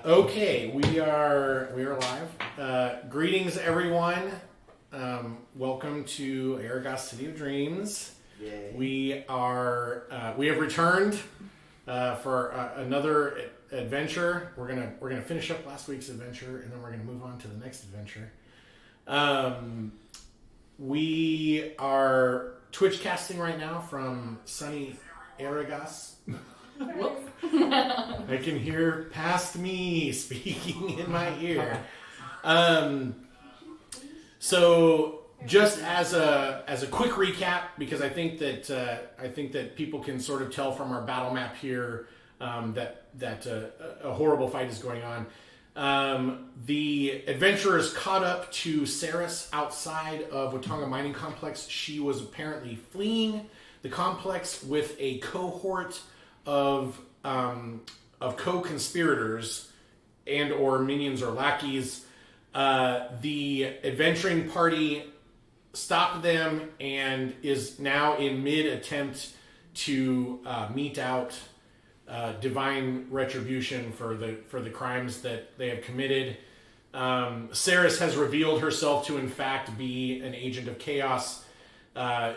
Okay, we are live. Greetings, everyone. Welcome to Arragas City of Dreams. Yay. We have returned for another adventure. We're gonna finish up last week's adventure, and then we're gonna move on to the next adventure. We are Twitch casting right now from sunny Arragas. I can hear past me speaking in my ear. So just as a quick recap, because I think that people can sort of tell from our battle map here that a horrible fight is going on. The adventurers caught up to Saris outside of Watonga Mining Complex. She was apparently fleeing the complex with a cohort of co-conspirators and or minions or lackeys. The adventuring party stopped them and is now in mid-attempt to mete out divine retribution for the crimes that they have committed. Saris has revealed herself to in fact be an agent of chaos.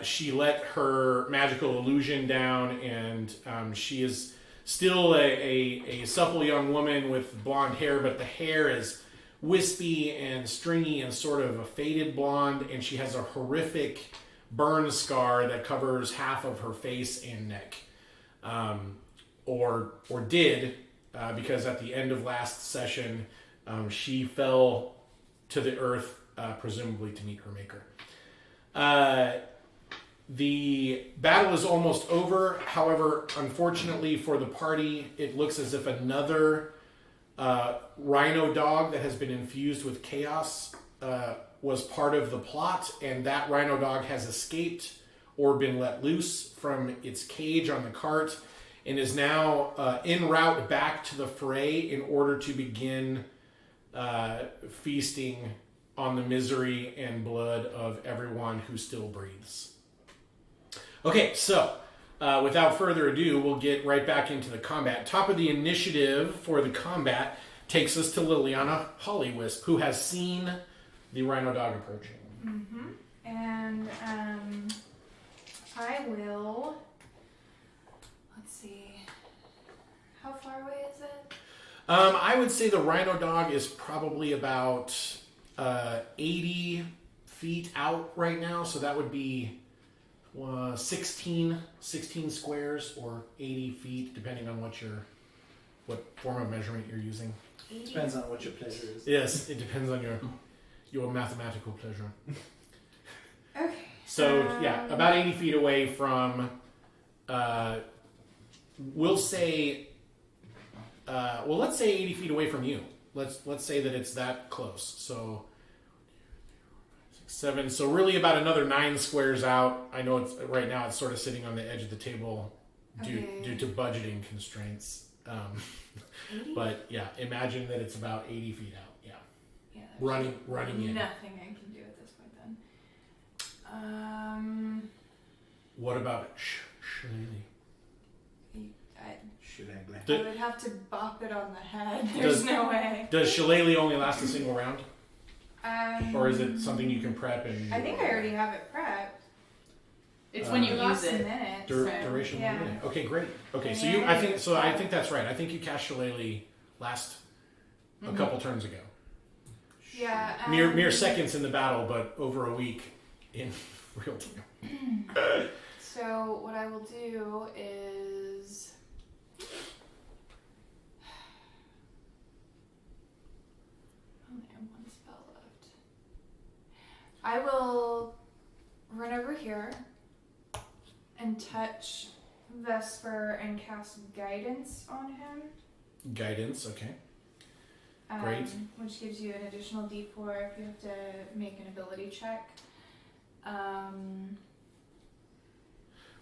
She let her magical illusion down, and she is still a supple young woman with blonde hair, but the hair is wispy and stringy and sort of a faded blonde, and she has a horrific burn scar that covers half of her face and neck. Or did, because at the end of last session, she fell to the earth, presumably to meet her maker. The battle is almost over. However, unfortunately for the party, it looks as if another rhino dog that has been infused with chaos was part of the plot, and that rhino dog has escaped or been let loose from its cage on the cart and is now en route back to the fray in order to begin feasting on the misery and blood of everyone who still breathes. Okay, so without further ado, we'll get right back into the combat. Top of the initiative for the combat takes us to Liliana Hollywisp, who has seen the rhino dog approaching. Mm-hmm. And I will... Let's see. How far away is it? I would say the rhino dog is probably about 80 feet out right now, so that would be 16 squares or 80 feet, depending on what form of measurement you're using. 80? Depends on what your pleasure is. Yes, it depends on your mathematical pleasure. Okay. So yeah, about 80 feet away from. We'll say. Let's say 80 feet away from you. Let's say that it's that close. So 6, 7. So really about another 9 squares out. I know it's right now. It's sort of sitting on the edge of the table due to budgeting constraints. But yeah, imagine that it's about 80 feet out. Yeah. Running in. Nothing I can do at this point then. What about Shillelagh? I would have to bop it on the head. There's no way. Does Shillelagh only last a single round? Or is it something you can prep? I think I already have it prepped. It's when you use it. Minutes, duration 1 minute. Okay, great. Okay, so I think that's right. I think you cast Shillelagh last a couple turns ago. Yeah. Mere seconds in the battle, but over a week in real time. So what I will do is I only have one spell left. I will run over here and touch Vesper and cast guidance on him. Guidance, okay. Great. Which gives you an additional D4 if you have to make an ability check.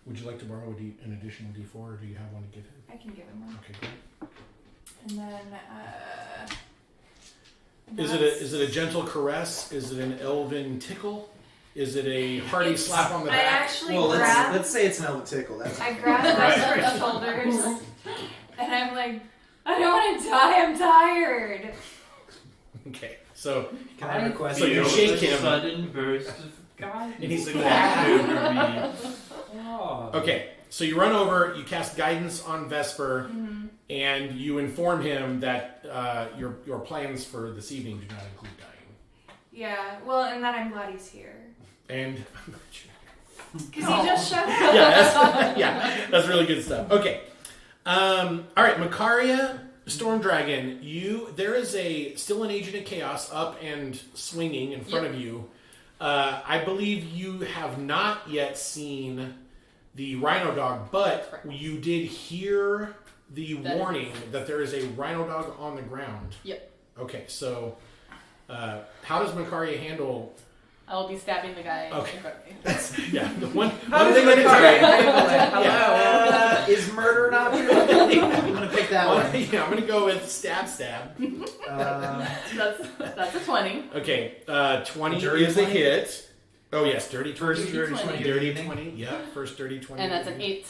Would you like to borrow an additional D4, or do you have one to give him? I can give him one. Okay, great. And then is it a gentle caress? Is it an elven tickle? Is it a hearty slap on the back? I actually let's say it's an elven tickle. I grab Vesper's shoulders and I'm like, I don't want to die. I'm tired. Okay, so Can I request? So you shake him. Sudden burst of guidance. And he's like, over me. Oh. okay, so you run over, you cast guidance on Vesper, and you inform him that your plans for this evening do not include dying. Yeah. Well, and that I'm glad he's here. And Because he just showed up. that's really good stuff. Okay, all right, Makaria, Storm Dragon, there is still an Agent of Chaos up and swinging in front of you. I believe you have not yet seen the Rhino Dog, but you did hear the warning that there is a Rhino Dog on the ground. Yep. Okay, so how does Makaria handle? I'll be stabbing the guy Okay. in front of me. Yeah, one How thing does at a Makaria time. handle it? Yeah. Hello. Is murder an option? I'm gonna pick that one. Yeah, I'm gonna go with stab. That's a 20. Okay, 20 Dirty is a 20? hit. Oh yes, dirty 20. First dirty 20. Dirty 20. Yeah, first dirty 20. And that's an 8.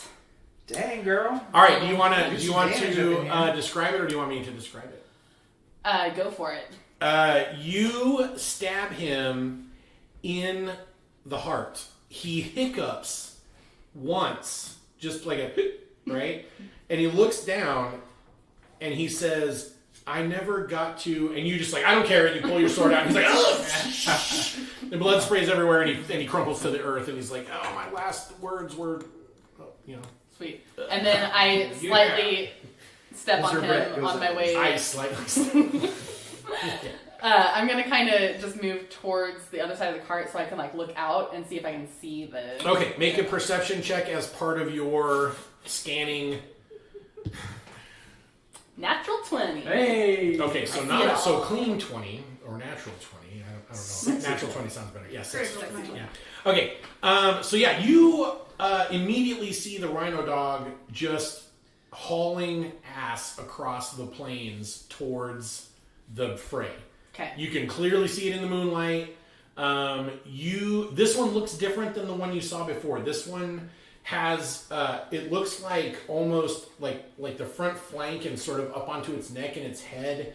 Dang, girl. All right, do you want There's some damage up in to here. describe it, or do you want me to describe it? Go for it. You stab him in the heart. He hiccups once, just like a right, and he looks down, and he says, "I never got to." And you just like, "I don't care." And you pull your sword out. And he's like, "Oh!" The blood sprays everywhere, and he crumples to the earth. And he's like, "Oh, my last words were, you know." Sweet. And then I slightly step on As your breath him goes on my up. way. I slightly. I'm gonna kind of just move towards the other side of the cart so I can like look out and see if I can see the. Okay, make a perception check as part of your scanning. Natural 20. Hey. Okay, so I see not it all. so clean 20 or natural 20. I don't know. Natural 20 sounds better. Yeah, 6. Yeah. Okay. So yeah, you immediately see the Rhino Dog just hauling ass across the plains towards the fray. Okay. You can clearly see it in the moonlight. This one looks different than the one you saw before. This one has it looks like almost like the front flank and sort of up onto its neck and its head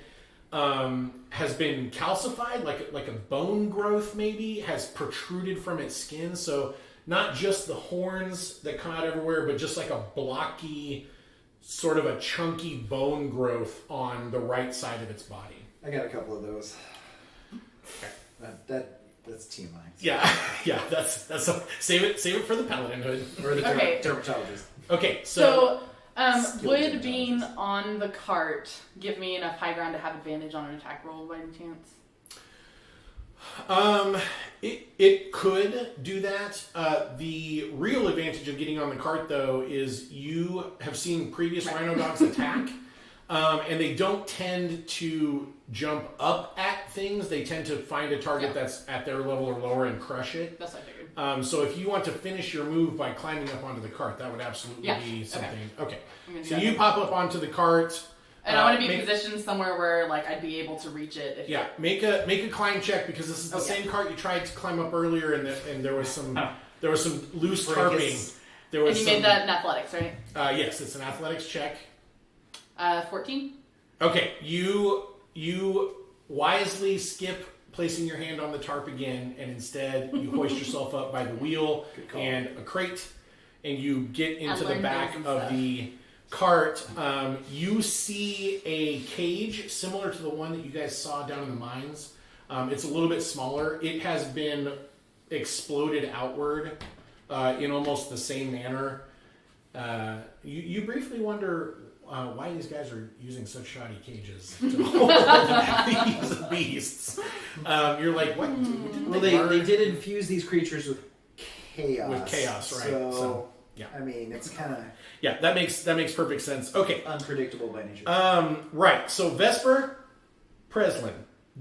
has been calcified, like a bone growth maybe has protruded from its skin. So not just the horns that come out everywhere, but just like a blocky, sort of a chunky bone growth on the right side of its body. I got a couple of those. That's TMI. Yeah, that's save it for the paladin hood. Or the Okay. dermatologist. Okay, So, Skilled would intelligence. being on the cart give me enough high ground to have advantage on an attack roll by any chance? it could do that. The real advantage of getting on the cart, though, is you have seen previous Rhino Dogs attack, and they don't tend to jump up at things. They tend to find a target that's at their level or lower and crush it. That's what I figured. So if you want to finish your move by climbing up onto the cart, that would absolutely Yeah, be okay. something. Okay. I'm gonna do So that you then. pop up onto the cart. And I want to be make- positioned somewhere where like I'd be able to reach it. If Yeah, make a climb check because this is the Okay. same cart you tried to climb up earlier, and there was some loose Fracas. tarping. There was And you some, made that in athletics, right? yes, it's an athletics check. 14. Okay, you wisely skip placing your hand on the tarp again, and instead you hoist yourself up by the wheel Good call. and a crate, and you get into the learned back things and of stuff. the cart. You see a cage similar to the one that you guys saw down in the mines. It's a little bit smaller. It has been exploded outward in almost the same manner. You briefly wonder why these guys are using such shoddy cages to hold these beasts. You're like, what? Well, they did infuse these creatures with chaos. With chaos, right. So, yeah. I mean, it's kind of Yeah, that makes perfect sense. Okay. unpredictable by nature. Right. So Vesper Preslin,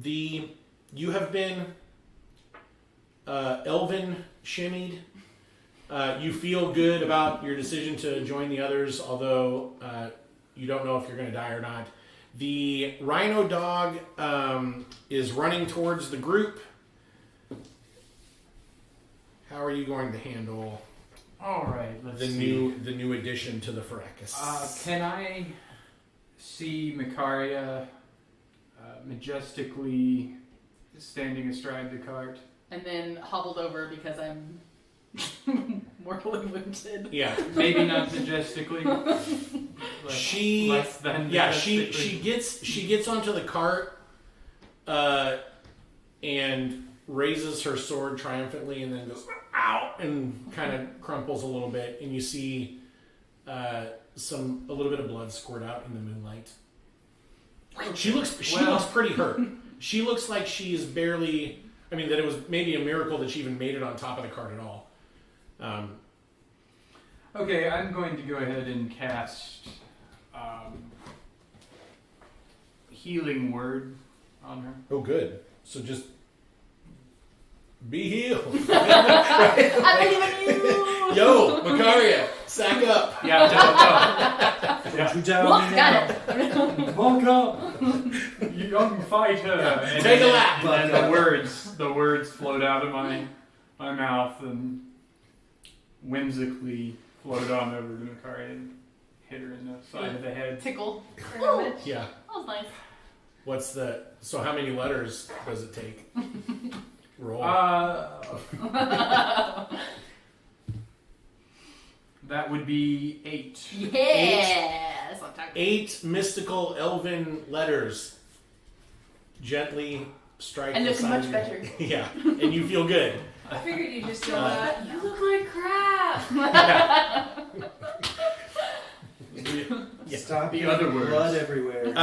you have been elven shimmied. You feel good about your decision to join the others, although you don't know if you're going to die or not. The Rhino Dog is running towards the group. How are you going to handle All right, let's the see. new addition to the Fracas? Can I see Macaria majestically standing astride the cart. And then hobbled over because I'm mortally wounded. Yeah. Maybe not majestically. She less than yeah majestically. she gets onto the cart and raises her sword triumphantly and then goes ow and kind of crumples a little bit and you see a little bit of blood squirt out in the moonlight. She looks pretty hurt. She looks like she is barely, I mean, that it was maybe a miracle that she even made it on top of the cart at all. Okay, I'm going to go ahead and cast Healing Word on her. Oh, good. So just be healed. I believe in you! Yo, Macaria, sack up. Yeah, Don't you doubt Look, me got now. it! Walk up, you young fighter. And Take a then- lap. And then the words float out of my mouth and whimsically float on over to Macaria and hit her in the side of the head. Tickle. Ooh. Yeah. That was nice. So how many letters does it take? Roll. That would be 8. Yeah! That's what I'm talking 8 mystical elven letters gently strike And the looking side much of your- better. Yeah, and you feel good. I figured you just go, Uh, you look like crap. Yeah. Stop The getting other words. blood everywhere.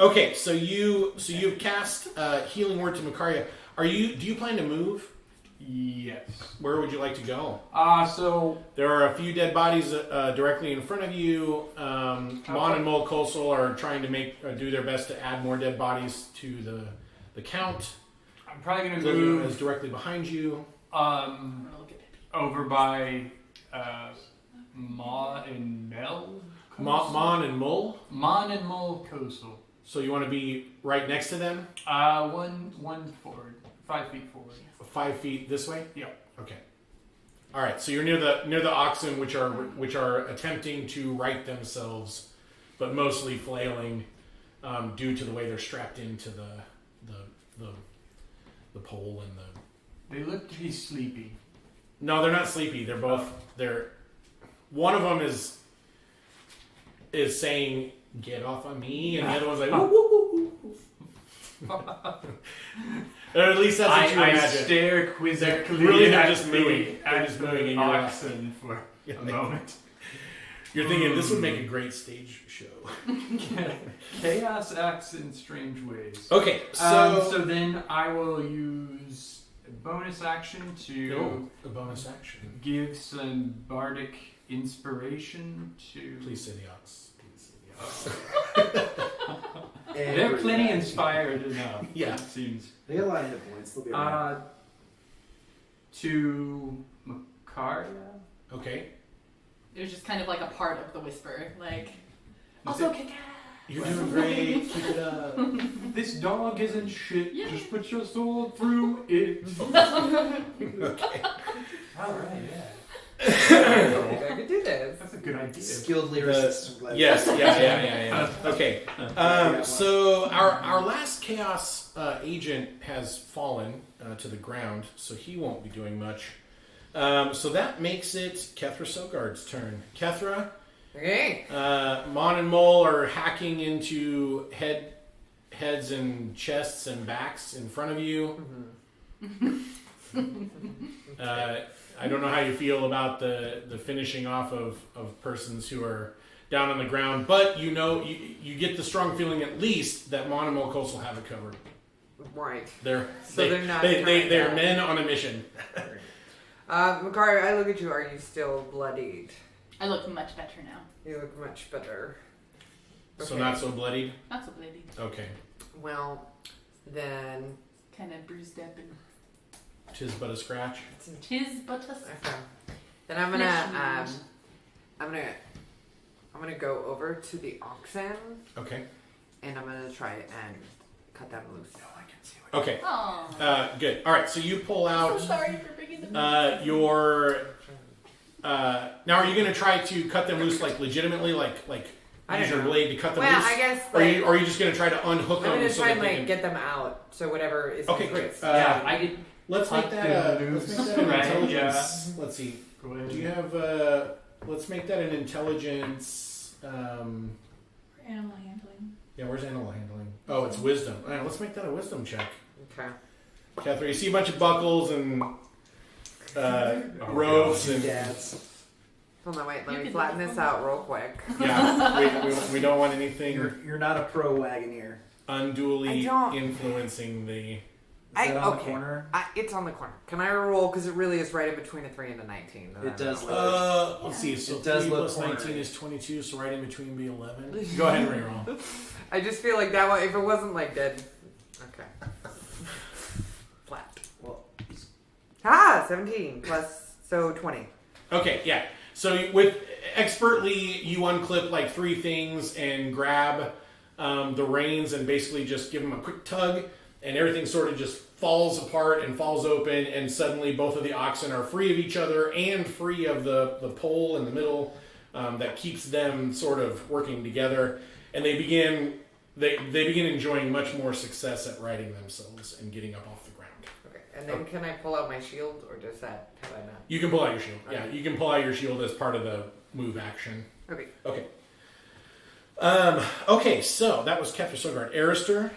Okay, so you've cast healing word to Macaria. Do you plan to move? Yes. Where would you like to go? So There are a few dead bodies directly in front of you. Mon and Mol Kosel are trying to do their best to add more dead bodies to the count. I'm probably going to Lillian is move directly behind you. I'm gonna look at it. over by Ma and Mel. Mon and Mol. Mon and Mol Kosel. So you want to be right next to them? One forward, 5 feet forward. 5 feet this way? Yeah. Okay. All right. So you're near the oxen, which are attempting to right themselves, but mostly flailing due to the way they're strapped into the pole and the. They look to be sleepy. No, they're not sleepy. They're both. One of them is saying, "Get off of me," and the other one's like, "Woo, woo, woo, woo." Or at least that's what you I imagine. stare quizzically Really, they're at just mooing. the, They're at just the mooing in your lap. oxen for Yeah, a moment. You're thinking this would make a great stage show. Chaos acts in strange ways. Okay, So then I will use a bonus action to a bonus action. give some bardic inspiration to. Please say the ox. Please say the ox. They're plenty inspired enough. Yeah. It seems. They got a lot of hit points. They'll be alright. To Macaria. Okay, It was just kind of like a part of the whisper. Like, also kick ass. you're doing great. Keep it up. This dog isn't shit. Yeah. Just put your soul through it. Okay. Alright, yeah. I think I could do this. That's a good idea. Skilled lyricist. I'm glad. Yes. Yeah. Okay. So our last chaos agent has fallen to the ground, so he won't be doing much. So that makes it Kethra Sogard's turn. Kethra, Okay. Mon and Mol are hacking into heads and chests and backs in front of you. I don't know how you feel about the finishing off of persons who are down on the ground, but you get the strong feeling at least that Mon and Mol Kosel have it covered. Right. They're not they're trying to- men on a mission. Makari, I look at you. Are you still bloodied? I look much better now. You look much better. So Okay. not so bloodied. Not so bloody. Okay, Well, then. Kind of bruised up and tis but a scratch. tis but a Okay. Then I'm gonna go over to the oxen Okay. and I'm gonna try and cut them loose. Okay. Oh. Good. All right. So you pull out Sorry for bringing them. your. Now, are you going to try to cut them loose, like legitimately, like I use don't your know. blade to cut them Well, loose? I guess Or like, are you just going to try to unhook I'm them gonna so try that and they like can... get them out. So whatever is Okay, great. easiest. Yeah, I could. Let's make that an intelligence. Let's see. Go ahead. Do you have... let's make that an intelligence... Animal handling. yeah, where's animal handling? Oh, it's wisdom. All right, let's make that a wisdom check. Okay. Catherine, you see a bunch of buckles and ropes and... Dads. Hold on, wait. You Let me can flatten do this this out real quick. Yeah, we don't want anything You're not a pro wagoneer. unduly I don't- influencing the... Is that on the Okay. corner? It's on the corner. Can I roll? Because it really is right in between a 3 and a 19. It does look. let's see. So It does 3 look plus 19 cornery. is 22, so right in between would be 11. Go ahead and reroll. I just feel like that one, if it wasn't like dead. Okay. Flat. Well, 17 plus, so 20. Okay, yeah. So with expertly, you unclip like 3 things and grab the reins and basically just give them a quick tug, and everything sort of just falls apart and falls open, and suddenly both of the oxen are free of each other and free of the pole in the middle that keeps them sort of working together, and they begin enjoying much more success at riding themselves and getting up off the ground. Okay. And then can I pull out my shield, or does that, have I not? You can pull out your shield. Yeah, Okay. you can pull out your shield as part of the move action. Okay. Okay. Okay, so that was Kefir Sogard. Arister,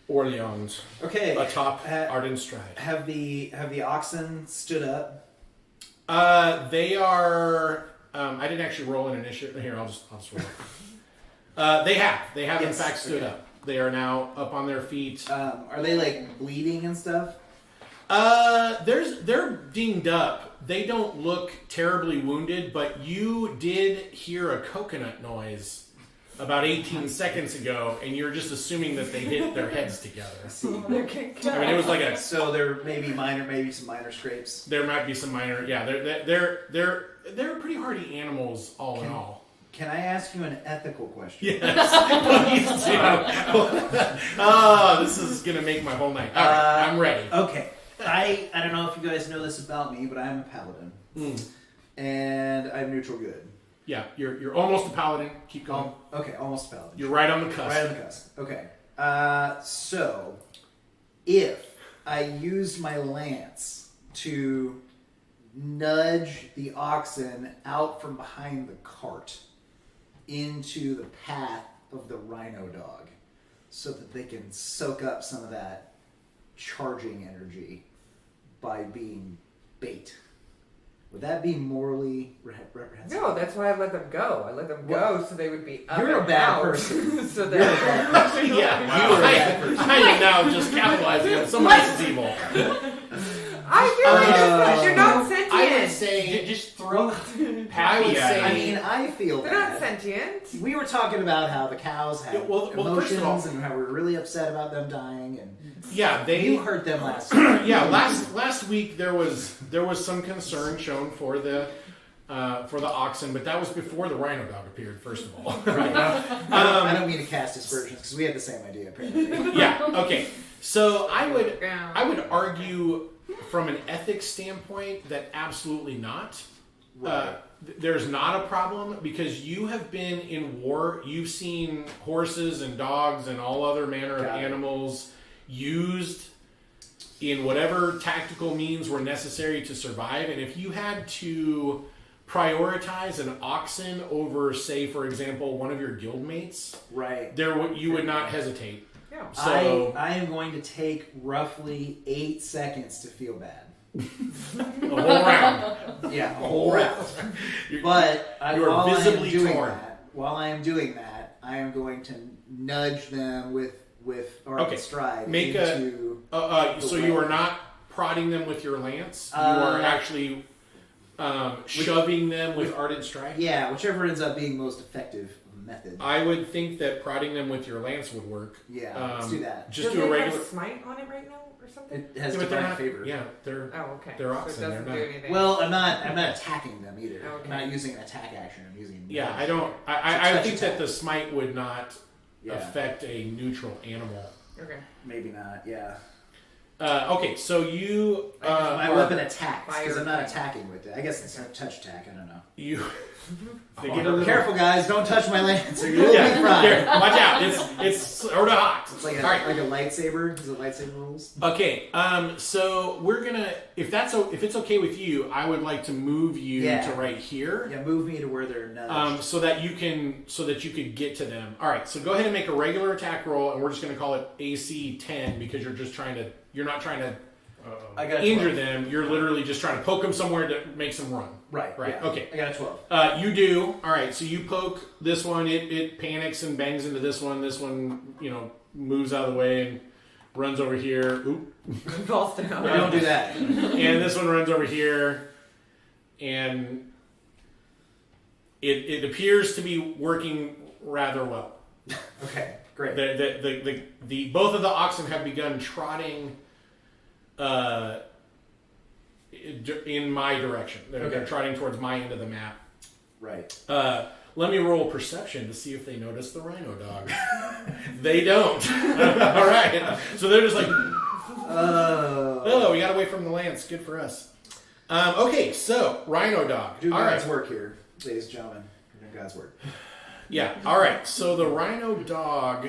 Orleans, okay. atop Ha- Arden Stride. Have the oxen stood up? They are. I didn't actually roll an initiative. Here, I'll just roll. They have in Yes, fact stood okay. up. They are now up on their feet. Are they like bleeding and stuff? They're dinged up. They don't look terribly wounded, but you did hear a coconut noise about 18 seconds ago, and you're just assuming that they hit their heads together. I mean, it was like a. So there may be maybe some minor scrapes. There might be some minor. Yeah, they're pretty hardy animals, all in all. Can I ask you an ethical question? Yes, please do. Oh, this is gonna make my whole night. All right, I'm ready. Okay. I don't know if you guys know this about me, but I'm a paladin, and I'm neutral good. Yeah, you're almost a paladin. Keep going. Okay, almost a paladin. You're right on the cusp. Right on the cusp. Okay. So, if I use my lance to nudge the oxen out from behind the cart into the path of the rhino dog so that they can soak up some of that charging energy by being bait, would that be morally reprehensible? No, that's why I let them go. I let them go so they would be up You're a and bad out. person. So You're a that bad person. Yeah, You were a bad person. I am now just capitalizing on somebody else's evil. I feel like you're not sentient. I would say Just throw I would say. I mean, I feel They're not bad. sentient. We were talking about how the cows have Yeah, well, first emotions of all- and how we're really upset about them dying, and yeah, you hurt them last time. Yeah, last week there was some concern shown for the oxen, but that was before the rhino dog appeared. First of all, Right. I don't mean to cast aspersions because we had the same idea apparently. yeah. Okay, so I would argue from an ethics standpoint that absolutely not. Right. There's not a problem because you have been in war. You've seen horses and dogs and all other manner of Got it. animals used in whatever tactical means were necessary to survive. And if you had to prioritize an oxen over, say, for example, one of your guildmates, Right. you would not hesitate. Yeah. So I am going to take roughly 8 seconds to feel bad. the whole round. Yeah, a whole round. You're- But you are while visibly I am doing torn. that, I am going to nudge them with Arden Stride Make into so you are not prodding them with your lance. You are actually shoving them with ardent strike. yeah, whichever ends up being most effective method. I would think that prodding them with your lance would work. Yeah, let's do that. Just Does do a it regular. have smite on it right now or something? It has Yeah, but they're divine not. favor. Yeah, they're. Oh, okay. They're so oxen, it doesn't they're do not- anything. Well, I'm not attacking them either. Okay. I'm not using an attack action. I'm using. Yeah, nudge. I don't. It's a I touch think that attack. the smite would not Yeah, affect a neutral animal. Okay. maybe not. Yeah. Okay, so you My weapon attacks because Fire I'm not attack. attacking with it. I guess it's a touch attack. I don't know. you they get a little Careful, guys! Don't touch my lance, or you will Yeah, be fried. here, watch out. It's sort of hot. It's like a, All right. like a lightsaber. Is it lightsaber rules? Okay, so we're gonna if it's okay with you, I would like to move you Yeah. to right here. Yeah, move me to where they're nudged. So that you could get to them. All right, so go ahead and make a regular attack roll, and we're just going to call it AC 10 because you're not trying to I got a injure 12. them. You're literally just trying to poke them somewhere that makes them run. Right. Right. Yeah. Okay. I got a 12. You do. All right. So you poke this one. It panics and bangs into this one. This one, moves out of the way and runs over here. Oop. Falls down. No, don't do that. And this one runs over here, and it appears to be working rather well. Okay. Great. The both of the oxen have begun trotting in my direction. They're trotting towards my end of the map. Right. Let me roll perception to see if they notice the rhino dog. They don't. All right. So they're just like, oh, we got away from the lance. Good for us. Okay, so rhino dog. Do All God's right. work here, ladies and gentlemen. We're doing God's work. Yeah. All right. So the rhino dog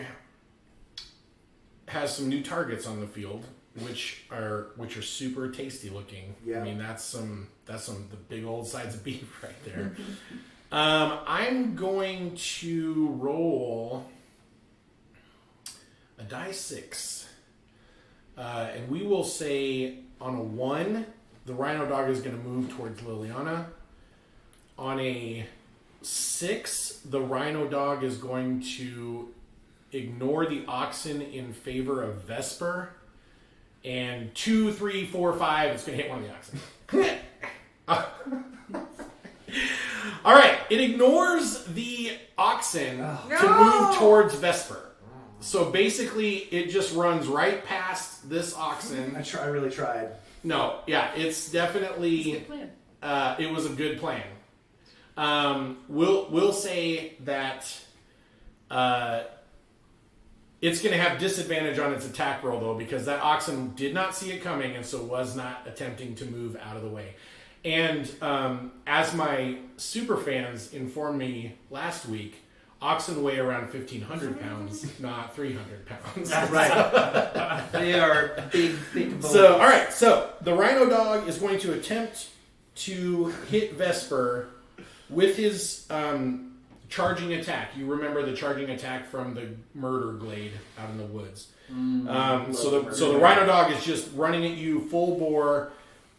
has some new targets on the field, which are super tasty looking. Yeah. I mean, that's the big old sides of beef right there. I'm going to roll a die 6, and we will say on a 1, the rhino dog is going to move towards Liliana. On a 6, the rhino dog is going to ignore the oxen in favor of Vesper. And 2, 3, 4, 5, it's going to hit one of the oxen. All right, it ignores the oxen to move towards Vesper. So basically, it just runs right past this oxen. I really tried. No, yeah, it's definitely. Good plan. It was a good plan. We'll say that it's going to have disadvantage on its attack roll though, because that oxen did not see it coming and so was not attempting to move out of the way. And as my super fans informed me last week, oxen weigh around 1,500 pounds, not 300 pounds. That's right. They are big, thick bones. So, all right. So the rhino dog is going to attempt to hit Vesper with his charging attack. You remember the charging attack from the murder glade out in the woods. So the rhino dog is just running at you full bore.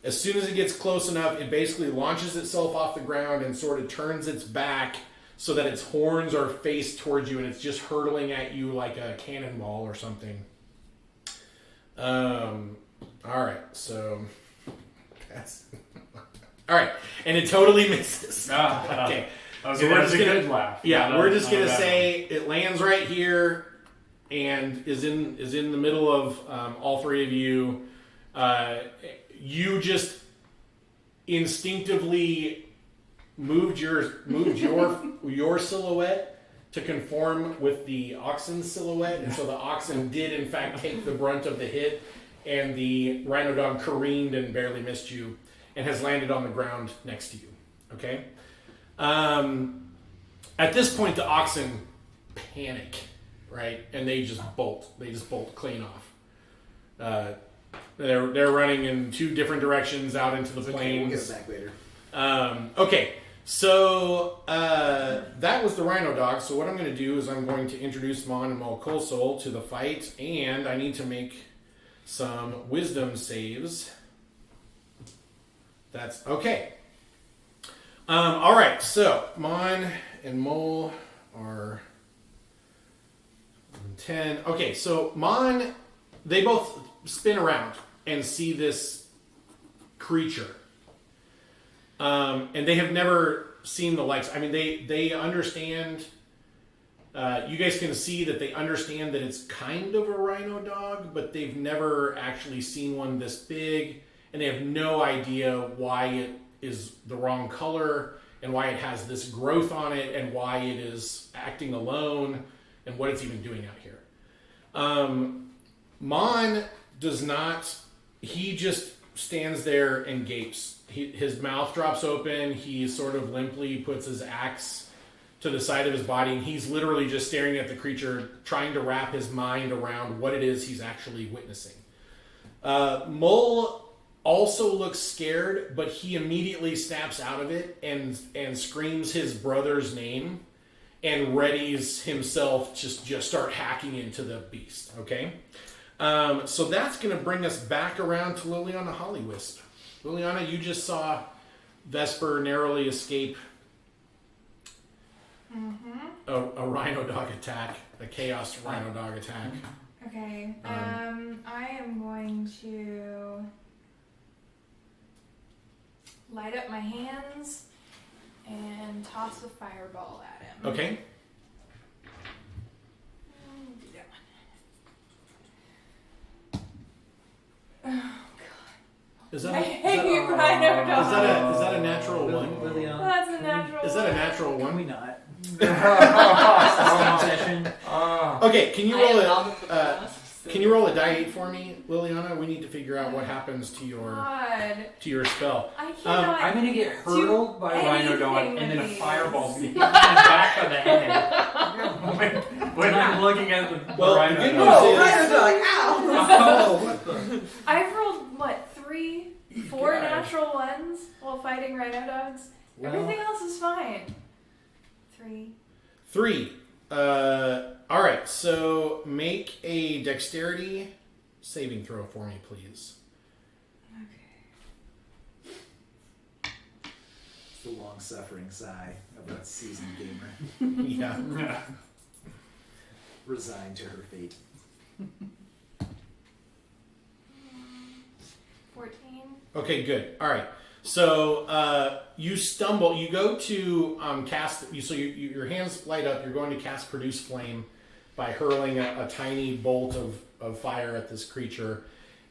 As soon as it gets close enough, it basically launches itself off the ground and sort of turns its back so that its horns are faced towards you, and it's just hurtling at you like a cannonball or something. All right, so that's all right, and it totally misses. Okay, Okay, that was a good laugh. yeah, we're just Not a gonna bad say it lands right here and is in the middle of all three of you. You just instinctively moved your silhouette to conform with the oxen's silhouette, and so the oxen did in fact take the brunt of the hit, and the rhino dog careened and barely missed you and has landed on the ground next to you. Okay. At this point, the oxen panic, right, and they just bolt. They just bolt clean off. They're running in two different directions out into the plains. We'll get it back later. Okay, so that was the rhino dog. So what I'm going to do is I'm going to introduce Mon and Molkosol to the fight, and I need to make some wisdom saves. That's okay. All right, so Mon and Mol are 10. Okay, so Mon, they both spin around and see this creature. And they have never seen the likes. I mean, they understand. You guys can see that they understand that it's kind of a rhino dog, but they've never actually seen one this big, and they have no idea why it is the wrong color and why it has this growth on it and why it is acting alone and what it's even doing out here. Mon does not. He just stands there and gapes. His mouth drops open. He sort of limply puts his axe to the side of his body, and he's literally just staring at the creature, trying to wrap his mind around what it is he's actually witnessing. Mull also looks scared, but he immediately snaps out of it and screams his brother's name and readies himself to just start hacking into the beast. Okay? So that's going to bring us back around to Liliana Hollywisp. Liliana, you just saw Vesper narrowly escape a rhino dog attack, a chaos rhino dog attack. Okay. I am going to light up my hands and toss a fireball at him. Okay. Do that one. Oh, Is that I a, hate rhino dogs. is that a natural one? Liliana, That's a natural Is that a one. natural can one? we not? Session. Okay, can you roll I can you roll a die 8 for me, Liliana? We need to figure out what happens to your spell. I cannot. I'm gonna get hurtled by a rhino dog anything and then a with these. fireball being in the back of the head. when I'm looking at the Well, the rhino good dog. news is- Rhino dog, ow! What the? I've rolled what, 4 God. natural ones while fighting rhino dogs. Well, Everything else is fine. 3. 3. All right, so make a dexterity saving throw for me, please. Okay. It's the long-suffering sigh of a seasoned gamer, Yeah. Yeah. resigned to her fate. 14. Okay, good. All right. So you stumble. You go to cast. So your hands light up. You're going to cast Produce Flame by hurling a tiny bolt of fire at this creature,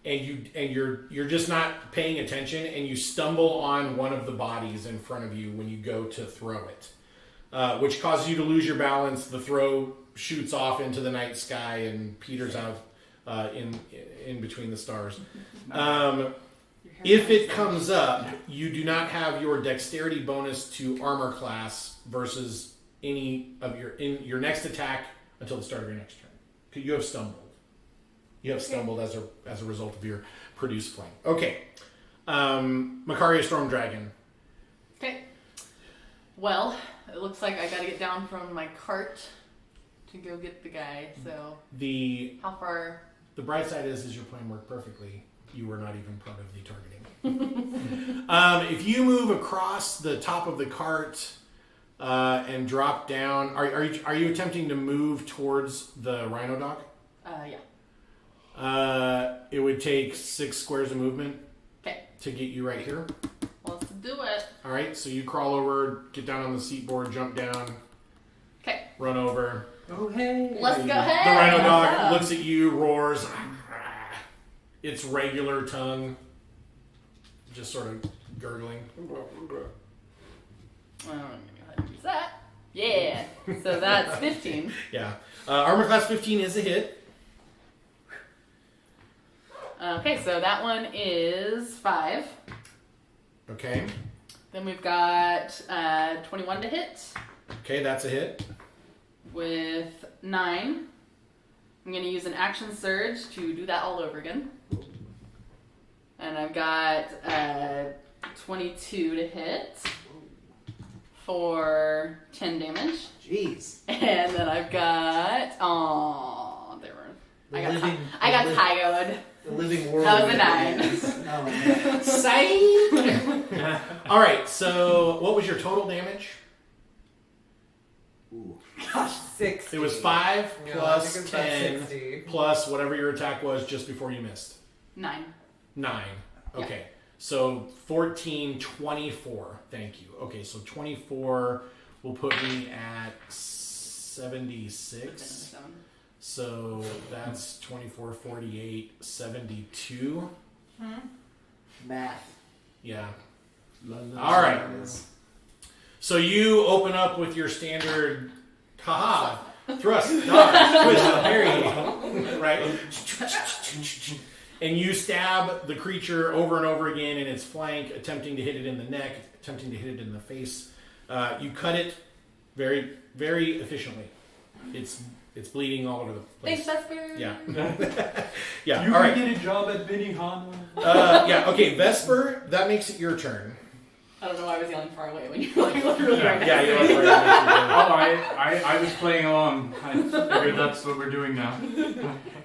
and you're just not paying attention, and you stumble on one of the bodies in front of you when you go to throw it, which causes you to lose your balance. The throw shoots off into the night sky and peters out in between the stars. If it comes up, you do not have your dexterity bonus to armor class versus any of your next attack until the start of your next turn. You have stumbled. You have stumbled as a result of your Produce Flame. Okay. Macaria Storm Dragon. Okay. Well, it looks like I gotta get down from my cart to go get the guy, so how far? The bright side is your plan worked perfectly. You were not even part of the targeting. If you move across the top of the cart and drop down, are you attempting to move towards the rhino dog? Yeah. It would take 6 squares of movement Okay. to get you right here. Let's do it. All right, so you crawl over, get down on the seat board, jump down, Okay. run over. Oh, hey. Let's go. Hey. The rhino dog what's up? looks at you, roars. Its regular tongue just sort of gurgling. Use that. Yeah. So that's 15. Yeah. Armor class 15 is a hit. Okay, so that one is 5. Okay. Then we've got 21 to hit Okay, that's a hit. with 9. I'm going to use an action surge to do that all over again. And I've got 22 to hit for 10 damage. Jeez. And then I've got I got Tyoed. The living world. That was a 9. Oh, man. Psych! All right, so what was your total damage? Ooh. Gosh, 60. It was 5 Yeah, I plus think it's about 10 60. plus whatever your attack was just before you missed. 9. 9. Okay. So 14, 24. Thank you. Okay, so 24 will put me at 76. So that's 24, 48, 72. Math. Yeah. All right. So you open up with your standard, haha, thrust, dodge, twist, parry, right? And you stab the creature over and over again in its flank, attempting to hit it in the neck, attempting to hit it in the face. You cut it very, very efficiently. It's bleeding all over the place. Thanks, Vesper. Yeah. Yeah. You All can right. get a job at Benihana. Yeah. Okay, Vesper. That makes it your turn. I don't know why I was yelling far away when you were like literally right next Yeah. to You're me. right. I was playing along. I figured that's what we're doing now.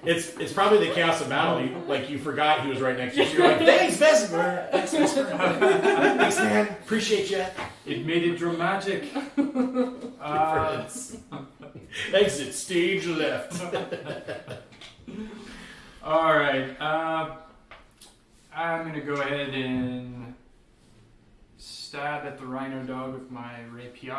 It's probably the chaos of battle. You forgot he was right next to you. So you're like, thanks, Vesper. Thanks, Vesper. Thanks, man. Appreciate you. It made it dramatic. Exit stage left. All right. I'm gonna go ahead and stab at the rhino dog with my rapier.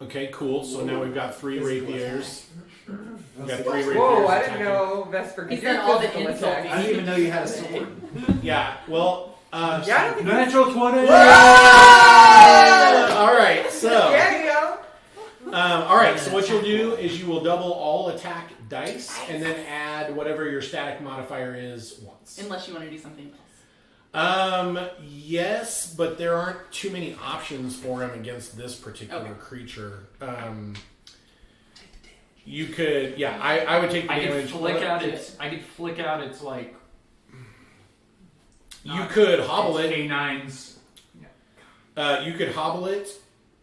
Okay, cool. So now we've got 3 rapiers. We've got 3 rapiers. Whoa, I didn't attacking. know Vesper He's could do done all the physical insulting. attacks. I didn't even know you had a sword. Yeah. Well. Yeah, I don't think Natural 20! All right. So. Yeah, you go. All right. So what you'll do is you will double all attack dice and then add whatever your static modifier is once. Unless you want to do something else. Yes, but there aren't too many options for him against this particular creature. You could, yeah, I would take the I could damage. flick out its like. You could hobble it. Canines. You could hobble it.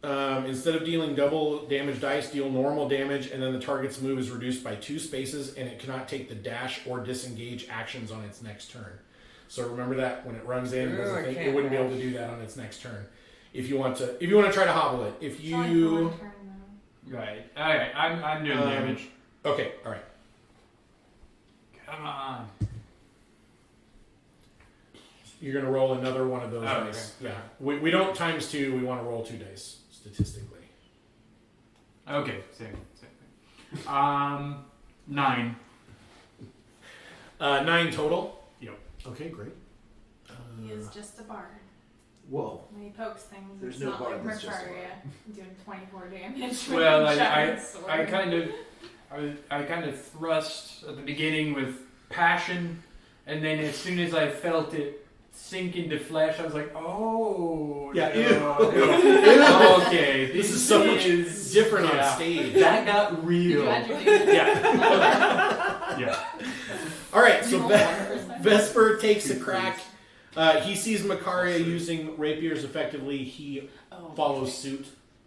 Instead of dealing double damage dice, deal normal damage, and then the target's move is reduced by 2 spaces, and it cannot take the dash or disengage actions on its next turn. So remember that when it runs in, it wouldn't be able to do that on its next turn. If you want to try to hobble it, if It's only for you one turn, though. Right. Alright, I'm doing damage. okay, all right. Come on. You're gonna roll another one of those Oh, dice. Yeah, we don't times 2. We want to roll 2 dice statistically. Okay, same thing. 9. 9 total. Yep. Okay, great. He is just a bard. Whoa. When he pokes things, There's it's no not bard like that's just a Mercaria doing 24 damage. Well, with a I giant sword. kind of thrust at the beginning with passion, and then as soon as I felt it sink into flesh, I was like, "Oh, Yeah, no. Okay, This is so much different on yeah. stage. That got Did real." you add your damage? Yeah. Yeah. All right. So You roll 1%. Vesper takes a crack. He sees Macaria using rapiers effectively. He Oh, follows suit.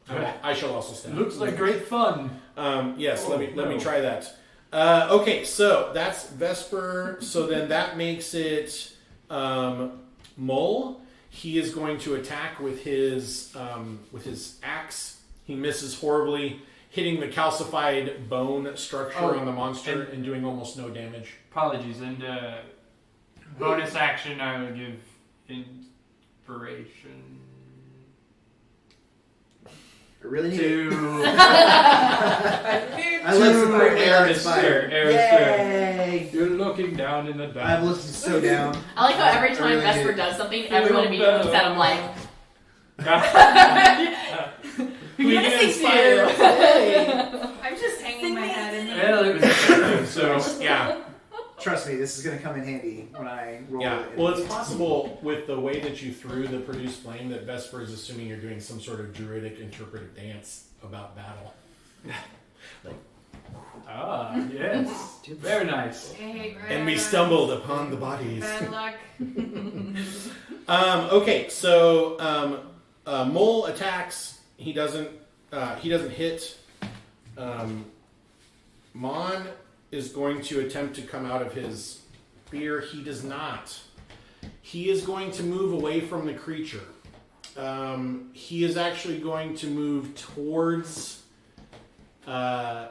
I shall also stab. Looks like great fun. Yes. Let me no. try that. Okay. So that's Vesper. So then that makes it Mole. He is going to attack with his axe. He misses horribly, hitting the calcified bone structure on the monster and doing almost no damage. Apologies, and bonus action I will give inspiration I really need it. to I love support Arister. Yay! You're looking down in the I'm dump. looking so down. I like how every time really Vesper do. does something, everyone immediately looks at him like, Who "You're you gonna gonna sing inspire too." today? I'm just hanging my head in the Well, it was effective, so Yeah. Trust me, this is going to come in handy when I roll Yeah. it. Well, it's possible with the way that you threw the produced flame that Vesper is assuming you're doing some sort of druidic interpretive dance about battle. yes, very nice. Hey, And we stumbled upon the bodies. Bad luck. Okay, so Mole attacks. He doesn't hit. Mon is going to attempt to come out of his spear. He does not. He is going to move away from the creature. He is actually going to move towards Kethra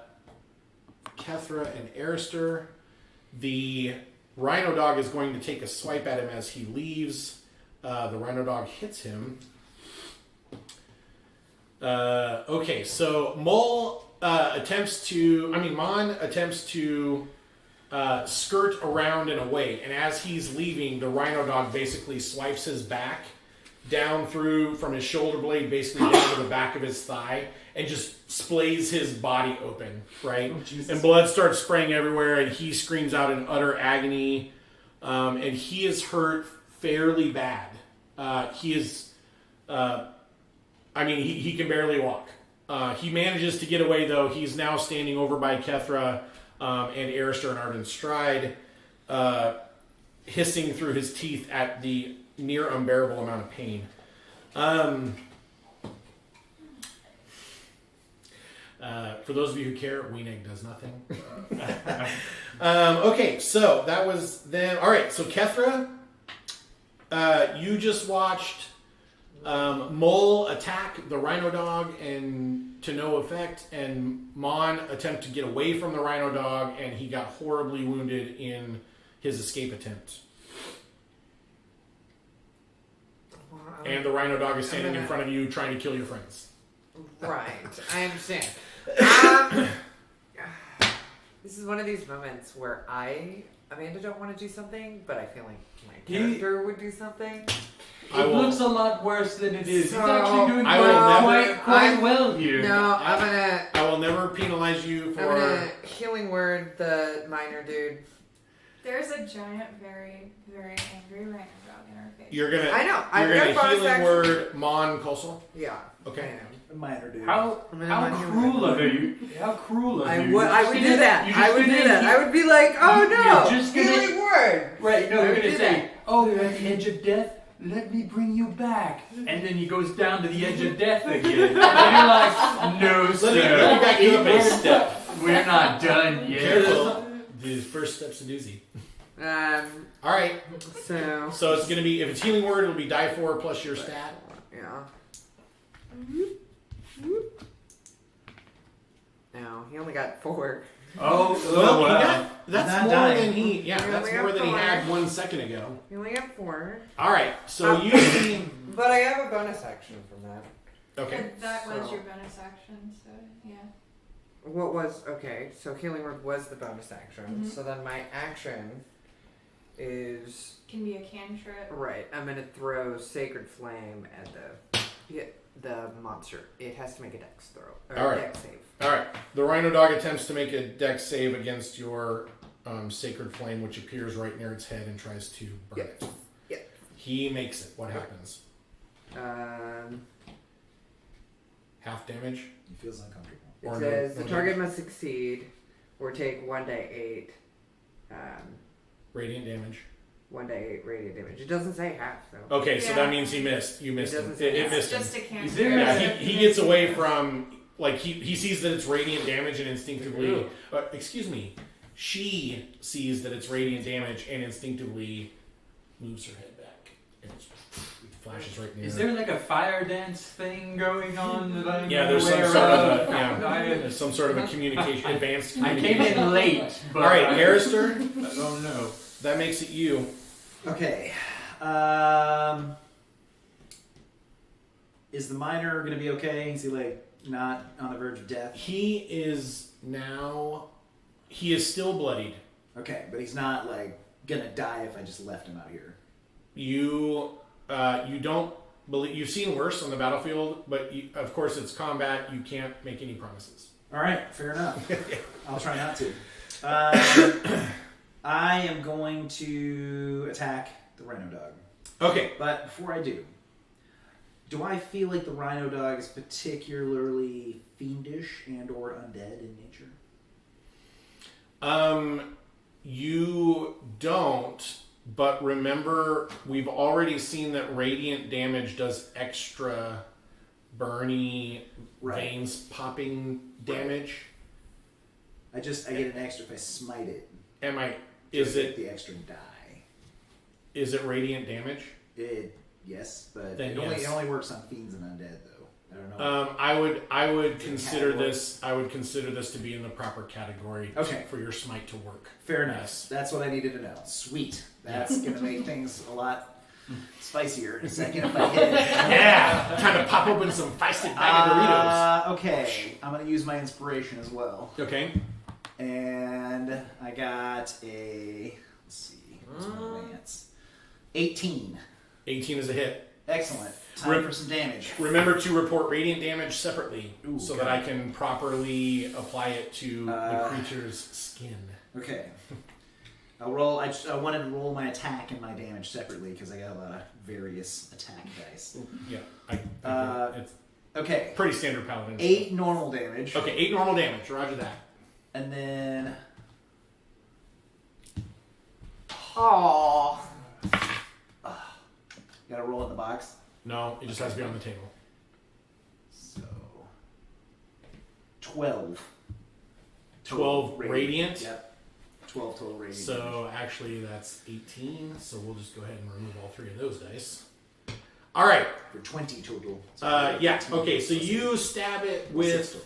and Arister. The Rhino Dog is going to take a swipe at him as he leaves. The Rhino Dog hits him. Okay, so Mon attempts to skirt around and away, and as he's leaving, the Rhino Dog basically swipes his back down through from his shoulder blade, basically down to the back of his thigh, and just splays his body open, right? And blood starts spraying everywhere, and he screams out in utter agony. and he is hurt fairly bad. He is, he can barely walk. He manages to get away, though. He's now standing over by Kethra and Arister and Arden's stride, hissing through his teeth at the near unbearable amount of pain. For those of you who care, Weenegg does nothing. Okay, so that was then. All right, so Kethra, you just watched Mole attack the Rhino Dog and to no effect, and Mon attempt to get away from the Rhino Dog, and he got horribly wounded in his escape attempt. And the Rhino Dog is standing in front of you trying to kill your friends. Right, I understand. This is one of these moments where Amanda, don't want to do something, but I feel like my character would do something. It looks a lot worse than it is. So, He's actually doing quite well here. No, I will never penalize you for. I'm gonna healing word the miner dude. There's a giant, very, very angry rhino dog in our face. You're gonna. I know. You're I've got gonna bonus healing action. word Mon Kosel. Yeah. Okay. A minor dude. How cruel of you! How cruel of you! I would do that. I would do that. I would be like, oh no, You're just gonna- healing word. Right? No, I you're would gonna do say, that. "Oh, you're at the edge of death. Let me bring you back." And then he goes down to the edge of death again. And you're like, "No, sir. Let me back you up a step. We're not done yet." Careful. The first step's a doozy. All right. So So it's gonna be, if it's healing word, it'll be die 4 plus your stat. yeah. No, he only got 4. Oh, Well, wow. that's Not more dying. than he. Yeah, Yeah, that's we more have than he 4. had 1 second ago. He only got 4. All right. So you see. But I have a bonus action from that. Okay. And that was So- your bonus action, so yeah. What was okay? So healing word was the bonus action. Mhm. So then my action is Can be a cantrip. right. I'm gonna throw sacred flame at the monster. It has to make a dex throw or All right. dex save. All right. The Rhino Dog attempts to make a dex save against your sacred flame, which appears right near its head, and tries to burn Yep. it. Yep. He makes it. What happens? Half damage. He feels uncomfortable. It Or says no the target must succeed or take 1d8. Radiant damage. 1d8 radiant damage. It doesn't say half though. Okay, so Yeah. that means he missed. You missed him. doesn't say It that. missed him. Just a cantrip. Is there- Yeah, he gets away from, like, he sees that it's radiant damage and instinctively, excuse me, she sees that it's radiant damage and instinctively moves her head back. And it flashes right near Is her. there like a fire dance thing going on that I'm Yeah, there's some aware sort of of? a, yeah, I- there's some sort of a communication, advanced I communication. came in late, but All right, I Arister, don't know. that makes it you. Okay. Is the miner gonna be okay? Is he like not on the verge of death? He is still bloodied. Okay, but he's not like gonna die if I just left him out here. You don't believe, you've seen worse on the battlefield, but of course it's combat. You can't make any promises. All right, fair enough. I'll try not to. I am going to attack the Rhino Dog. Okay. But before I do I feel like the Rhino Dog is particularly fiendish and or undead in nature? You don't, but remember, we've already seen that radiant damage does extra burny, Right. veins popping damage. I get an extra if I smite it. Is I get it the extra die? radiant damage? Yes, but Then it yes. only works on fiends and undead though. I don't know. I would consider category. this. I would consider this to be in the proper category. Okay. For your smite to work. Fair enough. Yes. That's what I needed to know. Sweet. That's gonna make things a lot spicier in a second if I hit it. Yeah. Trying to pop open some feisted bag of Doritos. Okay. I'm gonna use my inspiration as well. Okay. And I got a let's see, what's my lance? 18. 18 is a hit. Excellent. Time for some damage. Remember to report radiant damage separately, Ooh, so okay. that I can properly apply it to the creature's skin. Okay. I'll roll. I wanted to roll my attack and my damage separately because I got a lot of various attack dice. Yeah. It's Okay. pretty standard paladin. 8 normal damage. Okay, 8 normal damage. Roger that. And then Aww. gotta roll in the box. No, it just has to be on the table. So 12. 12 radiant. Yep. 12 total radiant. So actually that's 18. So we'll just go ahead and remove all 3 of those dice. All right. for 20 total. Yeah. Okay. So you stab it with 6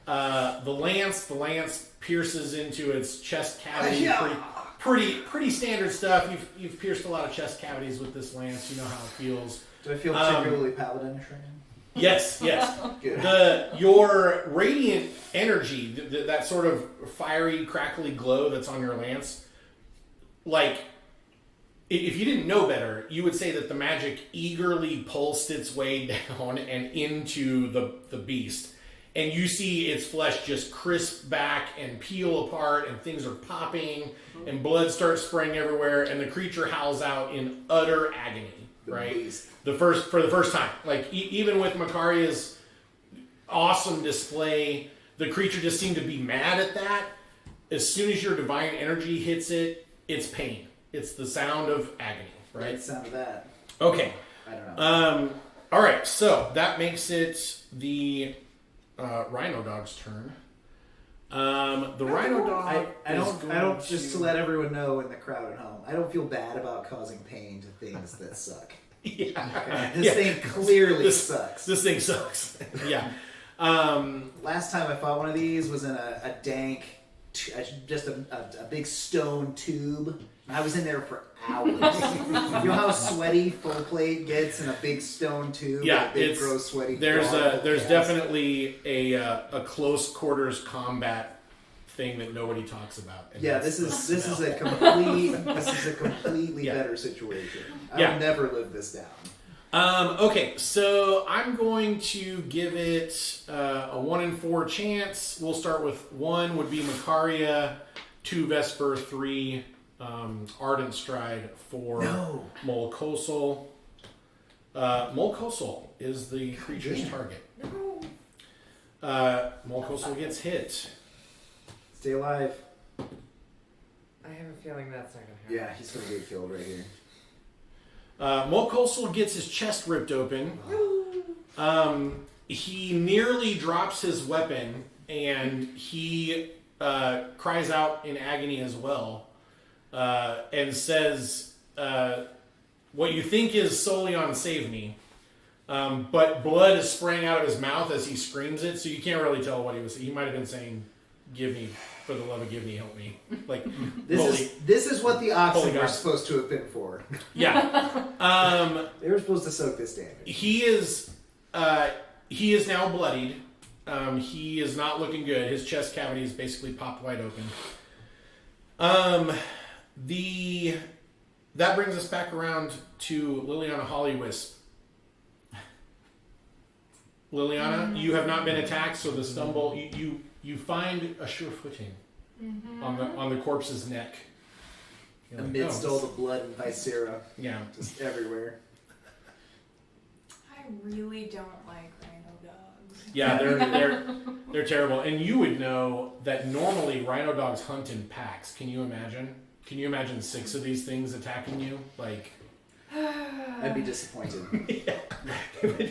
total. the lance. The lance pierces into its chest cavity. Yeah. Pretty standard stuff. You've pierced a lot of chest cavities with this lance. You know how it feels. Do I feel particularly paladinish right now? Yes. Good. Your radiant energy, that sort of fiery, crackly glow that's on your lance, like, if you didn't know better, you would say that the magic eagerly pulsed its way down and into the beast. And you see its flesh just crisp back and peel apart, and things are popping, and blood starts spraying everywhere, and the creature howls out in utter agony, right? For the first time. Like, even with Makaria's awesome display, the creature just seemed to be mad at that. As soon as your divine energy hits it, it's pain. It's the sound of agony, right? Right, sound of that. Okay. I don't know. All right, so that makes it the Rhino Dog's turn. The Rhino Dog. I don't. Just to let everyone know in the crowd at home, I don't feel bad about causing pain to things that suck. Yeah. Okay? This thing clearly sucks. This thing sucks. Yeah. Last time I fought one of these was in a dank, just a big stone tube. I was in there for hours. You know how sweaty full plate gets in a big stone tube? Yeah, a big, it's gross, sweaty. there's gas? definitely a close quarters combat thing that nobody talks about. And Yeah, that's this the is smell. a completely Yeah. better situation. I Yeah. would never live this down. Okay, so I'm going to give it a 1 in 4 chance. We'll start with 1 would be Makaria, 2 Vesper, 3 Ardent Stride, 4 Molkosal. Molkosal is the creature's target. No. Molkosal gets hit. Stay alive. I have a feeling that's not gonna happen. Yeah, he's gonna get killed right here. Molkosal gets his chest ripped open. He nearly drops his weapon, and he cries out in agony as well, and says, what you think is Solion, save me. But blood is spraying out of his mouth as he screams it, so you can't really tell what he was. He might have been saying, give me, for the love of give me, help me. Like, This is what the oxen Holy were God. supposed to have been for. yeah. They were supposed to soak this damage. He He is now bloodied. He is not looking good. His chest cavity is basically popped wide open. That brings us back around to Liliana Hollywisp. Liliana, you have not been attacked, so the stumble you find a sure footing on the corpse's neck. You're like, amidst oh, all the blood and viscera yeah. just everywhere. I really don't like rhino dogs. Yeah, they're terrible. And you would know that normally rhino dogs hunt in packs. Can you imagine? Can you imagine 6 of these things attacking you? Like, I'd be disappointed. yeah.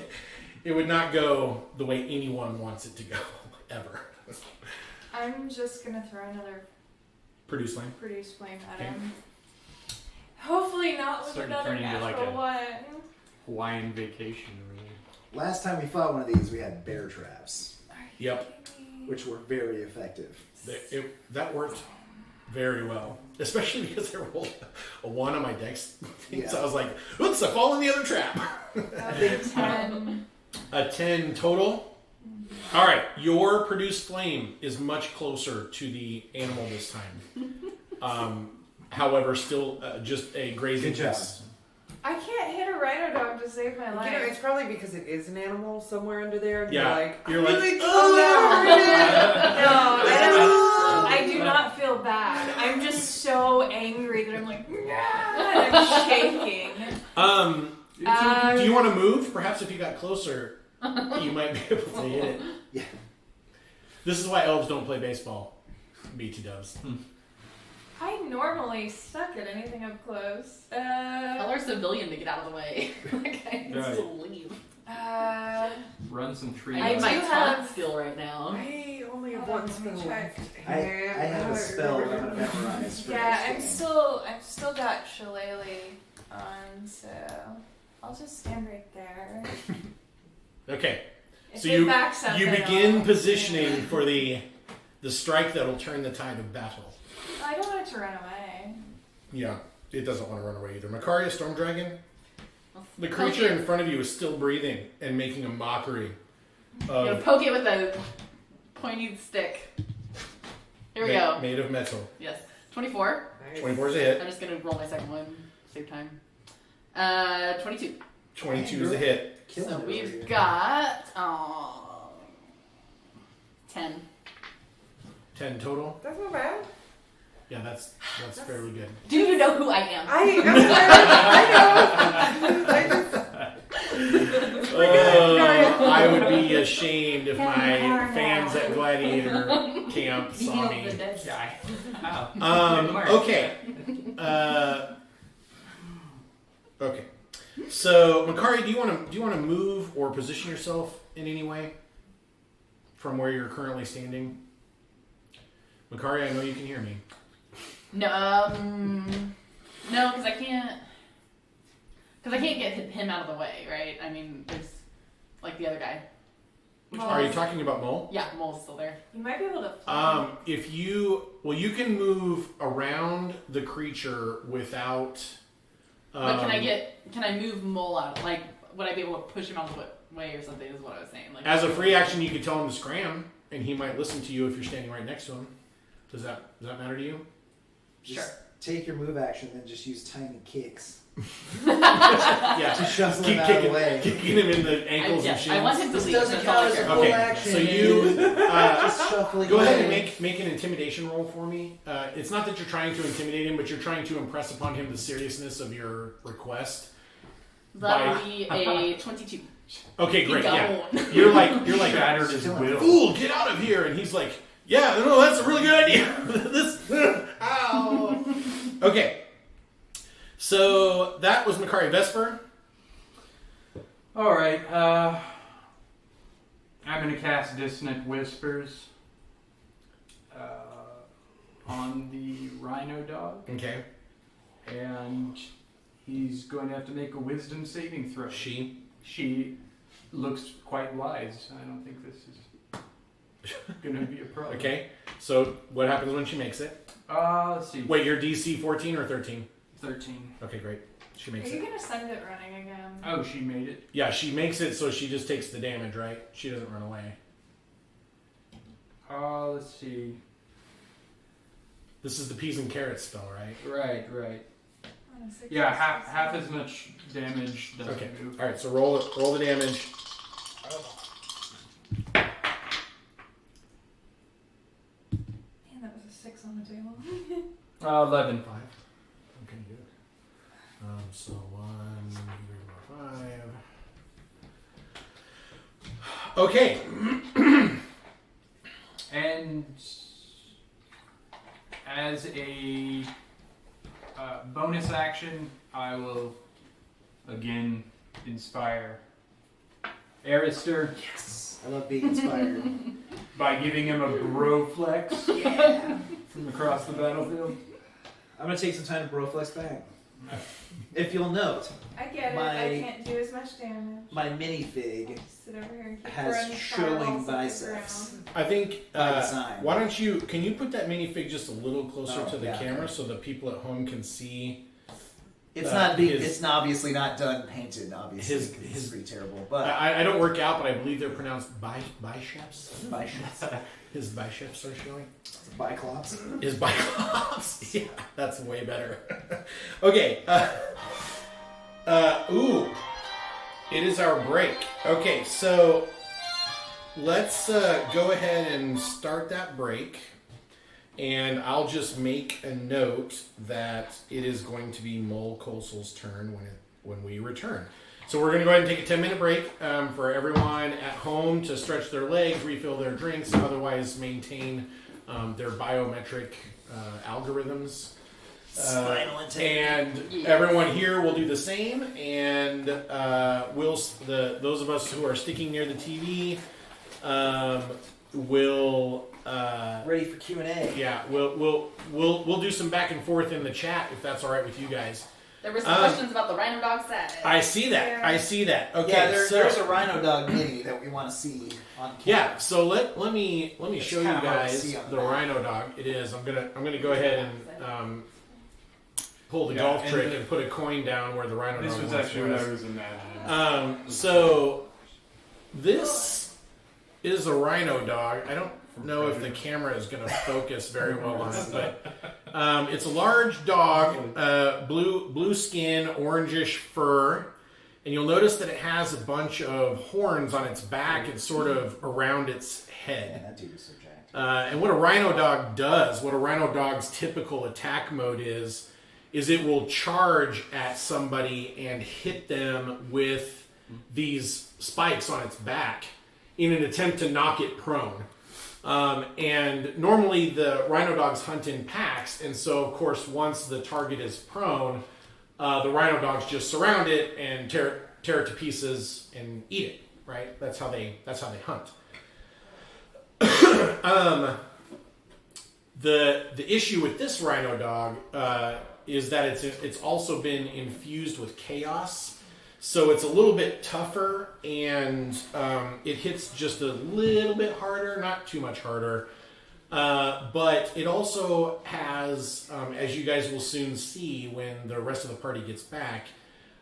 It would not go the way anyone wants it to go, ever. I'm just gonna throw another Produce flame. at Okay. him. Hopefully not with Starting to another turn into like natural a- one. Hawaiian vacation over there. Last time we fought one of these, we had bear traps, Are you Yep. kidding me? which were very effective. That worked very well, especially because I rolled a 1 on my dex. Yeah. So I was like, oops, I fall in the other trap. That was a 10. A 10 total. All right, your produced flame is much closer to the animal this time. However, still just a grazing Good job. miss. I can't hit a rhino dog to save my You know, life. it's probably because it is an animal somewhere under there. And Yeah, you're you're like, really Oh, oh, no, I do not feel bad. I'm just so angry angry that I'm like, and I'm shaking. Do you want to move? Perhaps if you got closer, you might be able to hit it. Yeah. This is why elves don't play baseball. BT dubs. I normally suck at anything up close. Tell our civilian to get out of the way. Like, I need to leave. Run some trees. I need do my taunt have- skill right now. I only have Hold one on, let me spell. check. I have a spell that I'm gonna memorize. For Yeah, next I've still got Shillelagh on, so I'll just stand right there. Okay. If So it backs up, you then begin I'll- positioning for the strike that'll turn the tide of battle. I don't want it to run away. Yeah, it doesn't want to run away either. Makaria, Storm Dragon, the Poke creature it. in front of you is still breathing and making a mockery I'm gonna of poke it with a pointy stick. Here we go. made of metal. Yes. 24. Nice. 24 is a hit. I'm just gonna roll my second one. Save time. 22. 22 is a hit. Killing So it over we've here. got 10. 10 total. That's not bad. Yeah, that's fairly good. Do you know who I am? I just I would be ashamed if my fans at Gladiator Camp saw me. The dead guy. Okay. Okay. So, Makari, do you want to move or position yourself in any way from where you're currently standing? Makari, I know you can hear me. No, no, because I can't. Because I can't get him out of the way, right? I mean, there's like the other guy. Which Are you talking about Mole? Yeah, Mole's still there. You might be able to. Fly. If you you can move around the creature without. But can I move Mole out? Like, would I be able to push him out of the way or something? Is what I was saying. Like, As a free action, you could tell him to scram, and he might listen to you if you're standing right next to him. Does that matter to you? Just Sure. take your move action, then just use tiny kicks Yeah. to shuffle Keep him out of the kicking, way. kicking him in the ankles and shins. I want him to This leave. doesn't That's all count I as a care. full Okay, action. so you Just shuffling. go ahead and away. make an intimidation roll for me. It's not that you're trying to intimidate him, but you're trying to impress upon him the seriousness of your request. That would be a 22. Okay, great. Yeah, Gone. you're like Shattered his will. fool, get out of here, and he's like, yeah, no, that's a really good idea. This, ow. Okay, so that was Makari Vesper. All right. I'm gonna cast Dissonant Whispers on the Rhino Dog, Okay, and he's going to have to make a Wisdom saving throw. she. She looks quite wise. I don't think this is gonna be a problem. Okay, so what happens when she makes it? Let's see. Wait, your DC 14 or 13? 13. Okay, great. She Are makes you it. gonna send it running again? Oh, she made it. Yeah, she makes it, so she just takes the damage, right? She doesn't run away. Let's see. This is the peas and carrots spell, right? Right. On a 6 Yeah, or half 6. as much damage doesn't Okay. move. All right, so roll the damage. Man, that was a 6 on the table. 11. 5. Okay, good. So 1, 3, 4, 5. Okay. And as a bonus action, I will again inspire Arister Yes, I love being inspired. by giving him a broflex Yeah. from across the battlefield. I'm gonna take some time to broflex back. If you'll note, I get it. My- I can't do as much damage. my minifig Sit over here and keep has throwing showing fireballs at the biceps. ground. I think, By design. why don't you, can you put that minifig just a little closer Oh, to the yeah. camera so the people at home can see? It's Uh, not being. his- It's obviously not done painted. Obviously, his- it's pretty terrible. But I don't work out, but I believe they're pronounced biceps. biceps, His biceps are showing. biclops. His biceps. Yeah, that's way better. Okay. Ooh. It is our break. Okay, so let's go ahead and start that break. And I'll just make a note that it is going to be Mole Coastal's turn when we return. So we're going to go ahead and take a 10-minute break for everyone at home to stretch their legs, refill their drinks, and otherwise maintain their biometric algorithms. And everyone here will do the same, and those of us who are sticking near the TV will Ready for Q&A. yeah we'll do some back and forth in the chat if that's all right with you guys. There were some questions about the Rhino Dog set. I see that. Okay, Yeah, so there's a Rhino Dog mini that we want to see on camera. yeah, so let me show you kinda hard to guys see on the the map. Rhino Dog. It is. I'm gonna go ahead and pull the golf and trick and put a coin down where the Rhino This Dog was once actually what I was imagining. So this is a Rhino Dog. I don't know if the camera is going to focus very well on it, but it's a large dog, blue skin, orangish fur, and you'll notice that it has a bunch of horns on its back and sort of around its head. Man, that dude is so jacked. And what a Rhino Dog does, what a Rhino Dog's typical attack mode is it will charge at somebody and hit them with these spikes on its back in an attempt to knock it prone. And normally the Rhino Dogs hunt in packs, and so of course once the target is prone, the Rhino Dogs just surround it and tear it to pieces and eat it. Right? That's how they hunt. The issue with this Rhino Dog is that it's also been infused with chaos. So it's a little bit tougher, and it hits just a little bit harder, not too much harder. But it also has, as you guys will soon see when the rest of the party gets back,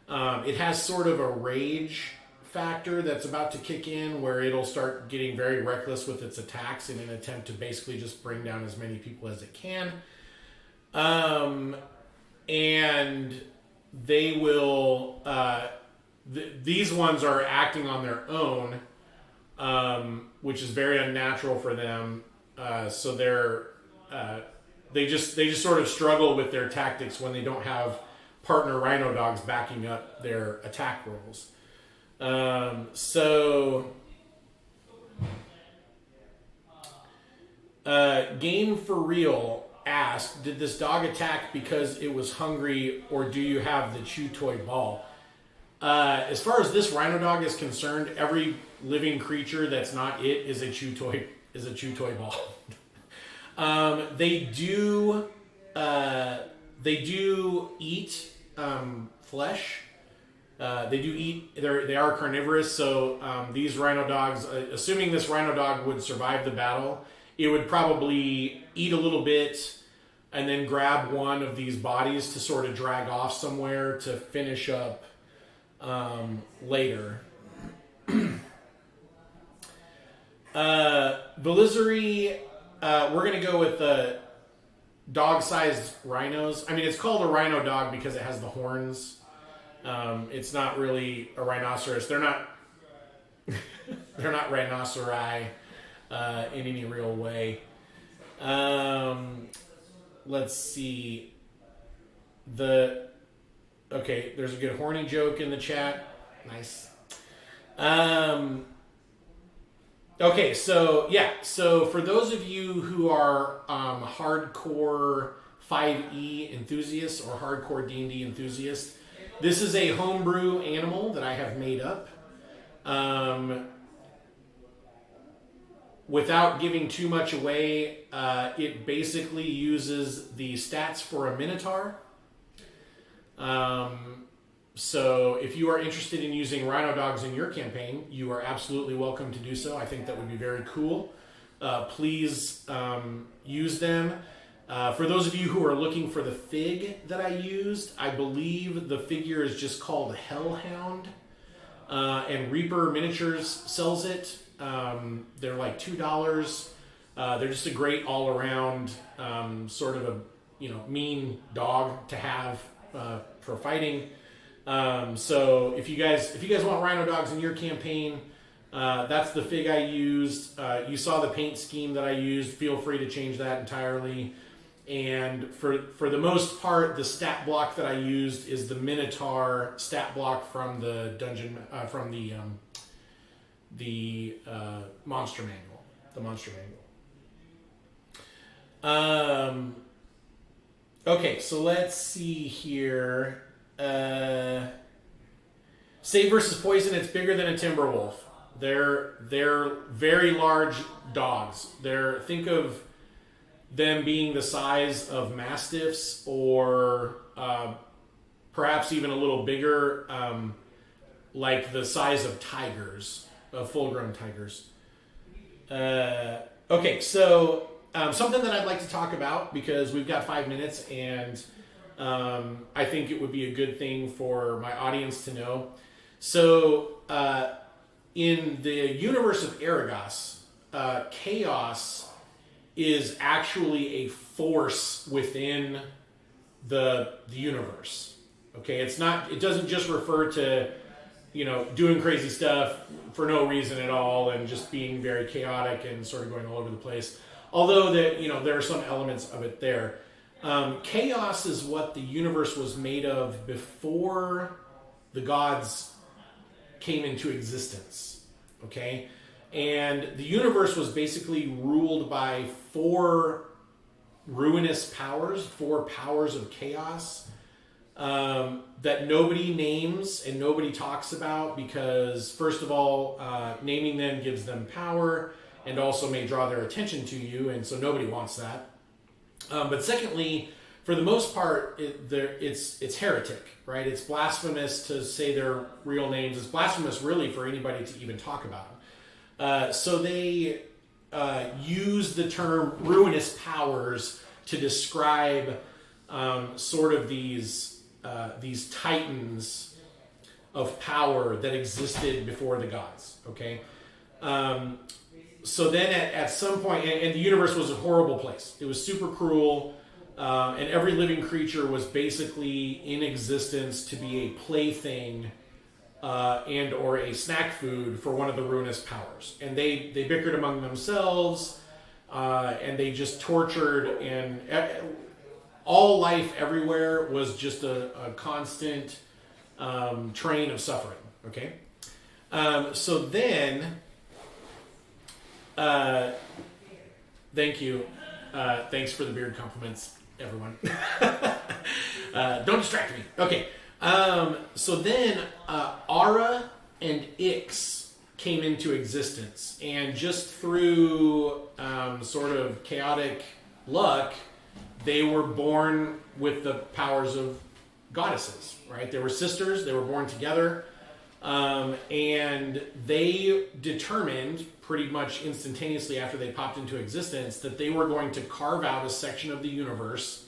it has sort of a rage factor that's about to kick in where it'll start getting very reckless with its attacks in an attempt to basically just bring down as many people as it can. And they will... these ones are acting on their own, which is very unnatural for them. So they just sort of struggle with their tactics when they don't have partner Rhino Dogs backing up their attack rolls. Game for Real asked, did this dog attack because it was hungry, or do you have the chew toy ball? As far as this Rhino Dog is concerned, every living creature that's not it is a chew toy ball. They do eat flesh. They are carnivorous. So these Rhino Dogs, assuming this Rhino Dog would survive the battle, it would probably eat a little bit and then grab one of these bodies to sort of drag off somewhere to finish up later. Velizery, we're going to go with the dog-sized rhinos. I mean, it's called a Rhino Dog because it has the horns. It's not really a rhinoceros. They're not rhinoceri in any real way. Let's see. Okay, there's a good horny joke in the chat. Nice. Okay, so for those of you who are hardcore 5e enthusiasts or hardcore D&D enthusiasts, this is a homebrew animal that I have made up. Without giving too much away, it basically uses the stats for a Minotaur. So if you are interested in using Rhino Dogs in your campaign, you are absolutely welcome to do so. I think that would be very cool. Please use them. For those of you who are looking for the fig that I used, I believe the figure is just called Hellhound. And Reaper Miniatures sells it. They're like $2. They're just a great all-around sort of a mean dog to have for fighting. So if you guys want Rhino Dogs in your campaign, That's the fig I used. You saw the paint scheme that I used. Feel free to change that entirely. And for the most part, the stat block that I used is the Minotaur stat block from the dungeon from the monster manual. The monster manual. Okay, so let's see here. Save versus poison. It's bigger than a timber wolf. They're very large dogs. Think of them being the size of mastiffs, or perhaps even a little bigger, like the size of tigers, of full-grown tigers. Okay, so something that I'd like to talk about, because we've got 5 minutes, and I think it would be a good thing for my audience to know. So, in the universe of Arragas, chaos is actually a force within the universe. Okay, it doesn't just refer to, doing crazy stuff for no reason at all and just being very chaotic and sort of going all over the place. Although there are some elements of it there. Chaos is what the universe was made of before the gods came into existence. Okay? And the universe was basically ruled by 4 ruinous powers, 4 powers of chaos, that nobody names and nobody talks about, because, first of all, naming them gives them power and also may draw their attention to you, and so nobody wants that. But secondly, for the most part, it's heretic, right? It's blasphemous to say their real names. It's blasphemous, really, for anybody to even talk about them. So they use the term ruinous powers to describe sort of these titans of power that existed before the gods. Okay, so then at some point, and the universe was a horrible place. It was super cruel, and every living creature was basically in existence to be a plaything and or a snack food for one of the ruinous powers. And they bickered among themselves, and they just tortured, and all life everywhere was just a constant train of suffering. Okay? So then, thank you. Thanks for the beard compliments, everyone. Don't distract me. Okay. So then, Ara and Ix came into existence, and just through sort of chaotic luck, they were born with the powers of goddesses, right? They were sisters, they were born together, and they determined pretty much instantaneously after they popped into existence that they were going to carve out a section of the universe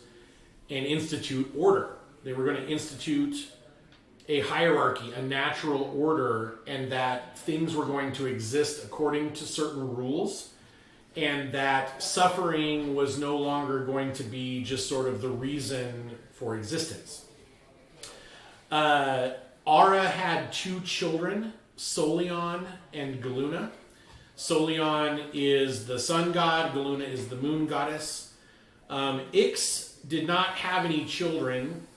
and institute order. They were going to institute a hierarchy, a natural order, and that things were going to exist according to certain rules, and that suffering was no longer going to be just sort of the reason for existence. Ara had 2 children, Solion and Galuna. Solion is the sun god, Galuna is the moon goddess. Ix did not have any children.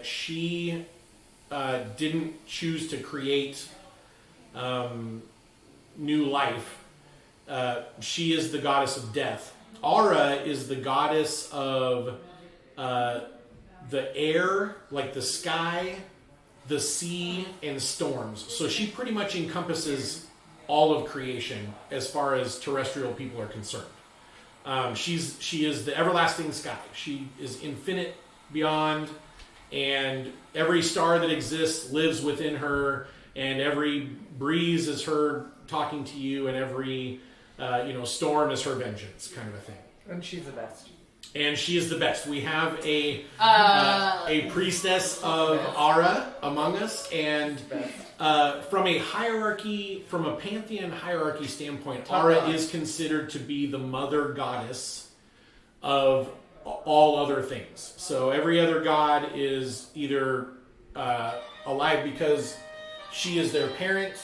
She didn't choose to create new life. She is the goddess of death. Ara is the goddess of the air, like the sky, the sea, and storms. So she pretty much encompasses all of creation as far as terrestrial people are concerned. She is the everlasting sky. She is infinite beyond, and every star that exists lives within her, and every breeze is her talking to you, and every storm is her vengeance, kind of a thing. And she's the best. And she is the best. We have a priestess of Ara among us, and from a pantheon hierarchy standpoint, Ara is considered to be the mother goddess of all other things. So every other god is either alive because she is their parent,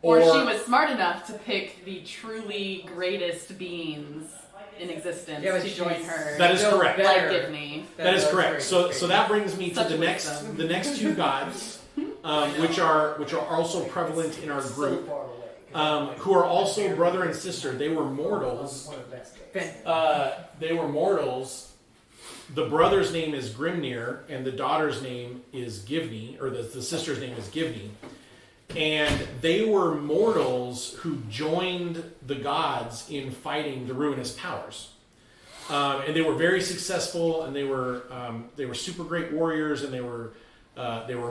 Or she was smart enough to pick the truly greatest beings in existence Yeah, but to join she's her. That is correct. Like better. Gifney. That is was correct. very So great. that brings me to Such the wisdom. next two gods, which are also prevalent in our group, who are also brother and sister. They were mortals. They were mortals. The brother's name is Grimnir, and the daughter's name is Givney, or the sister's name is Givney. And they were mortals who joined the gods in fighting the ruinous powers. And they were very successful, and they were super great warriors, and they were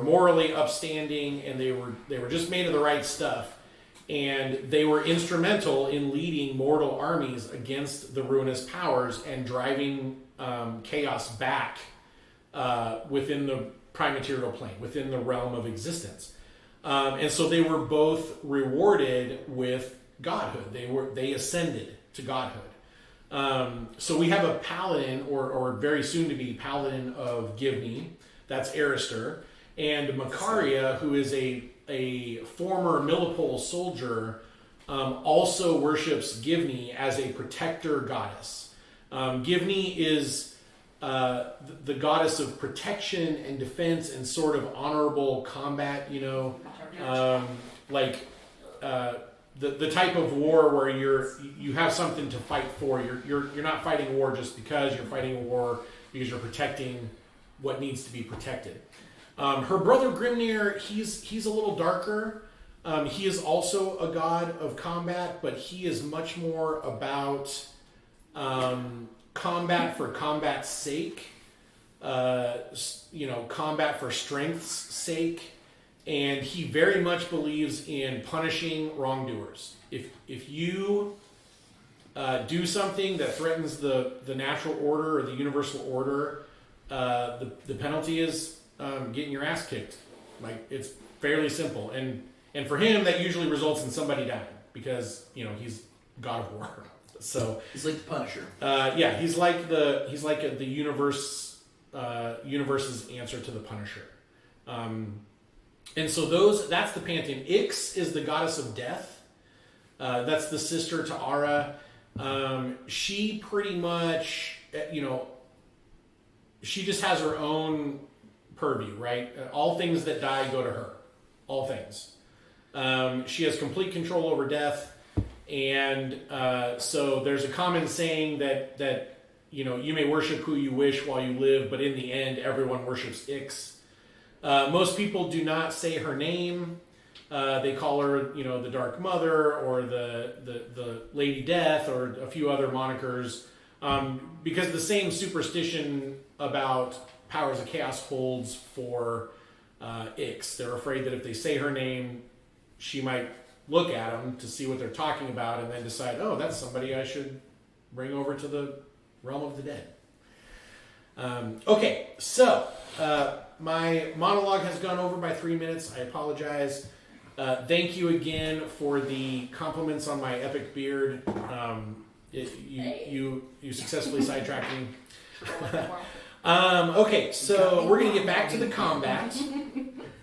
morally upstanding, and they were just made of the right stuff. And they were instrumental in leading mortal armies against the ruinous powers and driving chaos back within the prime material plane, within the realm of existence. And so they were both rewarded with godhood. They ascended to godhood. So we have a paladin, or very soon to be paladin of Givney. That's Arister, and Macaria, who is a former Millipole soldier, also worships Givney as a protector goddess. Givney is the goddess of protection and defense and sort of honorable combat, the type of war where you have something to fight for. You're not fighting a war just because. You're fighting a war because you're protecting what needs to be protected. Her brother Grimnir, he's a little darker. He is also a god of combat, but he is much more about combat for combat's sake, combat for strength's sake, and he very much believes in punishing wrongdoers. If you do something that threatens the natural order or the universal order, the penalty is getting your ass kicked. Like, it's fairly simple, and for him that usually results in somebody dying because he's god of war. So He's like the Punisher. he's like the universe's answer to the Punisher. And so that's the pantheon. Ix is the goddess of death. That's the sister to Ara. She pretty much, she just has her own purview, right? All things that die go to her. All things. She has complete control over death. And so there's a common saying that you may worship who you wish while you live, but in the end, everyone worships Ix. Most people do not say her name. They call her, the Dark Mother or the Lady Death or a few other monikers, because the same superstition about powers of chaos holds for Ix. They're afraid that if they say her name, she might look at them to see what they're talking about and then decide, oh, that's somebody I should bring over to the realm of the dead. Okay, so my monologue has gone over by 3 minutes. I apologize. Thank you again for the compliments on my epic beard. You successfully sidetracked me. Okay, so we're going to get back to the combat.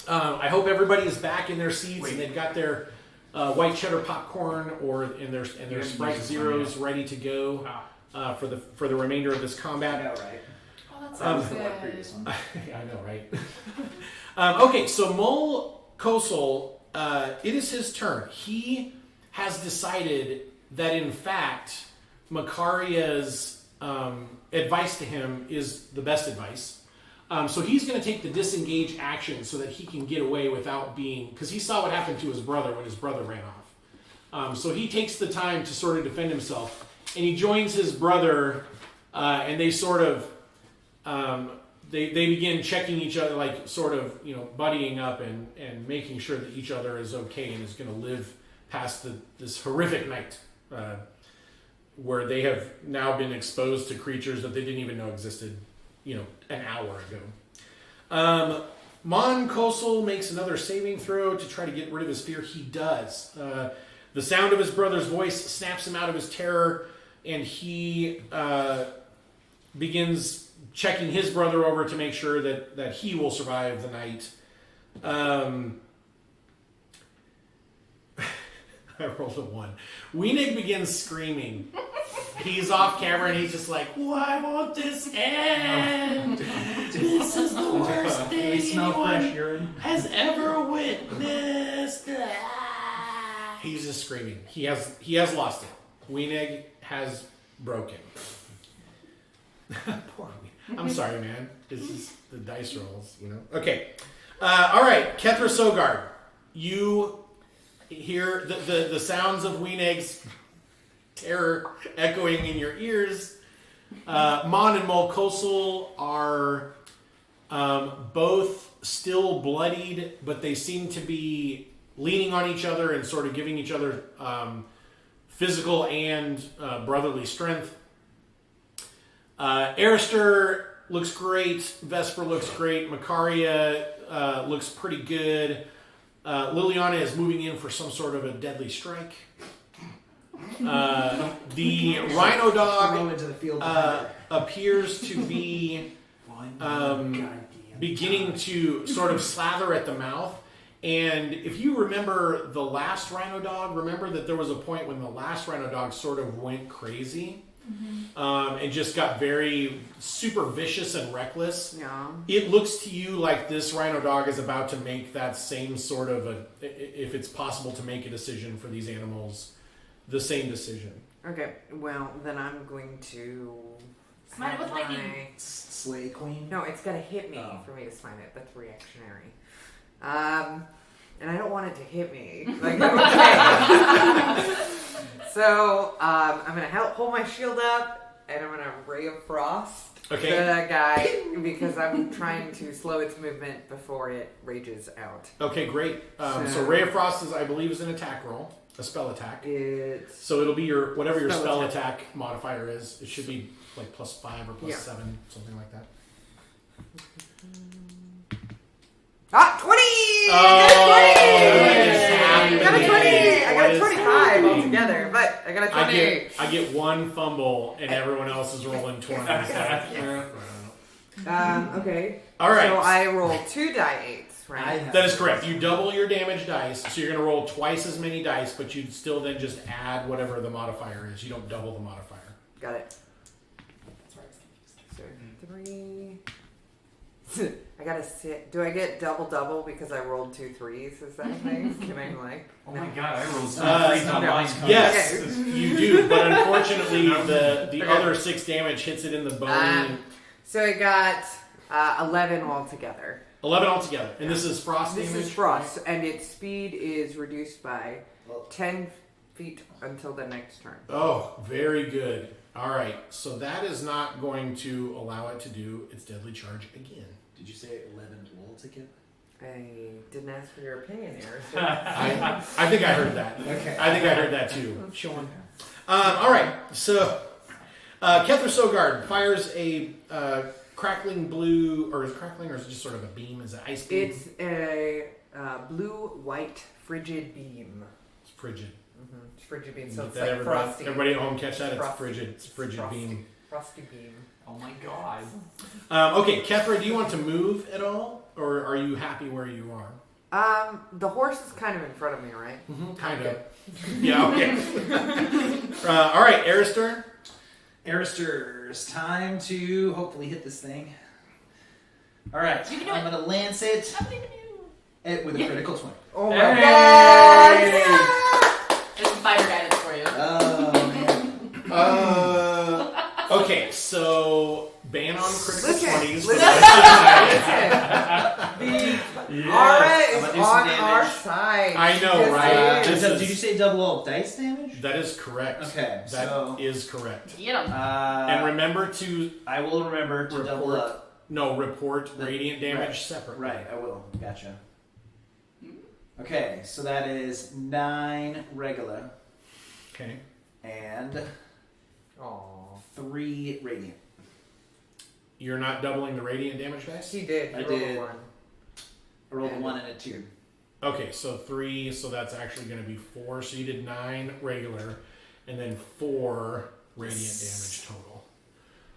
I hope everybody is back in their seats and they've got their white cheddar popcorn in their Sprite Zeros ready to go for the remainder of this combat. I know, right? Oh, that sounds The good. one previous one. I know, right? Okay, so Mol Kosel, it is his turn. He has decided that, in fact, Macaria's advice to him is the best advice. So he's going to take the disengage action so that he can get away without because he saw what happened to his brother when his brother ran off. So he takes the time to sort of defend himself, and he joins his brother, and they sort of, they begin checking each other, like sort of, buddying up and making sure that each other is okay and is going to live past this horrific night, where they have now been exposed to creatures that they didn't even know existed, an hour ago. Mon Kosel makes another saving throw to try to get rid of his fear. He does. The sound of his brother's voice snaps him out of his terror, and he begins checking his brother over to make sure that he will survive the night. I rolled a 1. Weenig begins screaming. He's off camera and he's just like, why won't this end? This is the worst thing We smell fresh anyone urine. has ever witnessed. He's just screaming. He has lost it. Weenig has broken. Poor Weenig. I'm sorry, man. This is the dice rolls, you know. Okay. All right, Kethra Sogard. You hear the sounds of Weenig's terror echoing in your ears. Mon and Molkosel are both still bloodied, but they seem to be leaning on each other and sort of giving each other physical and brotherly strength. Arister looks great. Vesper looks great. Macaria looks pretty good. Liliana is moving in for some sort of a deadly strike. The Rhino Throw Dog into the field behind her. appears to be beginning to sort of slather at the mouth. And if you remember the last Rhino Dog, remember that there was a point when the last Rhino Dog sort of went crazy. And just got very super vicious and reckless. Yeah. It looks to you like this Rhino Dog is about to make that same sort of if it's possible to make a decision for these animals, the same decision. Okay, well, then I'm going to... Smite it with have lightning. my- Slay Queen. No, it's got to hit me Oh. for me to smite it. That's reactionary. And I don't want it to hit me. Like, okay. So, I'm going to hold my shield up, and I'm going to Ray of Frost Okay. the guy, because I'm trying to slow its movement before it rages out. Okay, great. So Ray of Frost is, I believe, is an attack roll, a spell attack. It's... So it'll be your whatever your Spell spell attack. attack modifier is. It should be like +5 or +7, something like that. Ah, 20! Oh, Got a 20! I got What a is 25 happening? altogether, but I got a 20. I get one fumble and everyone else is rolling 20s. Okay. All right. So I roll 2 die 8s, right? That is correct. You double your damage dice, so you're going to roll twice as many dice, but you still then just add whatever the modifier is. You don't double the modifier. Got it. So 3. I gotta sit. Do I get double because I rolled 2 3s? Is that a thing? Can I like? Oh my god, I rolled Uh, 3 on no. mine. Yes, Okay. you do, but unfortunately the Okay. other 6 damage hits it in the bone. So I got 11 altogether. 11 altogether. And this is frost This damage? is frost, and its speed is reduced by 10 feet until the next turn. Oh, very good. All right, so that is not going to allow it to do its deadly charge again. Did you say 11 altogether? I didn't ask for your opinion here. I think I heard that. Okay. I think I heard that too. Sean. All right, so Kethra Sogard fires a crackling blue, or is it crackling, or is it just sort of a beam? Is it ice beam? It's a blue-white frigid beam. It's frigid. It's frigid beam, so Let it's that like everybody, frosty. everybody at home catch that? It's Frosty. frigid. It's frigid Frosty. beam. Frosty beam. Oh my god. Okay, Kethra, do you want to move at all, or are you happy where you are? The horse is kind of in front of me, right? Kind of. Yeah. Okay. All right, Arister. Arister's time to hopefully hit this thing. All right, You can do I'm it. gonna lance it I believe in you. with a critical 20. Oh my Hey! god! There's some fighter guidance for you. Oh man. Okay, so ban on critical Listen, 20s. listen. Yes. Aura I'm is gonna do some on damage. our side. I know, Yes, right? it is. This Did you say double all dice damage? That is correct. Okay, That is so correct. Get him. And remember to I will remember to double report, up. report The- radiant damage right, separately. Right, I will. Gotcha. Okay, so that is 9 regular Okay. and Aw. 3 radiant. You're not doubling the radiant damage dice? He did. He I rolled a did. 1. I rolled a 1 and a 2. Okay, so 3, so that's actually going to be 4. So you did 9 regular, and then 4 radiant damage total.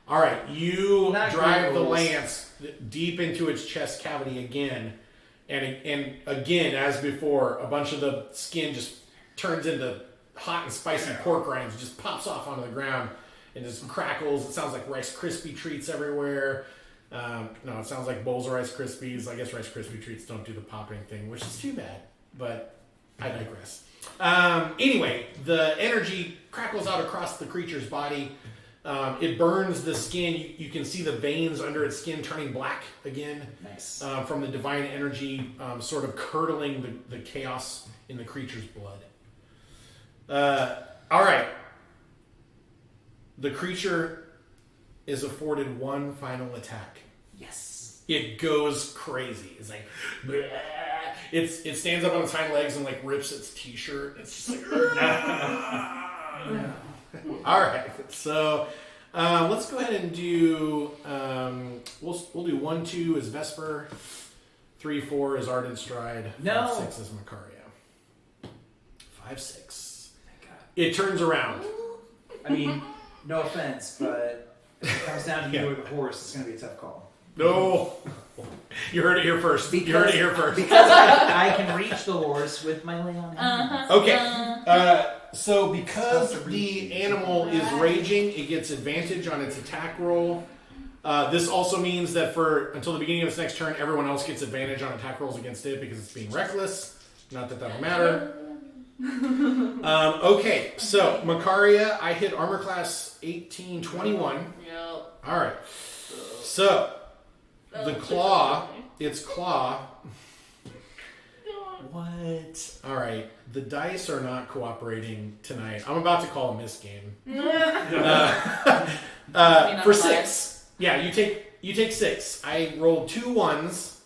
All right, you Not drive the rules. lance deep into its chest cavity again, and again, as before, a bunch of the skin just turns into hot and spicy pork rinds, just pops off onto the ground and just crackles. It sounds like Rice Krispie treats everywhere. No, it sounds like bowls of Rice Krispies. I guess Rice Krispie treats don't do the popping thing, which is too bad, but I digress. Anyway, the energy crackles out across the creature's body. It burns the skin. You can see the veins under its skin turning black again. Nice. From the divine energy sort of curdling the chaos in the creature's blood. All right. The creature is afforded one final attack. Yes. It goes crazy. It's like, bleh. It stands up on its hind legs and like rips its t-shirt. It's just like, all right. So let's go ahead and do. We'll do 1, 2 is Vesper, 3, 4 is Ardent Stride, 5, 6 is Macaria. 5, 6. It turns around. I mean, no offense, but if it comes down to you or the horse, it's going to be a tough call. No. You heard it here first. You heard it here first. Because I can reach the horse with my lay on hand. Okay. So because the animal is raging, it gets advantage on its attack roll. This also means that until the beginning of its next turn, everyone else gets advantage on attack rolls against it because it's being reckless. Not that that'll matter. Okay, so Macaria, I hit armor class 1821. Yep. All right. So the claw, its claw. What? All right. The dice are not cooperating tonight. I'm about to call a miss game. For 6. Yeah, you take 6. I rolled 2 1s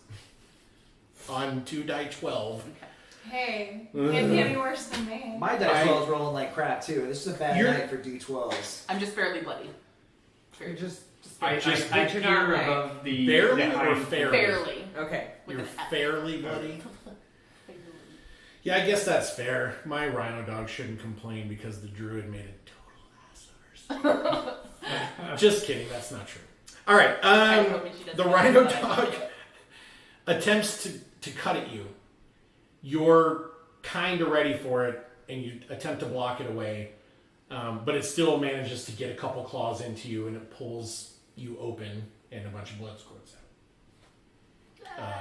on 2 die 12. Hey, it can't be worse than me. My dice roll's rolling like crap, too. This is a bad night for D12s. I'm just barely bloody. You're just I cannot hear rank. above the Barely the or hind- fairly? Barely. Okay. With You're an F. fairly bloody. Yeah, I guess that's fair. My rhino dog shouldn't complain because the druid made a total ass of herself. Just kidding. That's not true. All right. The rhino dog attempts to cut at you. You're kind of ready for it, and you attempt to block it away, but it still manages to get a couple claws into you, and it pulls you open, and a bunch of blood squirts out.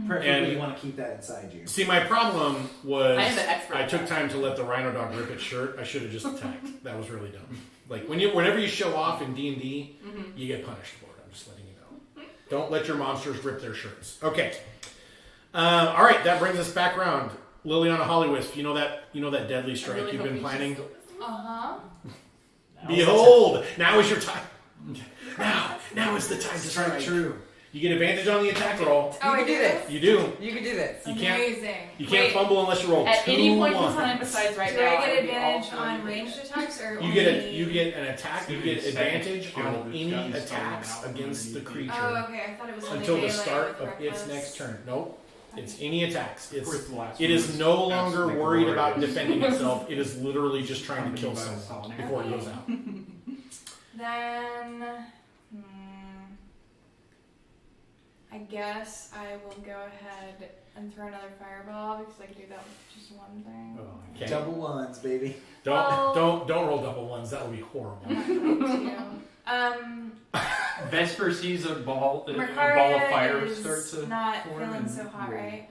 Preferably, you want to keep that inside you. See, my problem was I am the expert I at took that. time to let the rhino dog rip its shirt. I should have just attacked. That was really dumb. Like whenever you show off in D&D, you get punished for it. I'm just letting you know. Don't let your monsters rip their shirts. Okay. All right, that brings us back around. Liliana Hollywisp, you know that deadly strike you've been planning? Uh-huh. Behold, now is your time. Now is the time to Strike strike. true. You get advantage on the attack roll. Oh, You can I do this. You do. You can do this. You can't. Amazing. You can't Wait. fumble unless you roll At 2 any point in 1s. time besides right Do now, I would get be advantage all on for ranged attacks or You only... get an attack. You get advantage on any attacks against the creature Oh, okay. I thought it was only until the melee start with of its reckless. next turn. Nope. It's any attacks. Of course, the last It one is no was longer absolutely worried glorious. about defending itself. It is literally just trying to kill Somebody someone by a before it goes out. Then... I guess I will go ahead and throw another fireball because I can do that with just one thing. Okay. Double ones, baby. Don't roll double ones. That would be horrible. I'm not going to. Vesper sees a ball of Macaria fire is start to not form feeling and so hot, roll. right?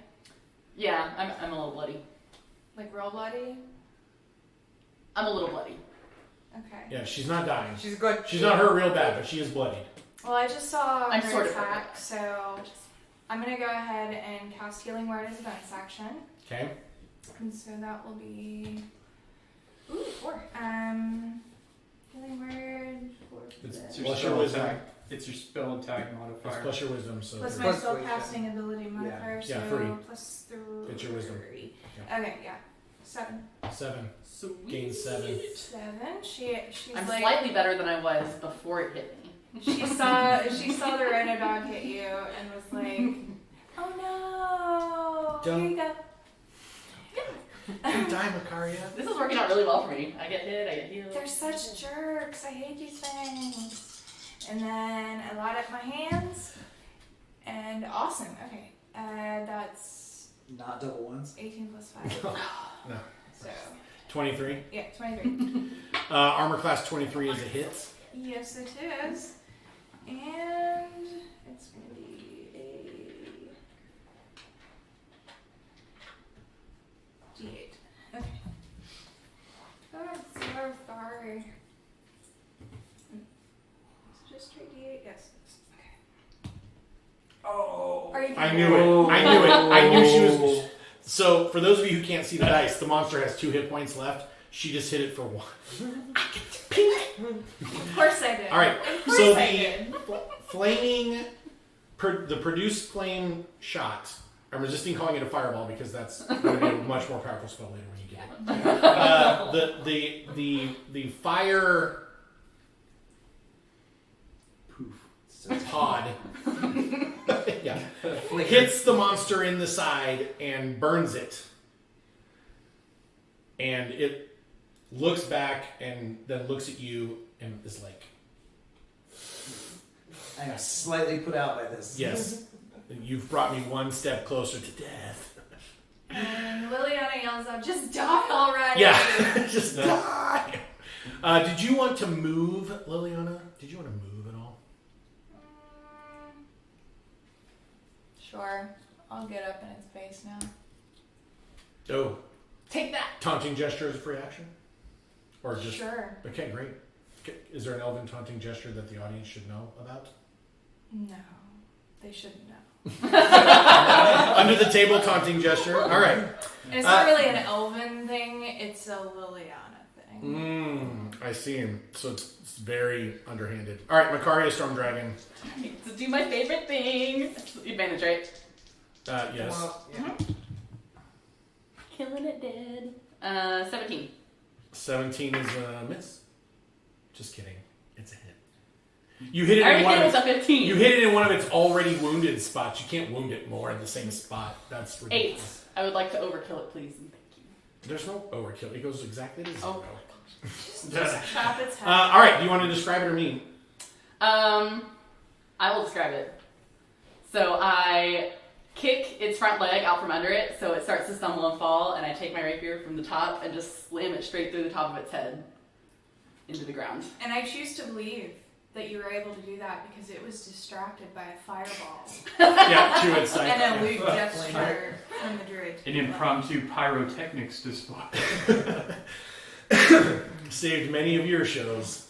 Yeah, I'm a little bloody. Like real bloody? I'm a little bloody. Okay. Yeah, she's not dying. She's good. She's not hurt real bad, but she is bloodied. Well, I just saw I'm her sort of attack, so I'm going to go ahead and cast Healing Word as a bonus action. Okay. And so that will be... Ooh, 4. Healing Word... It's your plus your spell wisdom. attack. It's your spell attack It's modifier. plus your wisdom, so Plus my Plus spell wisdom. casting ability modifier, Yeah, so 3. plus 3. It's your wisdom. Okay, yeah. 7. 7. Sweet. Gain 7. 7. She's I'm like... slightly better than I was before it hit me. She saw the rhino dog hit you and was like, "Oh no! Here you go." Don't die, Macaria. This is working out really well for me. I get hit, I get healed. They're such jerks. I hate these things. And then I light up my hands, and awesome. Okay, that's Not double ones. 18 plus 5. No. So, 23. yeah, 23. Armor class 23 is a hit. Yes, it is. And it's going to be a D8. Okay. Oh, it's so far. Is it just straight D8? Yes. Okay. Oh. Are you I kidding knew me? it. I knew it. I knew she was. So, for those of you who can't see the dice, the monster has 2 hit points left. She just hit it for 1. Of course I did. All right. Of course So I the did. flaming, the produced flame shot. I'm resisting calling it a fireball because that's going to be a much more powerful spell later when you get it. The fire Poof. pod yeah, hits the monster in the side and burns it. And it looks back and then looks at you and is like, I am slightly put out by this. yes, you've brought me one step closer to death. And Liliana yells out, just die already! Yeah, just die. Did you want to move, Liliana? Did you want to move at all? Sure. I'll get up in its face now. Oh, Take that! taunting gesture is a free action? Or just... Sure. Okay, great. Okay, is there an elven taunting gesture that the audience should know about? No. They shouldn't know. Under the table taunting gesture. All right. And it's not really an elven thing, it's a Liliana thing. I see. So it's very underhanded. All right, Macaria Storm Dragon. To do my favorite thing. Advantage, right? Yes. Well, yeah. Killing it dead. 17. 17 is a miss. Just kidding. It's a hit. You hit it I in already one hit it of with a 15. You hit it in one of its already wounded spots. You can't wound it more in the same spot. That's 8. ridiculous. I would like to overkill it, please, and thank you. There's no overkill. It goes exactly to 0. Oh. Just chop its head. All right. Do you want to describe it or me? I will describe it. So I kick its front leg out from under it, so it starts to stumble and fall, and I take my rapier from the top and just slam it straight through the top of its head into the ground. And I choose to believe that you were able to do that because it was distracted by a fireball Yeah, to its side. and a lewd gesture from the druid. An impromptu pyrotechnics display. Saved many of your shows.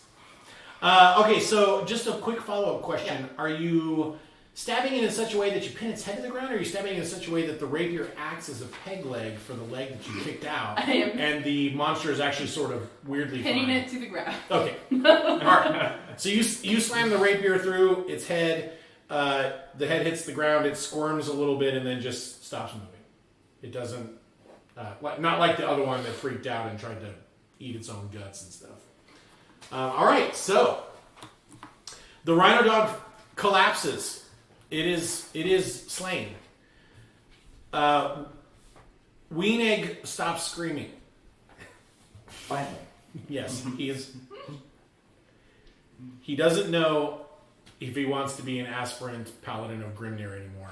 Okay, so just a quick follow-up question. Yeah. Are you stabbing it in such a way that you pin its head to the ground, or are you stabbing it in such a way that the rapier acts as a peg leg for the leg that you kicked out, I am and the monster is actually sort of weirdly pinning fine? it to the ground. Okay. All right. So you slam the rapier through its head. The head hits the ground. It squirms a little bit and then just stops moving. It doesn't, not like the other one that freaked out and tried to eat its own guts and stuff. All right. So the rhino dog collapses. It is slain. Weenegg stops screaming. Finally. Yes, he doesn't know if he wants to be an aspirant paladin of Grimnir anymore.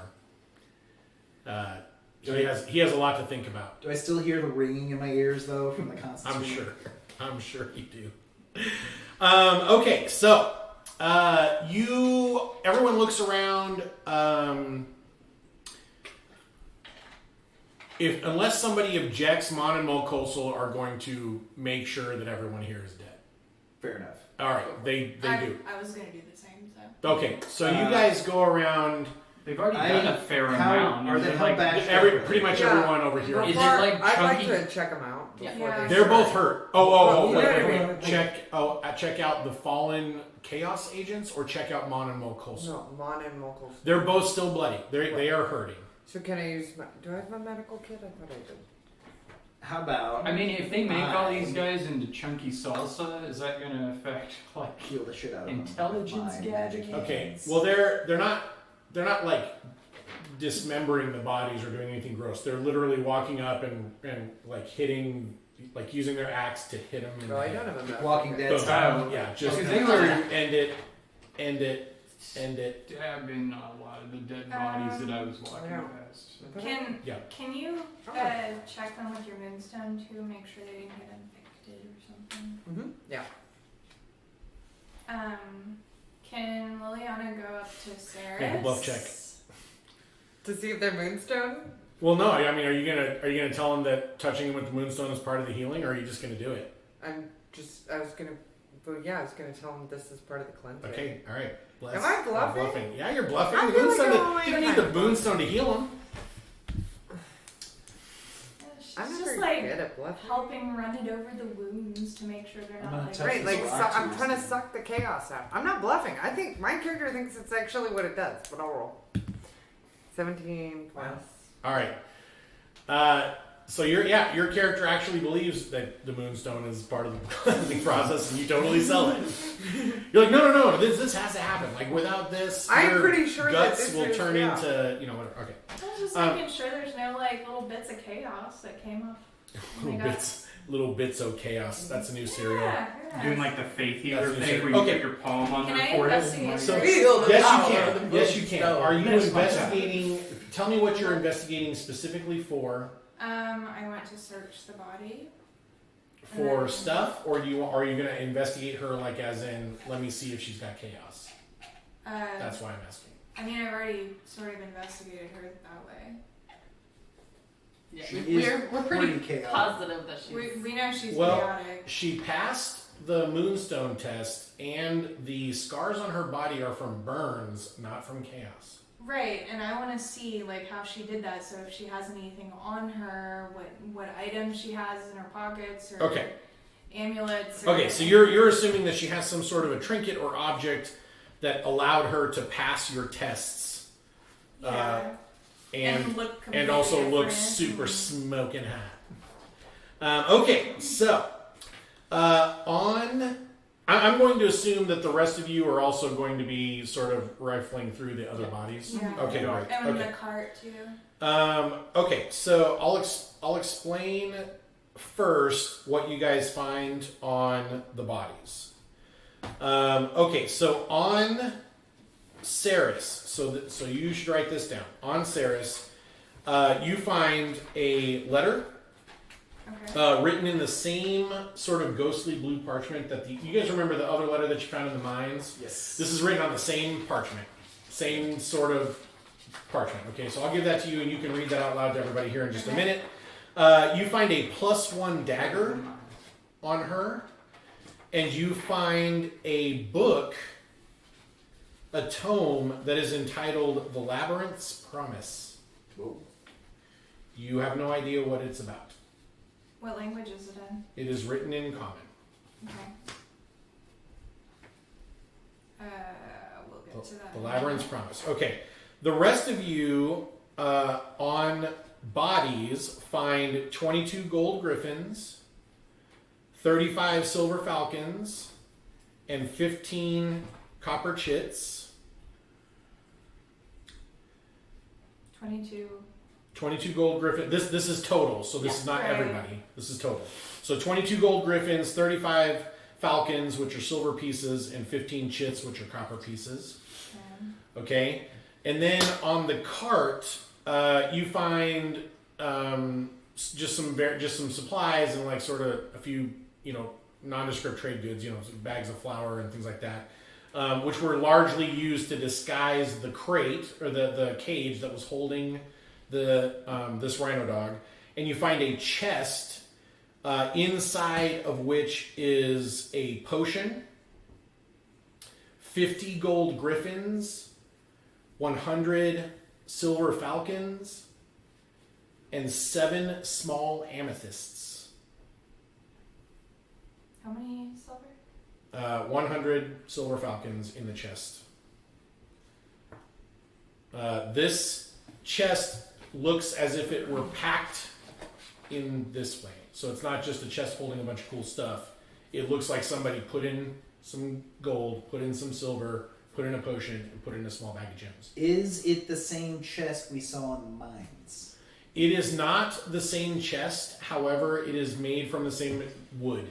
He has a lot to think about. Do I still hear the ringing in my ears though from the constant? I'm sure you do. Okay, so everyone looks around. Unless somebody objects, Mon and Molkosel are going to make sure that everyone here is dead. Fair enough. All right, they do. I was going to do the same, so. Okay, so you guys go around. They've already done a fair amount. Are Is they it how like, bashed Pretty much Yeah. everyone over here. Is it Before- like I'd like chunky? to check them out. Yeah. Before Yeah. they They're start. both hurt. Oh, You wait, know wait, what I wait. Check out the fallen chaos agents, or check out Mon and Molkosel. No, Mon and Mokos. They're both still bloody. They are hurting. So can I use my... Do I have my medical kit? I thought I did. How about I mean, if they make all these guys into chunky salsa, is that going to affect like heal the shit out of them with intelligence my gadget? magic Okay. hands? Well, they're not like dismembering the bodies or doing anything gross. They're literally walking up and like hitting, like using their axe to hit them. No, I don't have a medical Walking kit. Dead Boom. style. Yeah, just Because they were- end it end it. stabbing a lot of the dead bodies that I was walking Yeah. past. So. Can you check them with your moonstone too? Make sure they didn't get infected or something. Mm-hmm. Yeah. Can Liliana go up to Sarah? Make a bluff check. To see if they're moonstone. Well, no. I mean, are you gonna tell him that touching him with the moonstone is part of the healing, or are you just gonna do it? I was gonna tell him this is part of the cleansing. Okay. All right. Bless. Am I bluffing? Yeah, you're bluffing. I The feel like moonstone. I'm only You don't need kind the of moonstone to heal him. She's I'm just never like good at bluffing. helping run it over the wounds to make sure they're I'm not gonna like touch Right, like Touches so, I'm the trying to rocks. suck the chaos out. I'm not bluffing. I think my character thinks it's actually what it does, but I'll roll. 17 plus. All right. So your character actually believes that the moonstone is part of the cleansing process, and you totally sell it. You're like, no, this has to happen. Like without this, I'm your pretty sure that guts this will is- turn yeah. into whatever. Okay, I was just making sure there's no like little bits of chaos that came off. little bits of chaos. That's a new cereal. Yeah. Doing like the faith healer That's thing what where you you said. put your palm on Can their I forehead. investigate So this? Feel the yes, power you of can. the Yes, you can. moonstone. Are you That's my investigating? Tell me what you're investigating specifically for. I went to search the body. For stuff, or are you going to investigate her like as in, let me see if she's got chaos? That's why I'm asking. I mean, I've already sort of investigated her that way. Yeah, She we're pretty chaotic. positive that she's. We know she's Well, chaotic. she passed the moonstone test, and the scars on her body are from burns, not from chaos. Right, and I want to see like how she did that. So if she has anything on her, what items she has in her pockets, or Okay. amulets. Or Okay, so you're assuming that she has some sort of a trinket or object that allowed her to pass your tests, yeah. and look and also completely looks different. super smoking hot. Okay, so I'm going to assume that the rest of you are also going to be sort of rifling through the other bodies. Yeah. Okay, great. And Okay. the cart too. Okay, so I'll explain first what you guys find on the bodies. Okay, so on Ceres, so you should write this down. On Ceres, you find a letter Okay. written in the same sort of ghostly blue parchment that you guys remember the other letter that you found in the mines? Yes. This is written on the same parchment, same sort of parchment. Okay, so I'll give that to you, and you can read that out loud to everybody here in just a minute. You find a +1 dagger on her, and you find a book, a tome that is entitled "The Labyrinth's Promise." Whoa. You have no idea what it's about. What language is it in? It is written in common. Okay. We'll get to that. The Labyrinth's Promise. Okay. The rest of you on bodies find 22 gold griffins, 35 silver falcons, and 15 copper chits. 22. 22 gold griffins. This is total, so this is not Right. everybody. This is total. So 22 gold griffins, 35 falcons, which are silver pieces, and 15 chits, which are copper pieces. Okay, and then on the cart, you find just some supplies and like sort of a few nondescript trade goods, some bags of flour and things like that, which were largely used to disguise the crate or the cage that was holding this rhino dog. And you find a chest inside of which is a potion, 50 gold griffins, 100 silver falcons, and 7 small amethysts. How many silver? 100 silver falcons in the chest. This chest looks as if it were packed in this way. So it's not just a chest holding a bunch of cool stuff. It looks like somebody put in some gold, put in some silver, put in a potion, and put in a small bag of gems. Is it the same chest we saw in the mines? It is not the same chest. However, it is made from the same wood.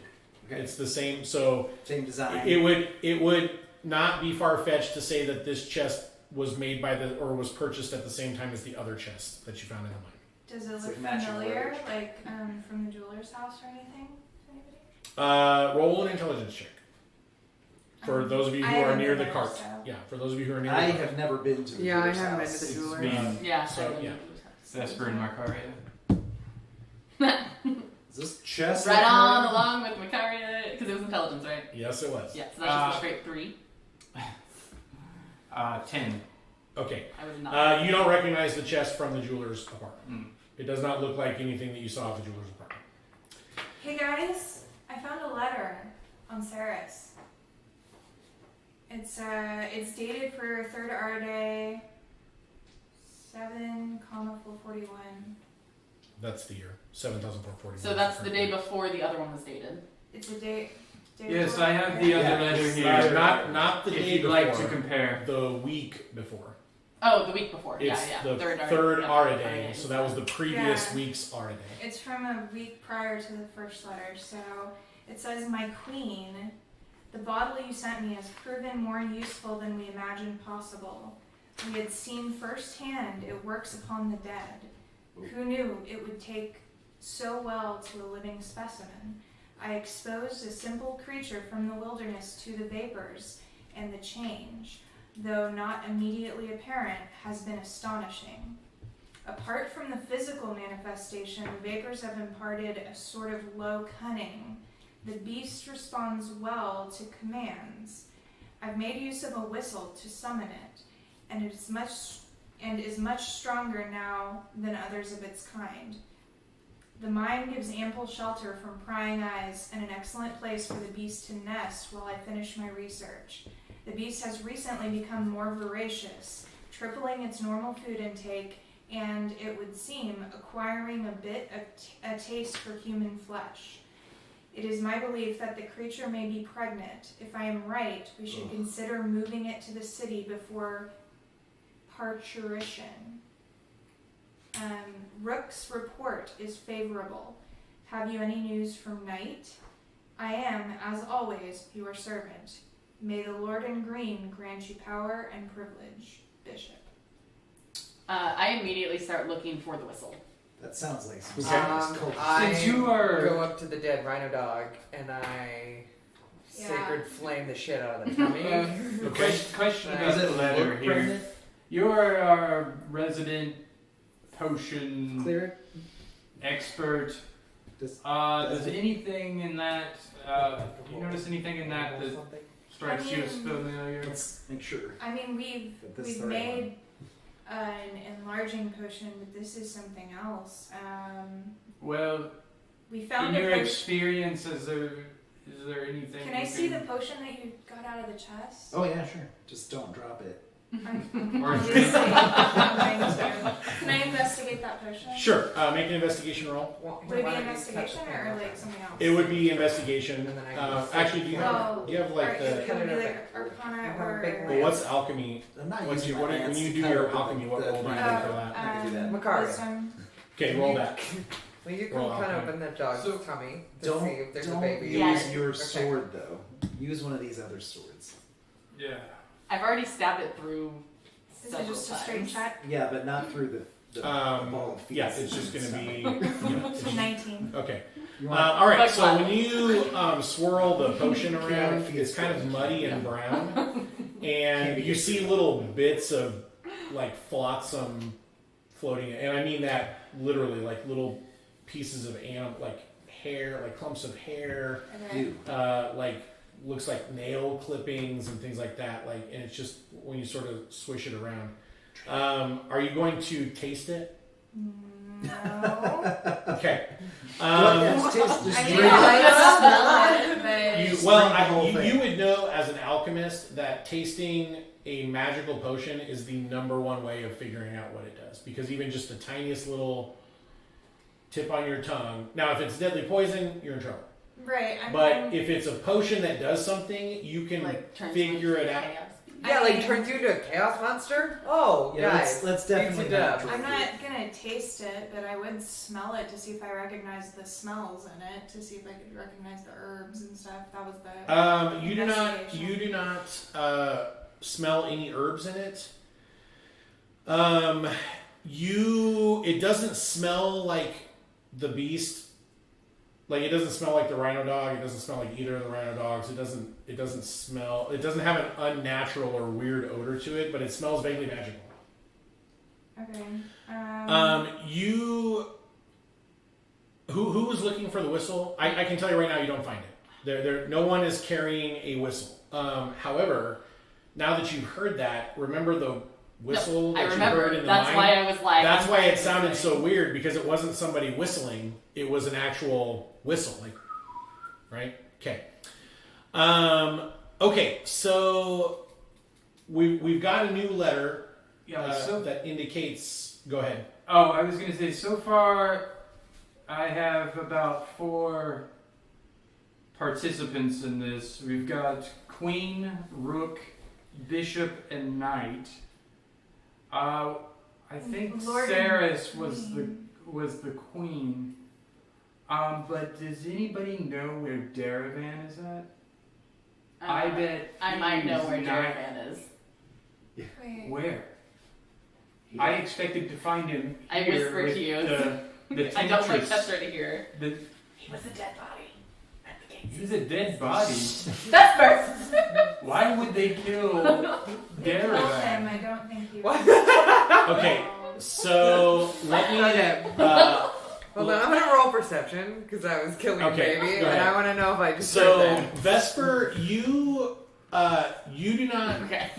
Okay. It's the same. So Same design. it would not be far-fetched to say that this chest was made by was purchased at the same time as the other chest that you found in the mine. Does it It's look like matching familiar, rubbish. like from the jeweler's house or anything? To anybody? Roll an intelligence check. For those of you I who are haven't near been the there, cart. so. Yeah, for those of you who are near I the cart. have never been to. Yeah, I jeweler's haven't been house. to the It's jeweler. been Yeah. So, yeah. Vesper and Macaria. Is this chest? Right up on, here? along with Macaria, because it was intelligence, right? Yes, it was. Yeah, so that's just a straight 3. 10. Okay. I was not. You don't recognize the chest from the jeweler's apartment. Mm. It does not look like anything that you saw at the jeweler's apartment. Hey guys, I found a letter on Ceres. It's dated for 3rd Arde 7,441. That's the year. 7,440. So that's the day before the other one was dated. It's a day. Yes, before- I have the other letter here. Not the if day you'd before. like to compare. The week before. Oh, the week before. It's yeah. the third Ara yeah, day. Ara So that was the previous Yeah. week's Ara day. It's from a week prior to the first letter. So it says, "My queen, the bottle you sent me has proven more useful than we imagined possible. We had seen firsthand it works upon the dead. Who knew it would take so well to a living specimen? I exposed a simple creature from the wilderness to the vapors, and the change, though not immediately apparent, has been astonishing. Apart from the physical manifestation, the vapors have imparted a sort of low cunning. The beast responds well to commands. I've made use of a whistle to summon it, and it is much stronger now than others of its kind. The mine gives ample shelter from prying eyes and an excellent place for the beast to nest while I finish my research. The beast has recently become more voracious, tripling its normal food intake, and it would seem acquiring a bit of a taste for human flesh. It is my belief that the creature may be pregnant. If I am right, we should consider moving it to the city before parturition. Rook's report is favorable. Have you any news from Knight? I am, as always, your servant. May the Lord in Green grant you power and privilege, Bishop." I immediately start looking for the whistle. That sounds like some Okay. serious cult. I Since you are- go up to the dead rhino dog and I Yeah. sacred flame the shit out of the tummy. Okay. Question about Does it the letter look here. pregnant? You're our resident potion Clear expert. Does- Does anything in that, do you notice anything in that that strikes you as familiar? Let's make sure. I mean, But this we've is the right made an enlarging potion, but this is something else. Well, We in found your a potion. experience, is there anything? Can I you see the potion that you got out of the chest? Oh yeah, sure. Just don't drop it. Or- Obviously, I'm going to. Can I investigate that potion? Sure. Make an investigation roll. Would it be investigation or like something else? It would be investigation. And then I can Actually, do you have Oh, like or the? it would be like Arcana I have a or. big Well, what's alchemy? I'm not What's using your, my when hands you to do cut your open alchemy, what the- roll do you do the- for that? I can do that. Macaria. Wisdom. Okay, roll that. Well, you Roll can cut alchemy. open the dog's So, tummy to Don't see if there's a don't baby. use Yeah. your Okay. sword though. Use one of these other swords. Yeah. I've already stabbed it through Is it several just a straight times. check? Yeah, but not through the ball of feet. Yeah, it's just going to be. Yeah, it's- 19. okay. You want All right. Like So what? when you swirl the potion around, Chaotic it's kind of feast. muddy and brown, and you see little bits of like flotsam floating. And I mean that literally, like little pieces of like hair, like clumps of hair. Okay. you. Like looks like nail clippings and things like that. Like, and it's just when you sort of swish it around. Are you going to taste it? No. Okay. Just I mean, drink I it. might smell it, but. You, Just well, drink the whole you thing. would know as an alchemist that tasting a magical potion is the number one way of figuring out what it does. Because even just the tiniest little tip on your tongue. Now, if it's deadly poison, you're in trouble. Right. But if it's a potion that does something, you can Like turns figure into it out. chaos. Yeah, I like mean, turns you into a chaos monster? Oh, Yeah, guys. let's definitely pizza not dub. I'm not gonna taste it, but I would smell it to see if I recognize the smells in it, to see if I could recognize the herbs and stuff. That was the You do not. investigation. You do not smell any herbs in it. It doesn't smell like the beast. Like it doesn't smell like the rhino dog. It doesn't smell like either of the rhino dogs. It doesn't smell. It doesn't have an unnatural or weird odor to it, but it smells vaguely magical. Okay. Who was looking for the whistle? I can tell you right now, you don't find it. No one is carrying a whistle. However, now that you've heard that, remember the whistle I that remember. you heard in the That's mine? why I was like. That's I'm why trying it to sounded say- so weird, because it wasn't somebody whistling. It was an actual whistle, like, right? Okay. Okay, so we've got a new letter that indicates. Go ahead. Oh, I was going to say, so far, I have about 4 participants in this. We've got Queen, Rook, Bishop, and Knight. I think Lord and Saris Queen. was the Queen. But does anybody know where Daravan is at? I bet I might know he's where not- Daravan is. Wait. Where? I expected to find him I here whispered with to you. the I don't like temptress. Chester to hear. He was a dead body at the gate. He's a dead body. That's first. Why would they kill They killed him. Daravan? I don't think he What? was. Okay, so let me. Okay. Hold on, I'm gonna roll perception because I was killing a Okay, baby, go and ahead. I want to know if I just So heard that. Vesper, you do not. Okay.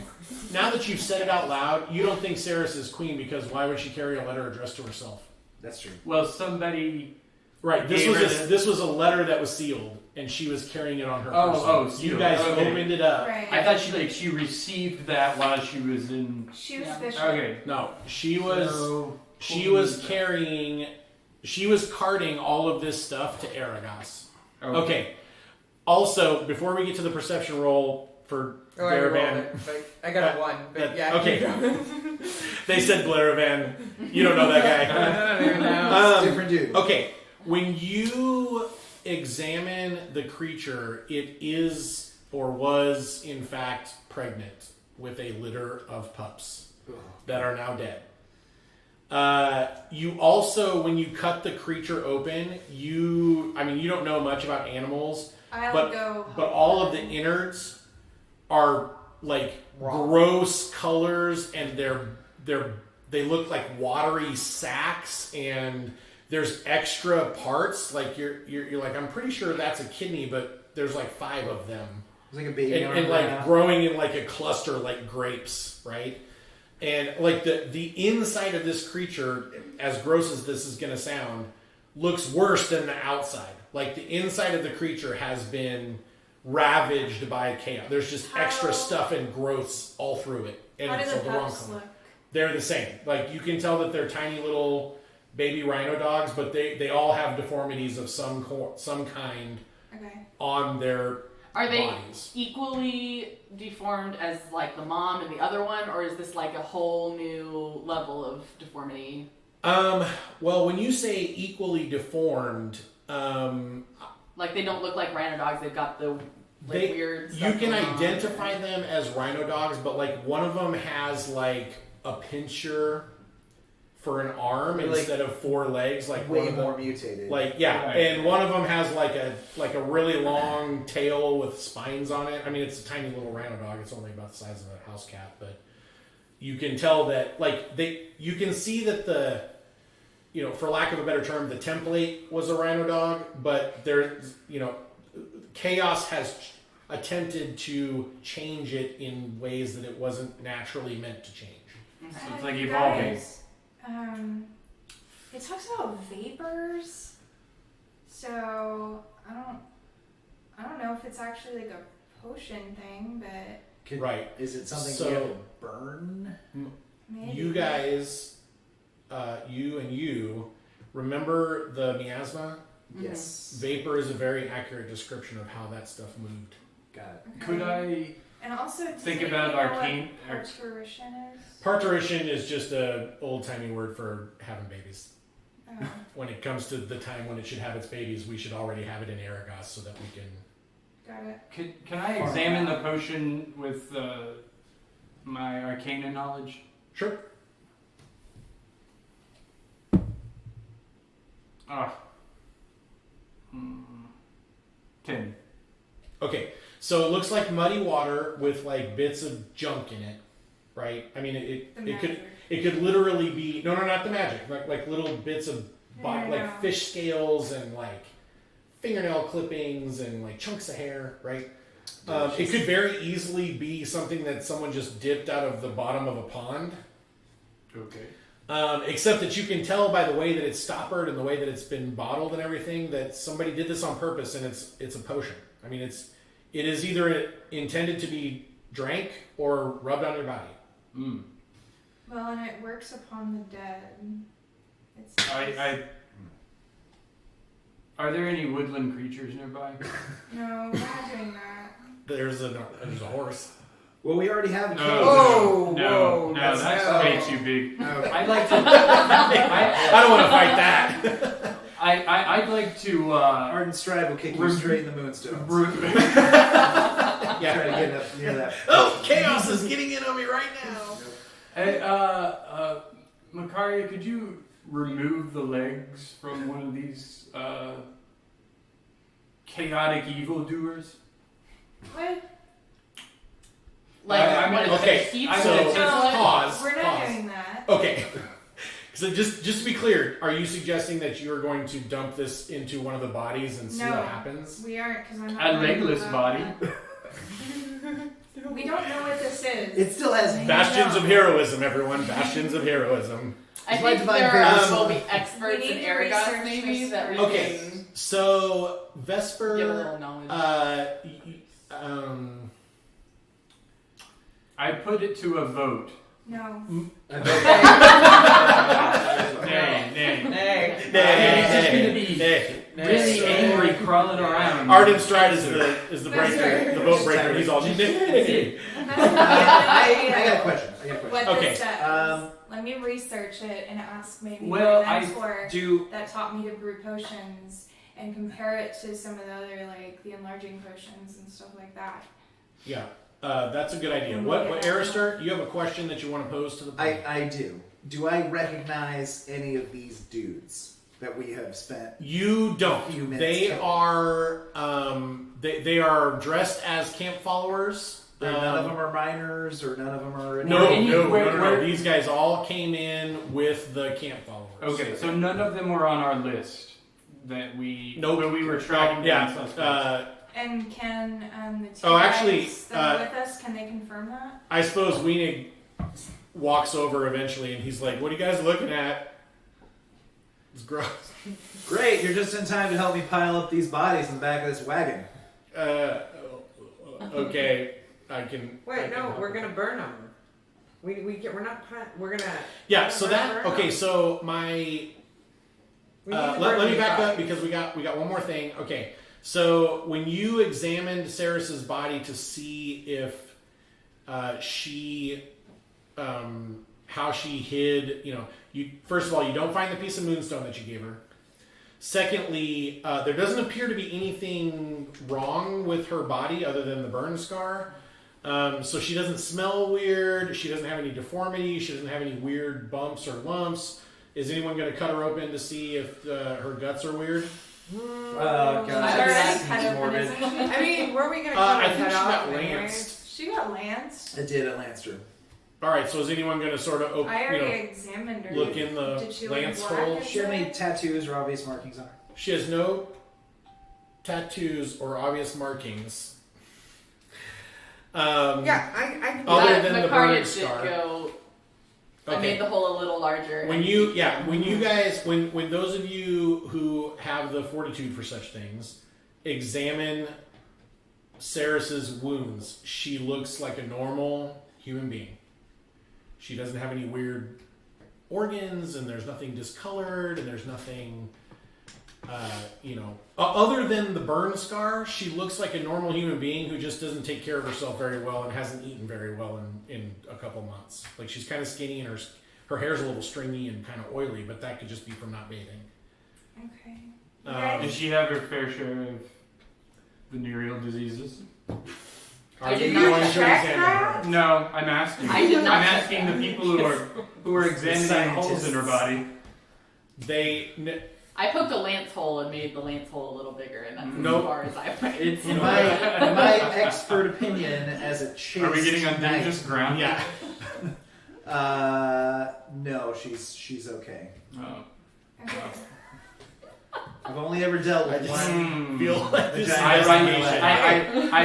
Now that you've said it out loud, you don't think Saris is queen, because why would she carry a letter addressed to herself? That's true. Well, somebody. Right. This Gave was her the- this was a letter that was sealed, and she was carrying it on her Oh, person. oh, You sealed. guys Okay. opened it up. Right. I thought she received that while she was in. She was Yeah. Bishop. Okay. No, she was So, she was carrying, she was carting all of this stuff to Arragas. Okay. Also, before we get to the perception roll for Oh, I rolled Daravan, it. But I got a 1, but yeah. okay. keep going. They said Blaravan. You don't know that guy. I don't even know. Different dude. Okay, when you examine the creature, it is or was in fact pregnant with a litter of pups that are now dead. You also, when you cut the creature open, you don't know much about animals, I'll but go. but all of the innards are like Raw. gross colors, and they look like watery sacks, and there's extra parts. Like you're like, I'm pretty sure that's a kidney, but there's like 5 of them, It's like a baby arm and right like now. growing in like a cluster, like grapes, right? And like the inside of this creature, as gross as this is going to sound, looks worse than the outside. Like the inside of the creature has been ravaged by chaos. There's just extra How- stuff and growths all through it, and How do it's the the wrong pups color. look? They're the same. Like you can tell that they're tiny little baby rhino dogs, but they all have deformities of some kind Okay. on their Are they bodies. equally deformed as like the mom and the other one, or is this like a whole new level of deformity? Well, when you say equally deformed, Like they don't look like rhino dogs. They've got the like weird. you stuff can going on. identify them as rhino dogs, but like one of them has like a pincher for an arm They're, like, instead of 4 legs. Like one way of them, more mutated. like yeah, Right. and one of them has like a really long tail with spines on it. I mean, it's a tiny little rhino dog. It's only about the size of a house cat, but you can tell that like you can see that the, for lack of a better term, the template was a rhino dog, but there's chaos has attempted to change it in ways that it wasn't naturally meant to change. So it's like You evolving. guys, it talks about vapors, so I don't know if it's actually like a potion thing, but Right. Is it something So- we have to burn? maybe. You guys, you remember the miasma? Yes. Vapor is a very accurate description of how that stuff moved. Got it. Could I And also, Think does about anybody know arcane- what parturition is? Parturition is just a old-timey word for having babies. Oh, When it comes to the time when it should have its babies, we should already have it in Arragas so that we can... got it. Can I examine the potion with my arcana knowledge? Sure. Ah. 10. Okay, so it looks like muddy water with like bits of junk in it, right? I mean, it could literally be not the magic, like little bits of like fish scales and like fingernail clippings and like chunks of hair, right? It could very easily be something that someone just dipped out of the bottom of a pond. Okay. Except that you can tell by the way that it's stoppered and the way that it's been bottled and everything that somebody did this on purpose, and it's a potion. I mean, it is either intended to be drank or rubbed on your body. Mm. Well, and it works upon the dead. Are there any woodland creatures nearby? No, we're not doing that. There's a horse. Well, we already have a cave. No, that's no. way too big. No. I'd like to. I don't want to fight that. I'd like to. Ardent Stride will kick you straight in the moonstones. Yeah. Try to get up near that. Oh, chaos is getting in on me right now. Hey, Makaria, could you remove the legs from one of these chaotic evildoers? What? I'm what gonna is it, okay, heat so or something? pause. We're not pause. doing that. Okay. So just to be clear, are you suggesting that you're going to dump this into one of the bodies and see No. what happens? We aren't, because I'm not. A worried legless about body. that. We don't know what this is. It still has Bastions of heroism, everyone. Bastions of heroism. I It's my think divine there favor. will be experts We in need to Arragas research maybe this that we first. Okay. can So give a Vesper, little knowledge. I put it to a vote. No. Nay. Really angry, crawling around. Arden Stride is the breaker, the vote breaker. He's all. I got a question. What Okay. this does. Let me research it and ask maybe Well, my mentor Do that taught me to brew potions and compare it to some of the other, like the enlarging potions and stuff like that. Yeah, that's a good idea. What Arister, you have a question that you want to pose to the party? I do. Do I recognize any of these dudes that we have spent? You don't. Few minutes They talking. are they are dressed as camp followers. None of them are miners, or none of them are. No. These guys all came in with the camp followers. Okay, so none of them were on our list that we. Nope. When we were tracking down suspects. And can the two Oh, actually, guys that are with us, can they confirm that? I suppose Wenig walks over eventually, and he's like, "What are you guys looking at?" It's gross. Great, you're just in time to help me pile up these bodies in the back of this wagon. Okay, I can. I Wait, can no, help we're with gonna burn them. We're not. We're gonna. Yeah, so burn that them. okay. So my We need to let burn me these back up bodies. because we got one more thing. Okay, so when you examined Saris's body to see if she how she hid, you first of all you don't find the piece of moonstone that you gave her. Secondly, there doesn't appear to be anything wrong with her body other than the burn scar. So she doesn't smell weird. She doesn't have any deformity. She doesn't have any weird bumps or lumps. Is anyone going to cut her open to see if her guts are weird? God, She's already that cut seems open, morbid. isn't she? I mean, were we gonna cut I her think head she off got anyways? lanced. She got lanced. I did at Lancer. All right. So is anyone going to sort of I already examined her. look in the Did she look lance black hole? and She had any stuff? tattoos or obvious markings on her? She has no tattoos or obvious markings. Yeah, I can. do Other that. than the Macaria burn did scar. go. I Okay. made the hole a little larger. When you guys, when those of you who have the fortitude for such things, examine Saris's wounds, she looks like a normal human being. She doesn't have any weird organs, and there's nothing discolored, and there's nothing Other than the burn scar, she looks like a normal human being who just doesn't take care of herself very well and hasn't eaten very well in a couple months. Like, she's kind of skinny and her hair's a little stringy and kind of oily, but that could just be from not bathing. Okay. Does she have her fair share of venereal diseases? I did You not want to check examine that. her? No, I'm asking. I did not I'm check asking that. the people who are examining holes in her body. I poked a lance hole and made the lance hole a little bigger, and that's Nope. as far as I went. It's In my expert opinion, as a chaste Are we getting on knight, dangerous ground? Yeah. no, she's okay. Oh. Okay. I've only ever dealt I with just one. feel like this I I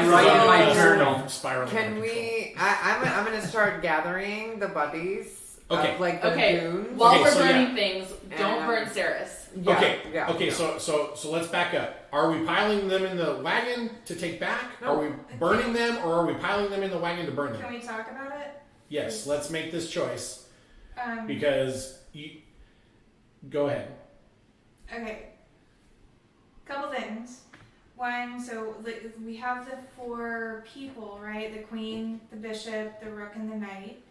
write in my journal. Spiraling out Can of control. we? I'm gonna start gathering the buddies. Okay. Of, like the Okay, goons. while Okay, we're so burning things, don't And, burn Saris. Yeah, Okay. Yeah. Okay. So let's back up. Are we piling them in the wagon to take back? No. Are we burning them, or are we piling them in the wagon to burn Can them? we talk about it? Yes. Let's make this choice Um, because you. Go ahead. Okay. Couple things. One, so we have the 4 people, right? The queen, the bishop, the rook, and the knight.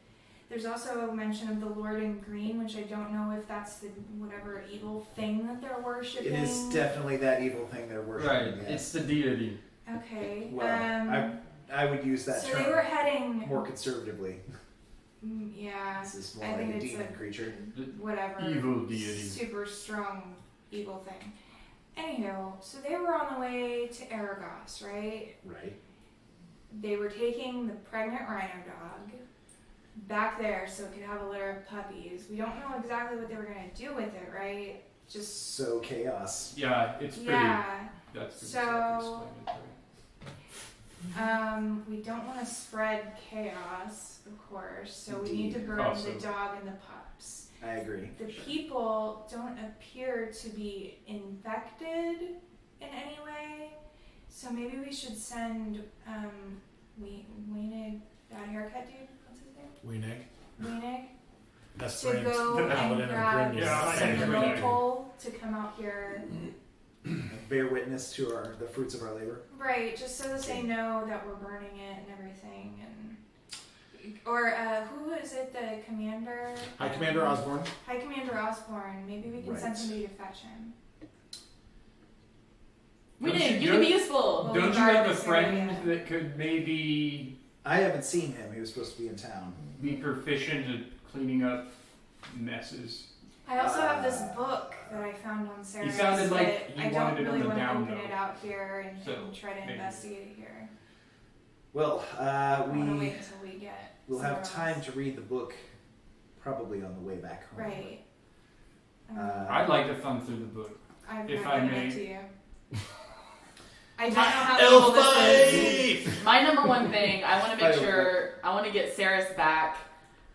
There's also a mention of the Lord in green, which I don't know if that's the whatever evil thing that they're worshiping. It is definitely that evil thing they're worshiping. Right. Yes. It's the deity. Okay. Well, I would use that so term they were heading. more conservatively. Yeah. This is more I like think a it's demon creature. Whatever. Evil deity. Super strong evil thing. Anywho, so they were on the way to Arragas, right? Right. They were taking the pregnant rhino dog back there so it could have a litter of puppies. We don't know exactly what they were going to do with it, right? Just So chaos. Yeah, it's pretty. yeah. That's pretty So- self-explanatory. We don't want to spread chaos, of course. So we need to Indeed. burn Also. the dog and the pups. I agree. The people don't appear to be infected in any way, so maybe we should send Wienig, that haircut dude. What's his name? Wienig That's to friends. go The and paladin of grab Grimnir. Yeah, some Wienig. local to come out here. Bear witness to the fruits of our labor. Right, just so that they know that we're burning it and everything, or who is it? The commander. Hi, Commander Osborne. High Commander Osborne. Maybe we can send Right. somebody to fetch him. We Don't did. you- You can be useful. Well, Don't you regard have a this friend area. that could maybe I haven't seen him. He was supposed to be in town. be proficient at cleaning up messes? I also have this book that I found on Sarah. sounded like you I don't wanted it on really the want to down open low. it out here and So, try to maybe. investigate it here. Well, I want to wait until we get. we'll have somewhere time else. to read the book probably on the way back home. Right. I'd like to thumb through the book. I've if not I given may. it to you. I don't know how evil this is. My number one thing, I want to make Fire sure, I want to get Saris back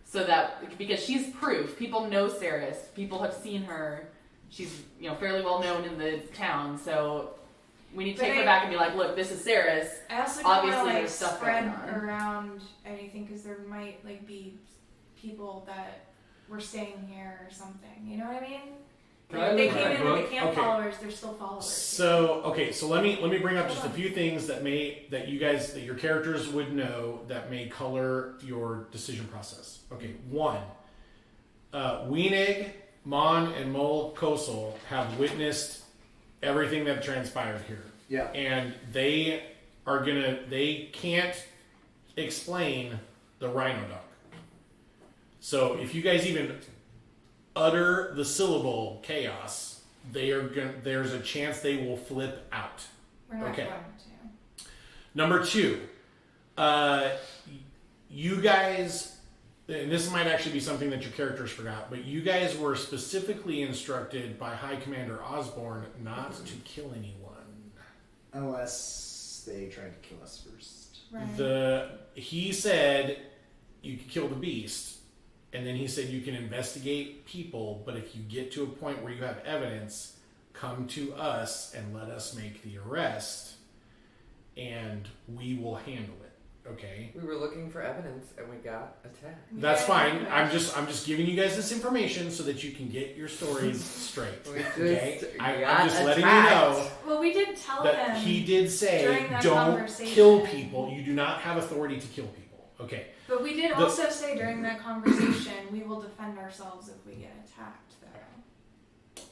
so that, because she's proof. People know Saris. People have seen her. She's, fairly well known in the town. So we need to But take her back and be like, look, this is Saris. I also don't Obviously, want to there's stuff spread going on. around anything because there might be people that were staying here or something. You know what I mean? Can I They look came at in that with book? the camp Okay. followers. They're still followers. So let me bring up just a few things that your characters would know that may color your decision process. Okay, 1. Wienig, Mon, and Mol Kosel have witnessed everything that transpired here. Yeah. And they can't explain the rhino dog. So if you guys even utter the syllable chaos, there's a chance they will flip out. We're not Okay. going to. Number 2, you guys, and this might actually be something that your characters forgot, but you guys were specifically instructed by High Commander Osborne not to kill anyone. Unless they tried to kill us first. Right. He said you could kill the beast, and then he said you can investigate people, but if you get to a point where you have evidence, come to us and let us make the arrest, and we will handle it. Okay. We were looking for evidence and we got attacked. That's fine. I'm just giving you guys this information so that you can get your stories straight. We just Okay? I'm got just letting you attacked. know Well, we did tell that him. he did say during that don't conversation. kill people. You do not have authority to kill people. Okay. But we did also say during that conversation, we will defend ourselves if we get attacked, though.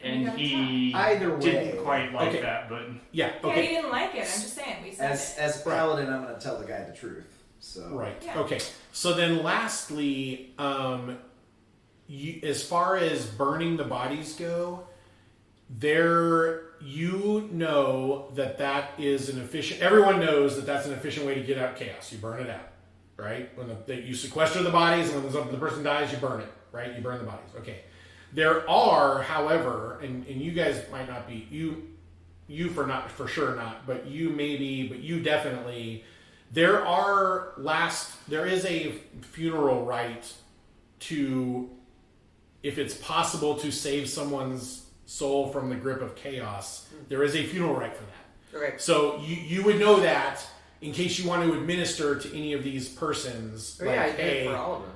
And got he Either way. didn't quite like Okay. that, but Yeah. Yeah, Okay. he didn't like it. I'm just saying, we said it. As a paladin, I'm going to tell the guy the truth. So Right. Yeah. Okay. So then, lastly, as far as burning the bodies go, you know that is an efficient. Everyone knows that that's an efficient way to get out chaos. You burn it out, right? You sequester the bodies, and when the person dies, you burn it, right? You burn the bodies. Okay. There are, however, and you guys might not be for sure not, but you maybe, but you definitely. There is a funeral rite to, if it's possible to save someone's soul from the grip of chaos, there is a funeral rite for that. Okay. So you would know that in case you want to administer to any of these persons. Oh, yeah, I did it for all of them.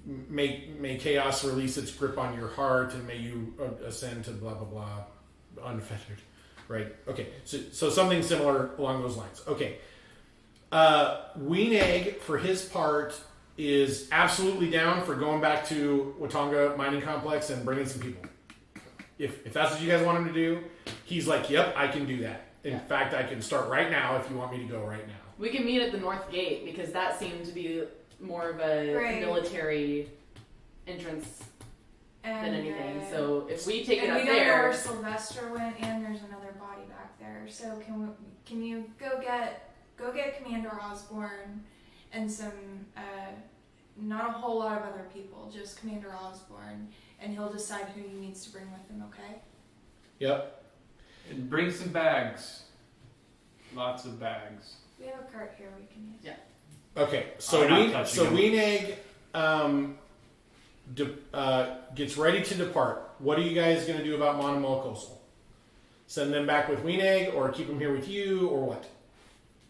May chaos release its grip on your heart, and may you ascend to blah blah blah, unfettered. Right. Okay. So something similar along those lines. Okay. Weenegg, for his part, is absolutely down for going back to Watonga Mining Complex and bringing some people. If that's what you guys want him to do, he's like, yep, I can do that. In fact, I can start right now if you want me to go right now. We can meet at the North Gate because that seemed to be more of a Right. military entrance And, than anything. So if we take it and up we don't know there, where Sylvester went, and there's another body back there. So can you go get Commander Osborne and some not a whole lot of other people, just Commander Osborne, and he'll decide who he needs to bring with him. Okay. Yep. and bring some bags. Lots of bags. We have a cart here we can use. Yeah. Okay. So I'm not touching him. Weenegg gets ready to depart. What are you guys going to do about Mon and Molokosal? Send them back with Weenegg, or keep them here with you, or what?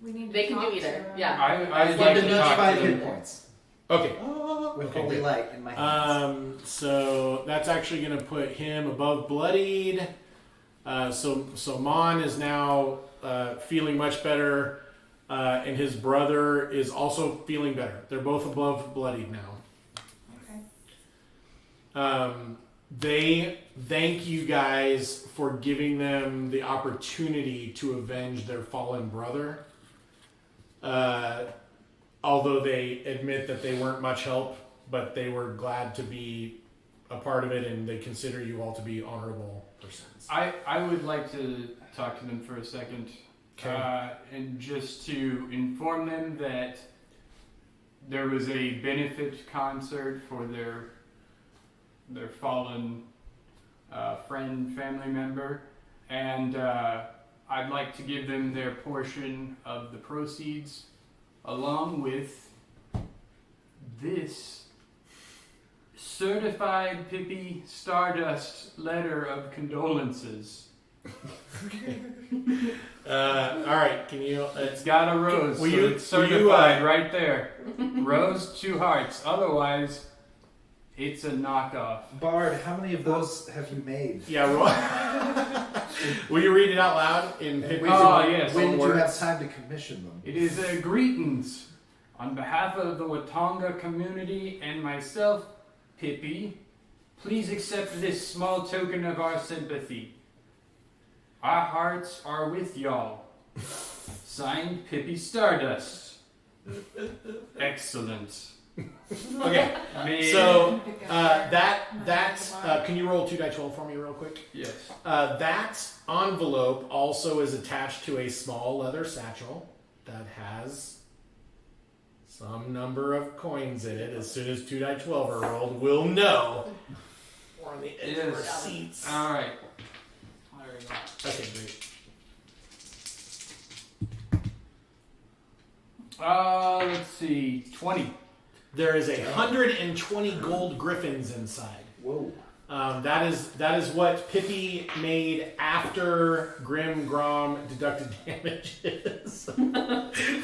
We need to They can talk do either, to him. yeah. I'd I'd like to to nudge talk 5 to hit them. points Okay. with Okay, holy good. light in my hands. So that's actually going to put him above bloodied. So Mon is now feeling much better, and his brother is also feeling better. They're both above bloodied now. Okay. They thank you guys for giving them the opportunity to avenge their fallen brother. Although they admit that they weren't much help, but they were glad to be a part of it, and they consider you all to be honorable persons. I would like to talk to them for a second, Okay. and just to inform them that there was a benefit concert for their fallen friend, family member, and I'd like to give them their portion of the proceeds, along with this certified Pippi Stardust letter of condolences. All right, can you? It's got a rose, Will so you- it's will you, certified right there. Rose, 2 hearts. Otherwise, it's a knockoff. Bard, how many of those have you made? Yeah. Will you read it out loud in And Pippi's yes. When own did you have words? time to commission them? It is a greetings on behalf of the Watonga community and myself, Pippi. Please accept this small token of our sympathy. Our hearts are with y'all. Signed, Pippi Stardust. Excellent. Okay. May- So Pick up there. can you roll 2d12 for me real quick? yes. That envelope also is attached to a small leather satchel that has some number of coins in it. As soon as 2d12 are rolled, we'll know. We're on the edge of our Yes. seats. All right. There we go. Okay, great. Let's see. 20. There is 120 gold griffins inside. Whoa. That is what Pippi made after Grim Grom deducted damages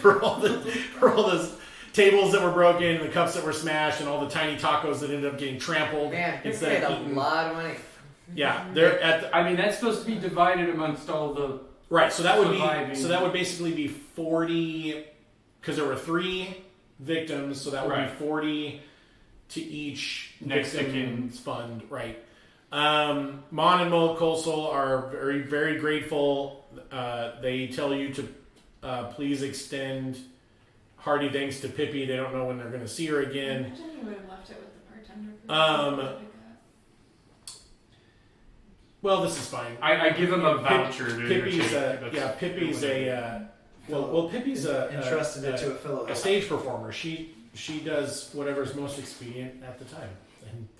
for all those tables that were broken, the cups that were smashed, and all the tiny tacos that ended up getting trampled. Man, you instead paid of a eaten. lot of money. Yeah, they're at the, I mean, that's supposed to be divided amongst all the. right. So that would Surviving. basically be 40 because there were 3 victims, so that would Right. be 40 to each Next of kin. victim's fund, right? Mon and Mo Kosel are very, very grateful. They tell you to please extend hearty thanks to Pippi. They don't know when they're going to see her I again. imagine you would have left it with the bartender. Well, this is fine. I give him a voucher. to Pippi's entertain. Pippi's Pippi's entrusted it to a fellow. a stage performer. She does whatever's most expedient at the time,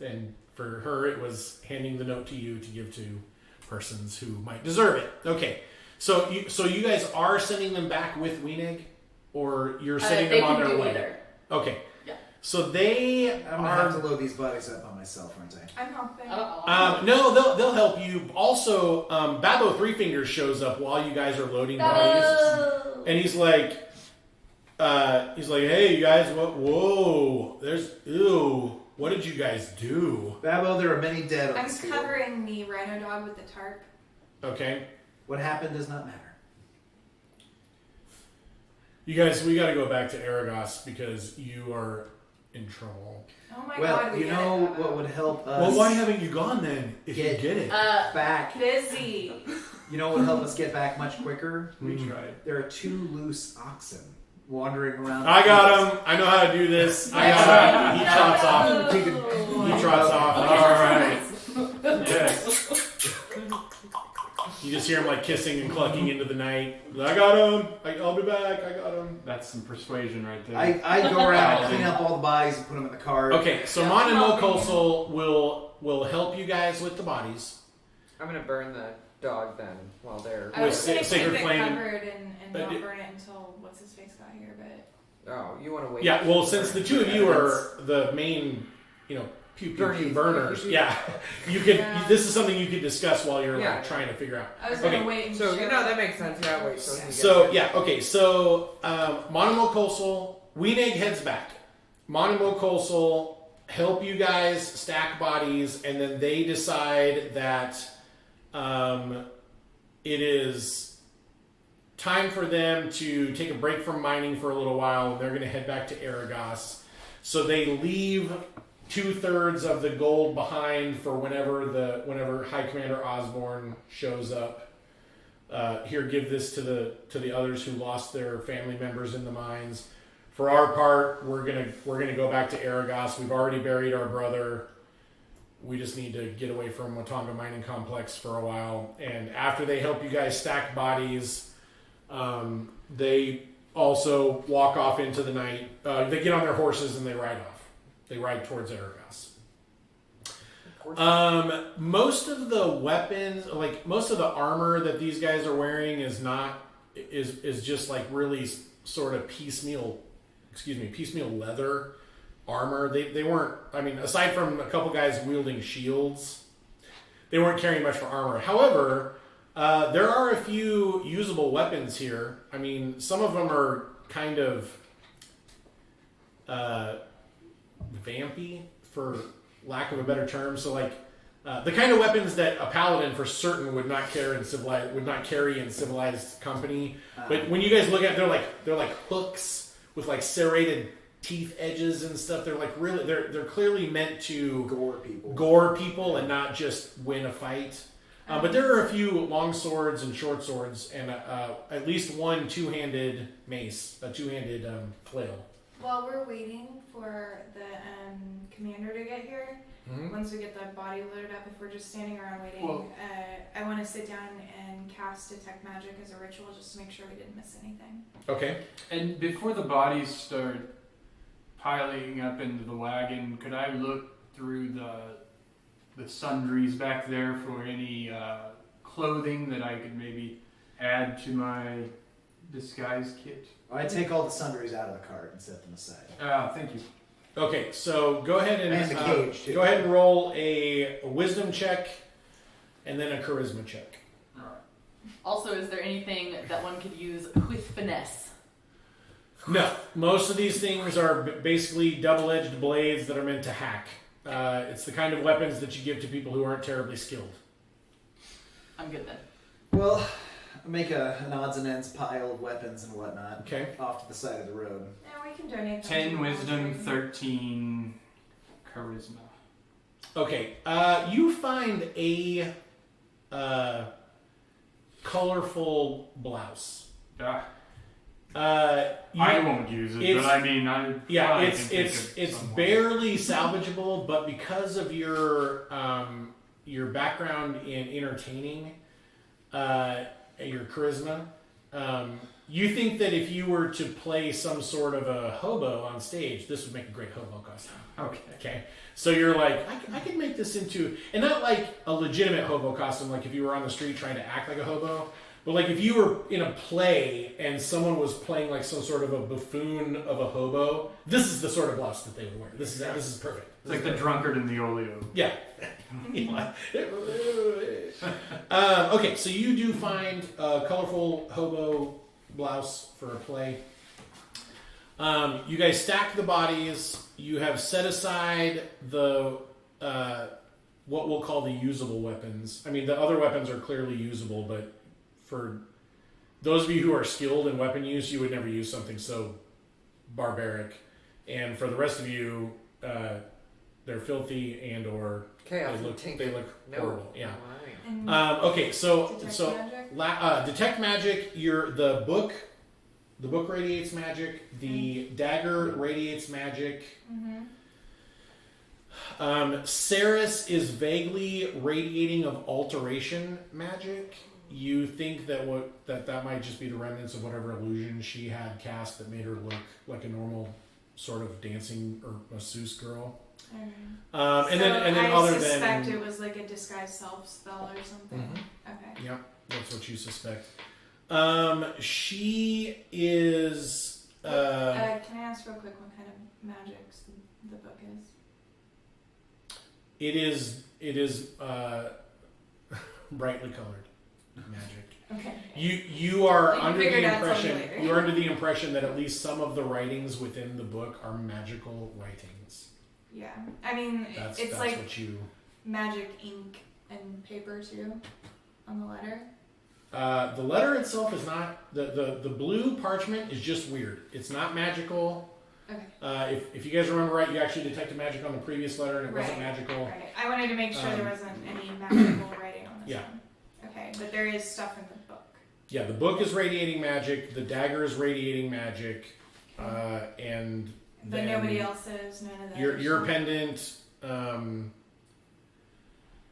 and for her it was handing the note to you to give to persons who might deserve it. Okay, so you guys are sending them back with Weenig, or you're sending They them on can their do way? either. Okay, Yeah. so they I'm gonna have to load these bodies up on myself, aren't I? I'm helping. No, they'll help you. Also, Babo Three Fingers shows up while you guys are loading bodies, and he's like, "Hey, you guys, what? Whoa, what did you guys do?" Babbo, there are many dead on I'm this field. covering the rhino dog with the tarp. Okay, What happened does not matter. you guys, we got to go back to Arragas because you are in trouble. Oh my Well, god, we you get know it. what would help us Well, why haven't you gone then? If Get- you get it, back? Busy. You know what would help us get back much quicker? We tried. There are 2 loose oxen wandering around. I got him. I know how to do this. I got him. He trots off. He trots off. All right. Yes. You just hear him like kissing and clucking into the night. I got him. I'll be back. I got him. That's some persuasion right there. I go around, clean up all the bodies, and put them in the car. Okay, so Mon and Mo Kosel will help you guys with the bodies. I'm gonna burn the dog then while they're. I was With gonna keep Sacred it Flame. covered and But not it- burn it until what's his face got here, but Oh, you want to wait? Yeah, well, since the 2 of you are the main, pew Burnies. burners, yeah, you could. Yeah. This is something you could discuss while you're Yeah. like trying to figure out. I was gonna Okay. wait and So show that makes sense. Yeah, wait. So he gets So there. yeah, okay. So Monimo Kosel, Weeneg heads back. Monimo Kosel help you guys stack bodies, and then they decide that it is time for them to take a break from mining for a little while. And they're going to head back to Arragas. So they leave 2/3 of the gold behind for whenever High Commander Osborne shows up. Here, give this to the others who lost their family members in the mines. For our part, we're gonna go back to Arragas. We've already buried our brother. We just need to get away from Watonga Mining Complex for a while. And after they help you guys stack bodies, they also walk off into the night. They get on their horses and they ride off. They ride towards Arragas. Most of the weapons, like most of the armor that these guys are wearing, is just like really sort of piecemeal leather armor. They weren't. I mean, aside from a couple guys wielding shields, they weren't carrying much for armor. However, there are a few usable weapons here. I mean, some of them are kind of vampy, for lack of a better term. So like the kind of weapons that a paladin for certain would not carry in civilized company. But when you guys look at it, they're like hooks with like serrated teeth edges and stuff. They're like really they're clearly meant to gore people and not just win a fight. But there are a few long swords and short swords, and at least one two-handed mace, a two-handed flail. While we're waiting for the commander to get here, once we get the body loaded up, if we're just standing around waiting, Well- I want to sit down and cast Detect Magic as a ritual just to make sure we didn't miss anything. Okay. And before the bodies start piling up into the wagon, could I look through the sundries back there for any clothing that I could maybe add to my disguise kit? I take all the sundries out of the cart and set them aside. Thank you. Okay, so go ahead And the cage, too. go ahead and roll a wisdom check, and then a charisma check. Also, is there anything that one could use with finesse? No, most of these things are basically double-edged blades that are meant to hack. It's the kind of weapons that you give to people who aren't terribly skilled. I'm good then. Well, I'll make an odds and ends pile of weapons and whatnot. Okay. Off to the side of the road. Yeah, we can donate. them 10 to wisdom, military. 13 charisma. Okay, you find a colorful blouse. Ah, You- I won't use it, it's- but I mean, Yeah, probably it's can think it's of it's someone. barely salvageable, but because of your background in entertaining, your charisma, you think that if you were to play some sort of a hobo on stage, this would make a great hobo costume. Okay. Okay, so you're like, I could make this into, and not like a legitimate hobo costume, like if you were on the street trying to act like a hobo, but like if you were in a play and someone was playing like some sort of a buffoon of a hobo, this is the sort of blouse that they would wear. This is perfect. It's like the drunkard in the oleo. Yeah. Okay, so you do find a colorful hobo blouse for a play. You guys stack the bodies. You have set aside the what we'll call the usable weapons. I mean, the other weapons are clearly usable, but for those of you who are skilled in weapon use, you would never use something so barbaric. And for the rest of you, they're filthy and or Okay, they look horrible. Yeah. And Okay, so detect magic? detect magic. The book radiates magic. The dagger radiates magic. Ceres is vaguely radiating of alteration magic. You think that that might just be the remnants of whatever illusion she had cast that made her look like a normal sort of dancing or masseuse girl. And then I other suspect than it was like a disguised self spell or something. Okay. yeah, that's what you suspect. She is. Can I ask real quick what kind of magics the book is? It is brightly colored magic. Okay. You are You under figured the out something impression later. you're under the impression that at least some of the writings within the book are magical writings. Yeah. I mean, That's it's that's like what you. magic ink and paper too on the letter. The letter itself is not the blue parchment is just weird. It's not magical. Okay. If you guys remember right, you actually detected magic on the previous letter and it wasn't Right. magical. Right. I wanted to make sure there Um, wasn't any magical writing on this yeah. one. Okay, but there is stuff in the book. Yeah, the book is radiating magic. The dagger is radiating magic, and But then nobody else is. None of that. your pendant.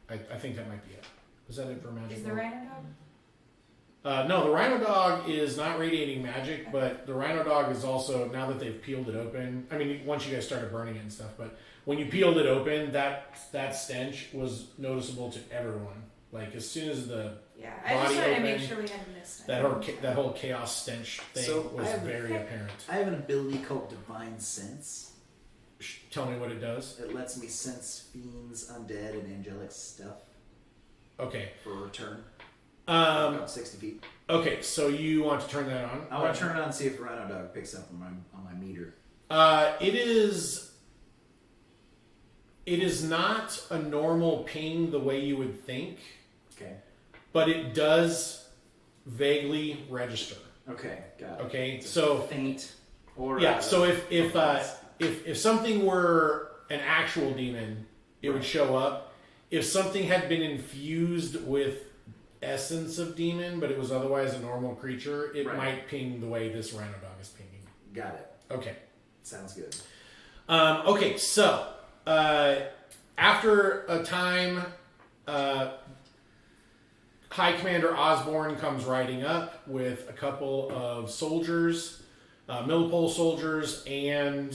I think that might be it. Is that it for magic? Is the rhino dog? No, the rhino dog is not radiating magic, but the rhino dog is also, now that they've peeled it open, I mean, once you guys started burning it and stuff, but when you peeled it open, that stench was noticeable to everyone. Like, as soon as the Yeah, I just body wanted to make open, sure we hadn't missed that anything. whole chaos stench thing So, was I have- very apparent. I have an ability called Divine Sense. Tell me what it does. It lets me sense fiends, undead, and angelic stuff Okay. for a return. Um, 60 feet. okay, so you want to turn that on? I want to turn it on and see if Rhino Dog picks up on my meter. It is not a normal ping the way you would think, Okay. but it does vaguely register. Okay. Got it. Okay, It's a so faint or yeah, so if something were an actual demon, it would show up. If something had been infused with essence of demon, but it was otherwise a normal creature, it Right. might ping the way this rhino dog is pinging. got it. Okay. Sounds good. Okay, so after a time, High Commander Osborne comes riding up with a couple of soldiers, Millipole soldiers, and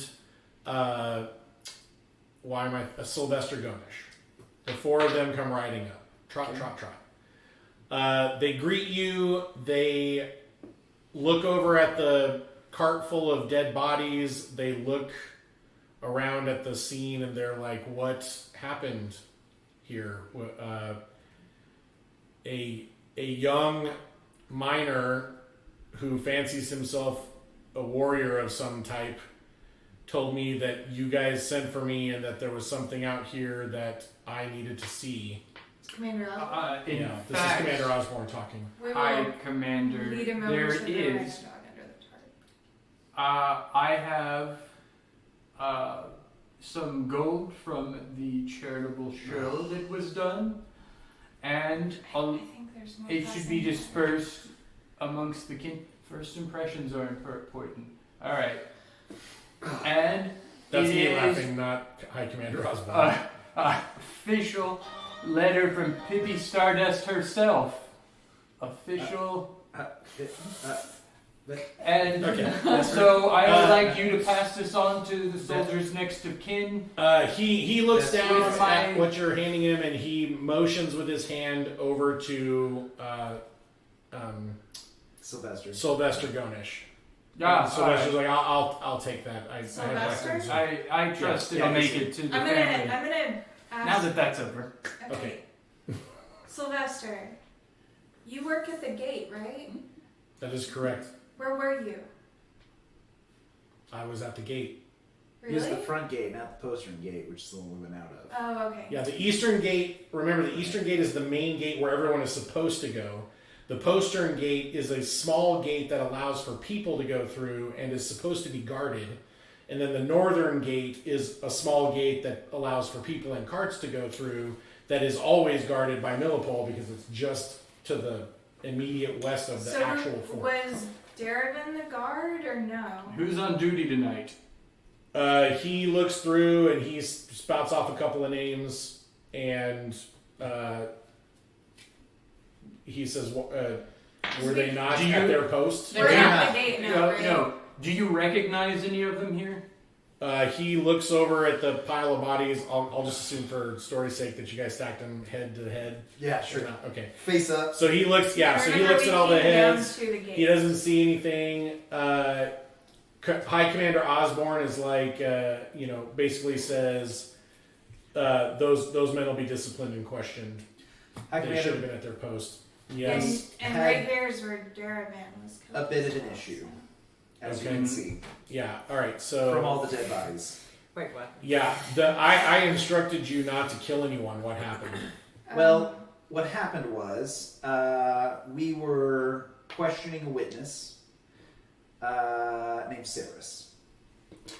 Sylvester Gomish. The four of them come riding up. Trot, trot, trot. They greet you. They look over at the cart full of dead bodies. They look around at the scene and they're like, what happened here? A young miner who fancies himself a warrior of some type told me that you guys sent for me and that there was something out here that I needed to see. It's Commander Osborne. In This is fact, Commander Osborne talking. We will Hi, Commander. lead him over There to the is. red dog under the tarp. I have some gold from the charitable show that was done, and I think there's more it should be pressing. dispersed amongst the kin. First impressions are important. All right, and That's it me is laughing, not High Commander Osborne. official letter from Pippi Stardust herself. Official. And Okay. so I would like you to pass this on to the soldiers next of kin. He looks That's down with at my- what you're handing him and he motions with his hand over to Sylvester. Sylvester Gonish. Yeah, Sylvester's like, I'll take that. I have Sylvester? records. I trust Yeah, it'll make yeah. it to the I'm family. gonna ask. Now that that's over. Okay. Sylvester, you work at the gate, right? That is correct. Where were you? I was at the gate. Really? Use the front gate, not the postern gate, which is the one we went out of. Oh, okay. Yeah, the eastern gate, remember the eastern gate is the main gate where everyone is supposed to go. The postern gate is a small gate that allows for people to go through and is supposed to be guarded. And then the northern gate is a small gate that allows for people and carts to go through that is always guarded by Millipole because it's just to the immediate west of the So actual fort. was Darabin the guard or no? Who's on duty tonight? He looks through and he spouts off a couple of names and he says, were they not Do you- at their post? We're at the gate now, No, right? no. Do you recognize any of them here? He looks over at the pile of bodies. I'll just assume for story's sake that you guys stacked them head to head. Yeah, Or sure. not? Okay. Face up. So he looks, so he Remember looks we at all the came down heads. to the gate. He doesn't see anything. High Commander Osborne is like, basically says, those men will be disciplined and questioned. High They should have Commander, been at their post. Yes. And had- right there's where Darabin was. a bit of an issue, as you Okay. can see, Yeah. All right. So from all the dead bodies. Wait, what? yeah, I instructed you not to kill anyone. What happened? Well, what happened was we were questioning a witness named Cyrus,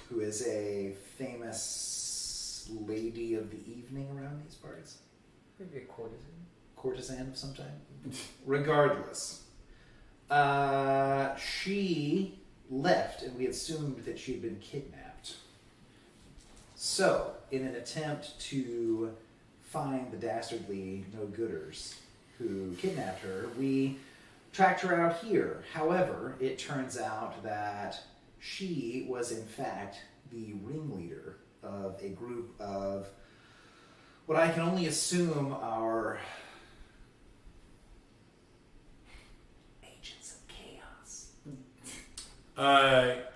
who is a famous lady of the evening around these parts. Maybe a courtesan. Courtesan of some type. Regardless, she left, and we assumed that she had been kidnapped. So, in an attempt to find the dastardly no-gooders who kidnapped her, we tracked her out here. However, it turns out that she was in fact the ringleader of a group of what I can only assume are agents of chaos.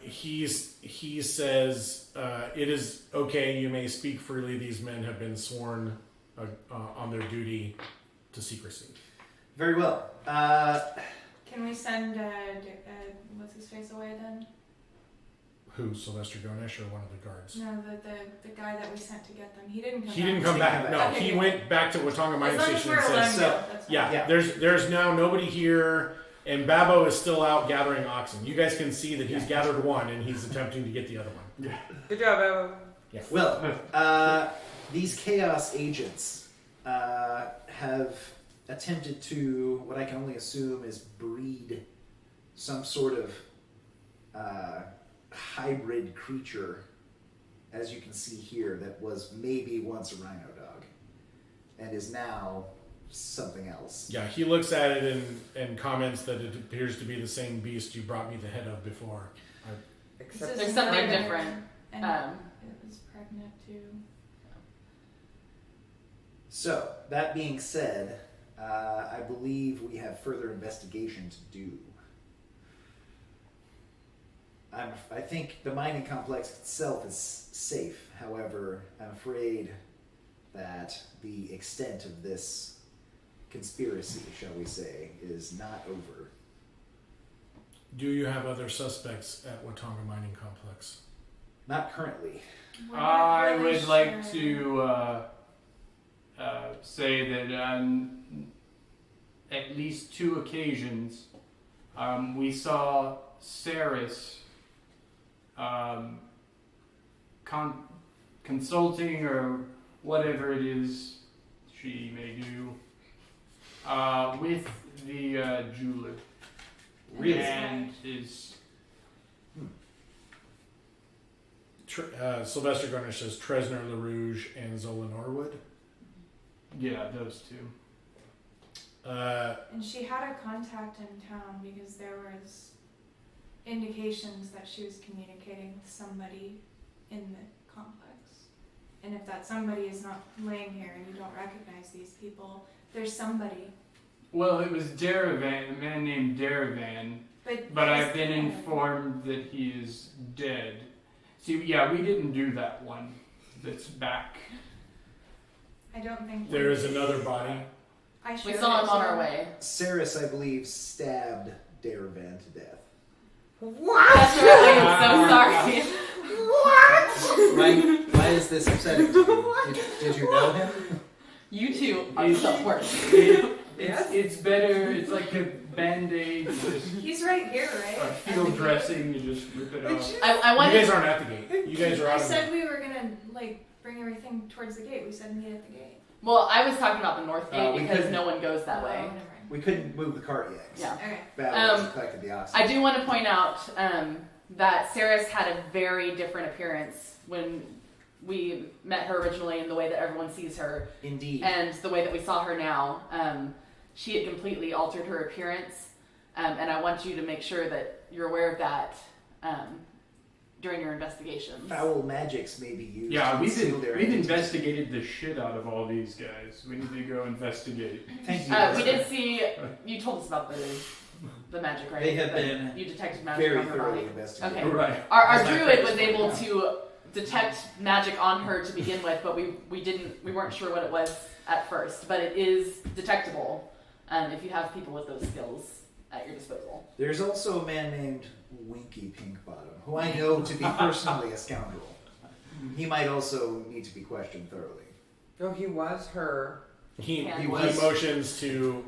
He says, it is okay, you may speak freely. These men have been sworn on their duty to secrecy. Very well. Can we send what's his face away then? Who, Sylvester Gonish or one of the guards? No, the guy that we sent to get them. He didn't come. He didn't back. come back. No, Okay, he good. went back to Watonga Mining As long as Station we're and alone, says, so- that's fine. yeah, Yeah. there's now nobody here, and Babbo is still out gathering oxen. You guys can see that he's gathered one, and he's attempting to get the other one. Good job, Eva. Well, these chaos agents have attempted to, what I can only assume is breed some sort of hybrid creature, as you can see here, that was maybe once a rhino dog and is now something else. Yeah, he looks at it and comments that it appears to be the same beast you brought me the head of before. This Except is There's something another- different. And it was pregnant too. So, that being said, I believe we have further investigation to do. I think the mining complex itself is safe. However, I'm afraid that the extent of this conspiracy, shall we say, is not over. Do you have other suspects at Watonga Mining Complex? Not currently. We're not I really would like sure. to say that on at least 2 occasions we saw Saris consulting or whatever it is she may do with the jeweler. Really? And is Sylvester Garner says Tresner LaRouge and Zola Norwood. yeah, those 2. And she had a contact in town because there was indications that she was communicating with somebody in the complex. And if that somebody is not laying here and you don't recognize these people, there's somebody. Well, it was Daravan, a man named Daravan, but I've been informed that he is dead. See, yeah, we didn't do that one. That's back. I don't think There is another body. I We showed saw it him on to our her. way. Saris, I believe, stabbed Daravan to death. What? That's right. I am so sorry. What? Why is this upsetting to you? Did you know him? You two are the worst. It's better. It's like a band-aid, just He's right here, right? field dressing. You just rip it off. I You wanted. guys aren't at the gate. You guys are I out of said we were gonna bring everything towards the gate. We said meet at the gate. Well, I was talking about the north gate We because couldn't- no one goes that Oh, way. never mind. We couldn't move the cart yet. Yeah. Okay. Battle hasn't collected the oxygen. I do want to point out that Saris had a very different appearance when we met her originally, and the way that everyone sees her, Indeed. and the way that we saw her now. She had completely altered her appearance, and I want you to make sure that you're aware of that during your investigations. Foul magics may be used Yeah, to we've conceal their identity. investigated the shit out of all these guys. We need to go investigate. Thank you. We did see. You told us about the magic, right? They have That been You detected magic very on her thoroughly body. investigated. Okay. Right. Our That's my druid favorite was able one. to detect magic on her to begin with, but we weren't sure what it was at first. But it is detectable if you have people with those skills at your disposal. There's also a man named Winky Pinkbottom, who I know to be personally a scoundrel. He might also need to be questioned thoroughly. Oh, he was her. He Yeah. He was- motions to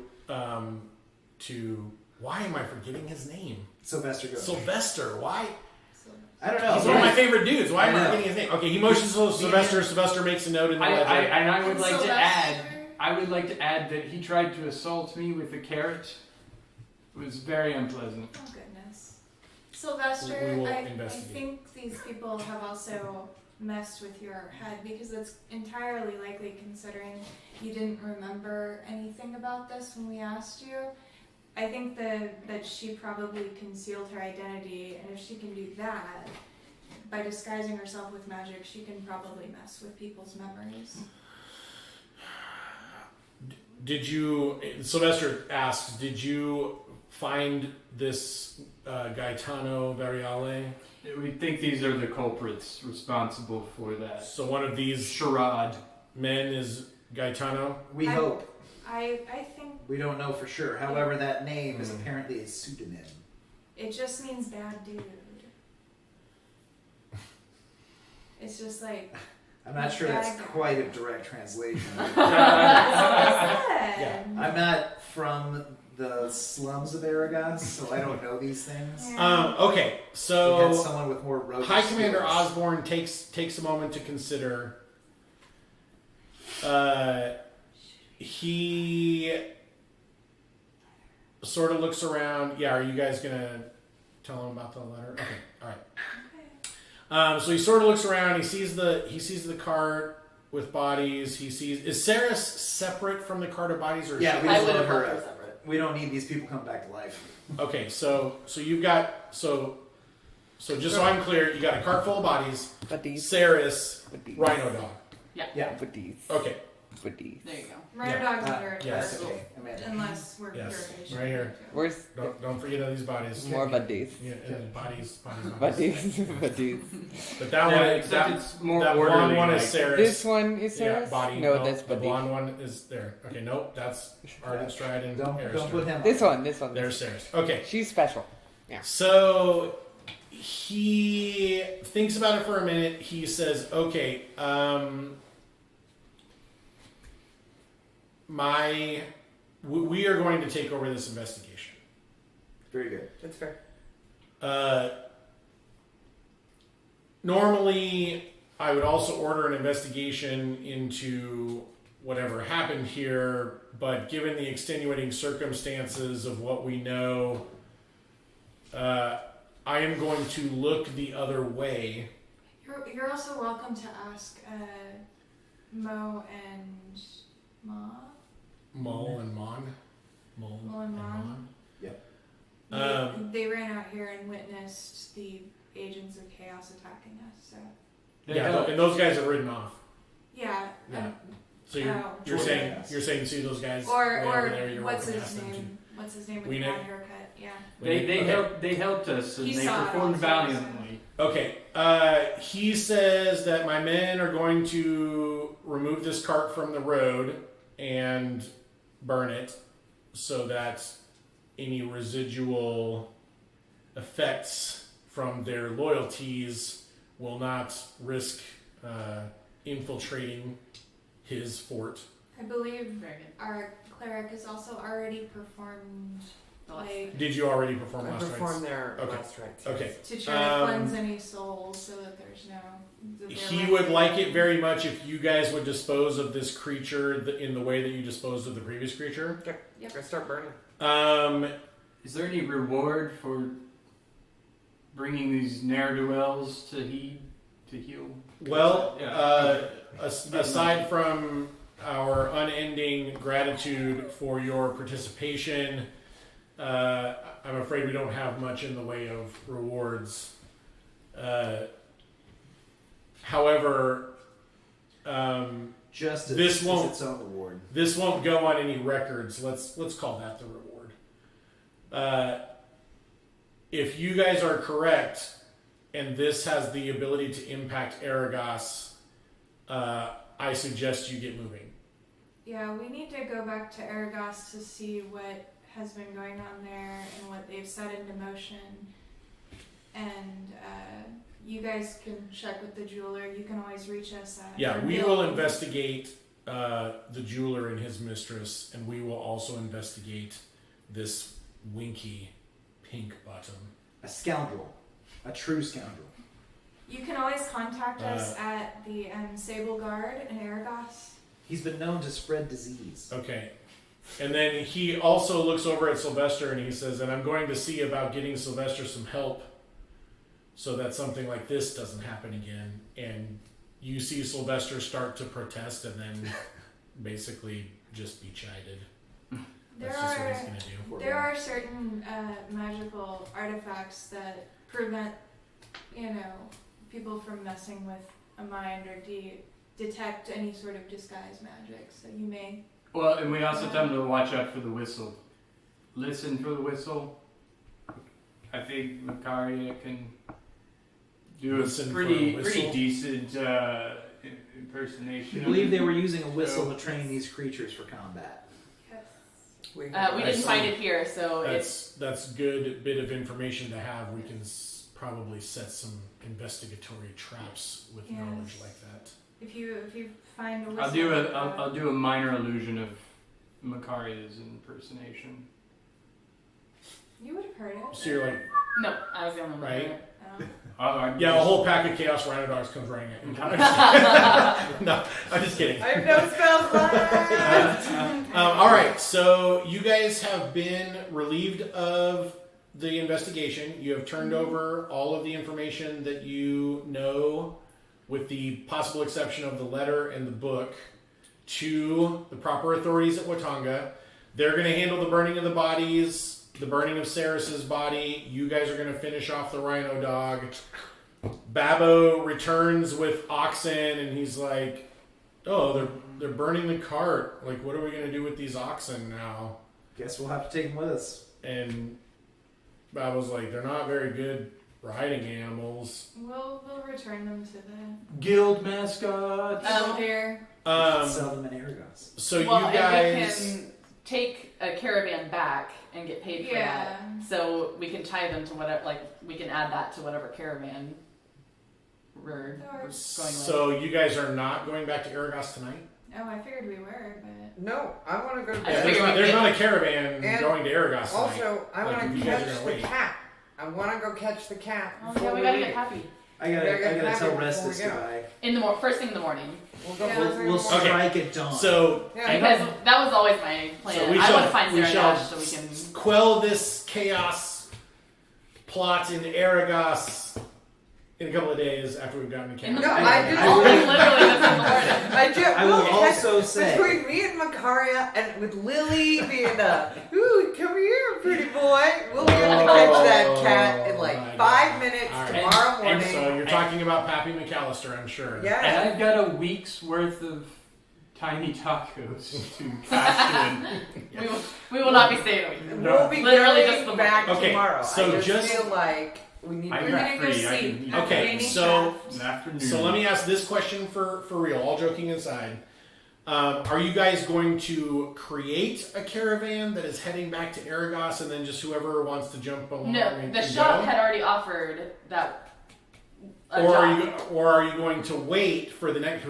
why am I forgetting his name? Sylvester goes. Sylvester. Why? I don't know. He's one of my favorite dudes. Why am I I know. forgetting his name? Okay, he motions to Sylvester. Sylvester makes a note in the ledger. I would like to Sylvester- add. I would like to add that he tried to assault me with a carrot. It was very unpleasant. Oh goodness. Sylvester, We will I investigate. think these people have also messed with your head because that's entirely likely considering you didn't remember anything about this when we asked you. I think that she probably concealed her identity, and if she can do that, by disguising herself with magic, she can probably mess with people's memories. Did you? Sylvester asks. Did you find this Gaetano Variale? We think these are the culprits responsible for that So one of these charade. men is Gaetano. We hope. I think We don't know for sure. However, that name is apparently a pseudonym. it just means bad dude. It's just like I'm not sure that's quite a direct translation. that's what I said. Yeah. I'm not from the slums of Arragas, so I don't know these things. Yeah. Okay, We had so someone with more rogue High Commander skills. Osborne takes a moment to consider. He sort of looks around. Yeah, are you guys gonna tell him about the letter? Okay, all right. So he sort of looks around. He sees the cart with bodies. He sees is Saris separate from the cart of bodies, or is Yeah, she- we I just would load have her left her up. separate. We don't need these people come back to life. Okay, so you've got so just so I'm clear, you got a cart full of bodies. Buddies. Saris, Buddies. Rhino Dog. Yeah. Buddies. Okay. buddies. There you go. Rhino Yeah. dogs under Yes, attack. okay. I'm in. Unless we're Yes, purification. right here. Where's Don't forget these bodies. more buddies? Yeah, and bodies. Buddies, buddies. But that Yeah, one, except that, it's more that orderly. blonde one like- is Sarah's. This one is Yeah, Sarah's? body. No, that's the buddy. blonde one is there. Okay, nope, that's Arden Stride and Don't Aristar. put him. This on. one. There's Sarah's. Okay, She's special. so he thinks about it for a minute. He says, "Okay, we are going to take over this investigation. Very good. That's fair. Normally, I would also order an investigation into whatever happened here, but given the extenuating circumstances of what we know, I am going to look the other way." You're also welcome to ask Mo and Ma. Mole and Mon. Mole Mole and Mon. Um, They ran out here and witnessed the agents of chaos attacking us. So Yeah, and those guys have ridden off. yeah. Yeah. So you're Oh. you're saying see those guys Or way over there. You're what's walking his past them name? What's his name with We the know- bad haircut? Yeah. They helped us and He they saw it performed also, valiantly. Okay. He says that my men are going to remove this cart from the road and burn it so that any residual effects from their loyalties will not risk infiltrating his fort. I believe Very good. our cleric has also already performed The last like Did you already perform I last performed rites? their Okay. last rites. Okay. to try to cleanse any souls so that there's no. that they're He like- would like it very much if you guys would dispose of this creature in the way that you disposed of the previous creature. Yep. Go start burning. Is there any reward for bringing these ne'er-do-wells to heal? Well, Yeah. aside from our unending gratitude for your participation, I'm afraid we don't have much in the way of rewards. However, Justice This is won't- its own reward. this won't go on any records. Let's call that the reward. If you guys are correct, and this has the ability to impact Arragas, I suggest you get moving. Yeah, we need to go back to Arragas to see what has been going on there and what they've set into motion. And you guys can check with the jeweler. You can always reach us at. Yeah, our we guild. will investigate the jeweler and his mistress, and we will also investigate this winky pink bottom. A scoundrel. A true scoundrel. You can always contact us at the Sable Guard in Arragas. He's been known to spread disease. Okay. And then he also looks over at Sylvester and he says, and I'm going to see about getting Sylvester some help so that something like this doesn't happen again. And you see Sylvester start to protest and then basically just be chided. There That's just what he's are going to do. there are certain magical artifacts that prevent, people from messing with a mind or detect any sort of disguise magic. So you may. Well, and we also tell them to watch out for the whistle. Listen for the whistle. I think Macaria can do Listen a for pretty a whistle? decent impersonation. I believe they were using a whistle to train these creatures for combat. We I didn't see. find it here, so it's That's good bit of information to have. We can probably set some investigatory traps with Yes. knowledge like that. If you find a whistle. I'll do a minor illusion of Macaria's impersonation. You would have heard it. So you're like, no. I was the only one. Right. Um, yeah, a whole pack of Chaos Rhino Dogs comes running at you. No, I'm just kidding. I have no spells left. All right, so you guys have been relieved of the investigation. You have turned over all of the information that you know, with the possible exception of the letter and the book, to the proper authorities at Watonga. They're going to handle the burning of the bodies, the burning of Saris's body. You guys are going to finish off the Rhino Dog. Babbo returns with oxen, and he's like, Oh, they're burning the cart. Like, what are we gonna do with these oxen now? Guess we'll have to take them with us. And Bob was like, they're not very good riding animals. We'll return them to the Guild mascots. here. Sell them in Arragas. So well, you guys. and we can take a caravan back and get paid for that. So we can tie them to whatever, like, we can add that to whatever caravan we're going with. So you guys are not going back to Arragas tonight? Oh, I figured we were, but No, I want to go to I bed. figured There's not a caravan And going to Arragas tonight. Also, I Like, want if to you guys are catch gonna the wait. cat. I want to go catch the cat. Oh, before yeah, we gotta leave. get happy. I gotta Yeah, tell before Restus we go. goodbye. First thing in the morning. We'll go. Yeah. We'll strike at dawn. So Yeah. Because that was always my plan. So we I shall- want to find we Sarah shall Nash so we can. quell this chaos plot in Arragas in a couple of days after we've gotten the In the cat. No, I just- Oh, literally just in the morning. I will also say, between me and Makaria and with Lily being ooh, come here, pretty boy. We'll be able to catch that cat in my like 5 God. minutes All right. tomorrow And morning. so you're talking about Pappy McAllister, I'm sure. Yeah. And I've got a week's worth of tiny tacos to cash in. We will not be staying a week. We'll be Literally going just the back Okay, tomorrow. so I just- feel like we need I'm we're to. gonna go free, I sleep. can- Okay, Training so- shaft. An afternoon. So let me ask this question for real, all joking aside. Are you guys going to create a caravan that is heading back to Arragas and then just whoever wants to jump along No, and the can shop go? had already offered that. Or are you going to wait for the next?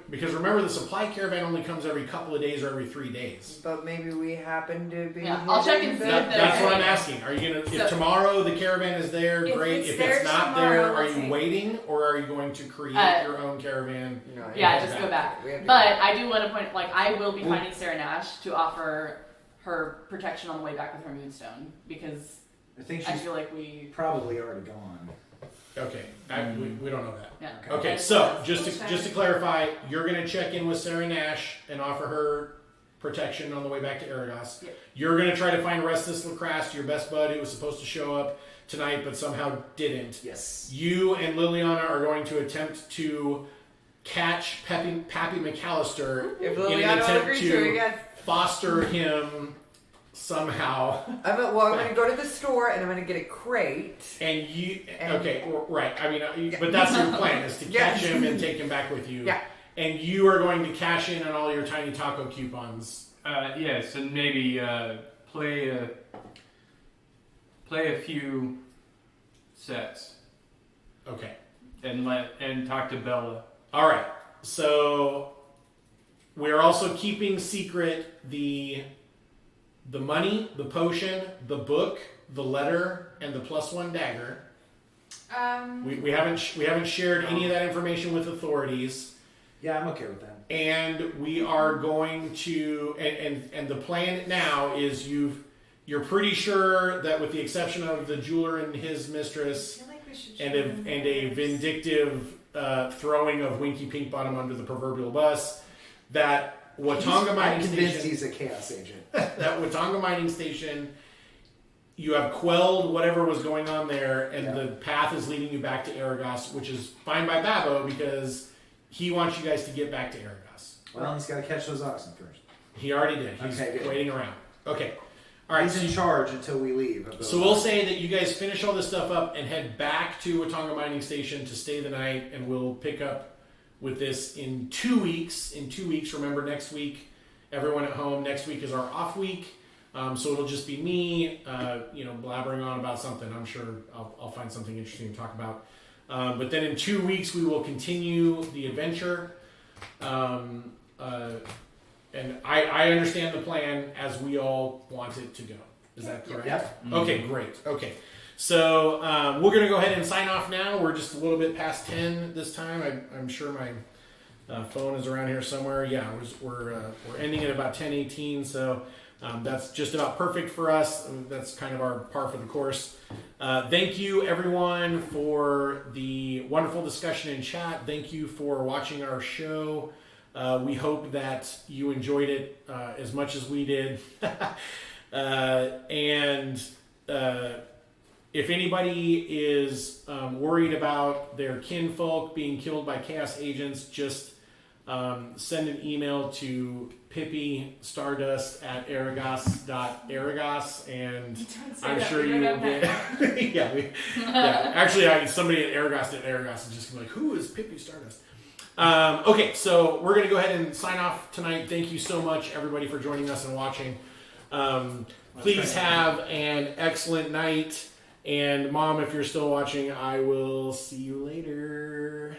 Because remember, the supply caravan only comes every couple of days or every 3 days. But maybe we happen to be. Yeah, I'll check and see hitting if the- That's what I'm Okay. asking. Are you gonna? If So- tomorrow the caravan is there, If great. it's If there it's not tomorrow, there, are we'll you take- waiting, or are you going to create your own caravan? No, Yeah, go just back. go back. We have to But go. I do want to point, like, I will be finding Sarah Nash to offer her protection on the way back with her moonstone because I think I she's feel like we. probably already gone. Okay, we don't know that. Yeah. Okay, so just to clarify, you're going to check in with Sarah Nash and offer her protection on the way back to Arragas. Yep. You're going to try to find Restus Lacraste, your best bud, who was supposed to show up tonight but somehow didn't. Yes. You and Liliana are going to attempt to catch Pappy McAllister If in an Liliana will attempt agree to to it, yes. foster him somehow. I'm going to go to the store and I'm going to get a crate. And you, And- okay, right. I mean, but that's your plan, is to Yeah. catch him and take him back with you. Yeah. And you are going to cash in on all your tiny taco coupons. Yes, and maybe play a few sets Okay. and talk to Bella. All right. So we're also keeping secret the money, the potion, the book, the letter, and the +1 dagger. We haven't shared any of that information with authorities. Yeah, I'm okay with that. And we are going to and the plan now is you're pretty sure that with the exception of the jeweler and his I mistress feel like we should and show them a theirs. vindictive throwing of Winky Pinkbottom under the proverbial bus, that Watonga I'm Mining convinced Station, he's a chaos agent. that Watonga Mining Station, you have quelled whatever was going on there, and Yeah. the path is leading you back to Arragas, which is fine by Babbo because he wants you guys to get back to Arragas. Well, he's got to catch those oxen first. He already did. He's Okay, good. waiting around. Okay. All right. He's in charge until we leave. Of those So we'll oxen. say that you guys finish all this stuff up and head back to Watonga Mining Station to stay the night, and we'll pick up with this in 2 weeks. In 2 weeks, remember next week, everyone at home, next week is our off week. So it'll just be me, blabbering on about something. I'm sure I'll find something interesting to talk about. But then in 2 weeks, we will continue the adventure. And I understand the plan as we all want it to go. Is that correct? Yep. Okay, great. Okay. So we're going to go ahead and sign off now. We're just a little bit past 10 this time. I'm sure my phone is around here somewhere. Yeah, we're ending at about 10:18, so that's just about perfect for us. That's kind of our par for the course. Thank you, everyone, for the wonderful discussion in chat. Thank you for watching our show. We hope that you enjoyed it as much as we did. If anybody is worried about their kinfolk being killed by chaos agents, just send an email to pippystardust@arragas.arragas, and I'm sure you will get. Actually, somebody at Arragas is just gonna be like, who is Pippy Stardust? Okay, so we're gonna go ahead and sign off tonight. Thank you so much, everybody, for joining us and watching. Please have an excellent night. And Mom, if you're still watching, I will see you later.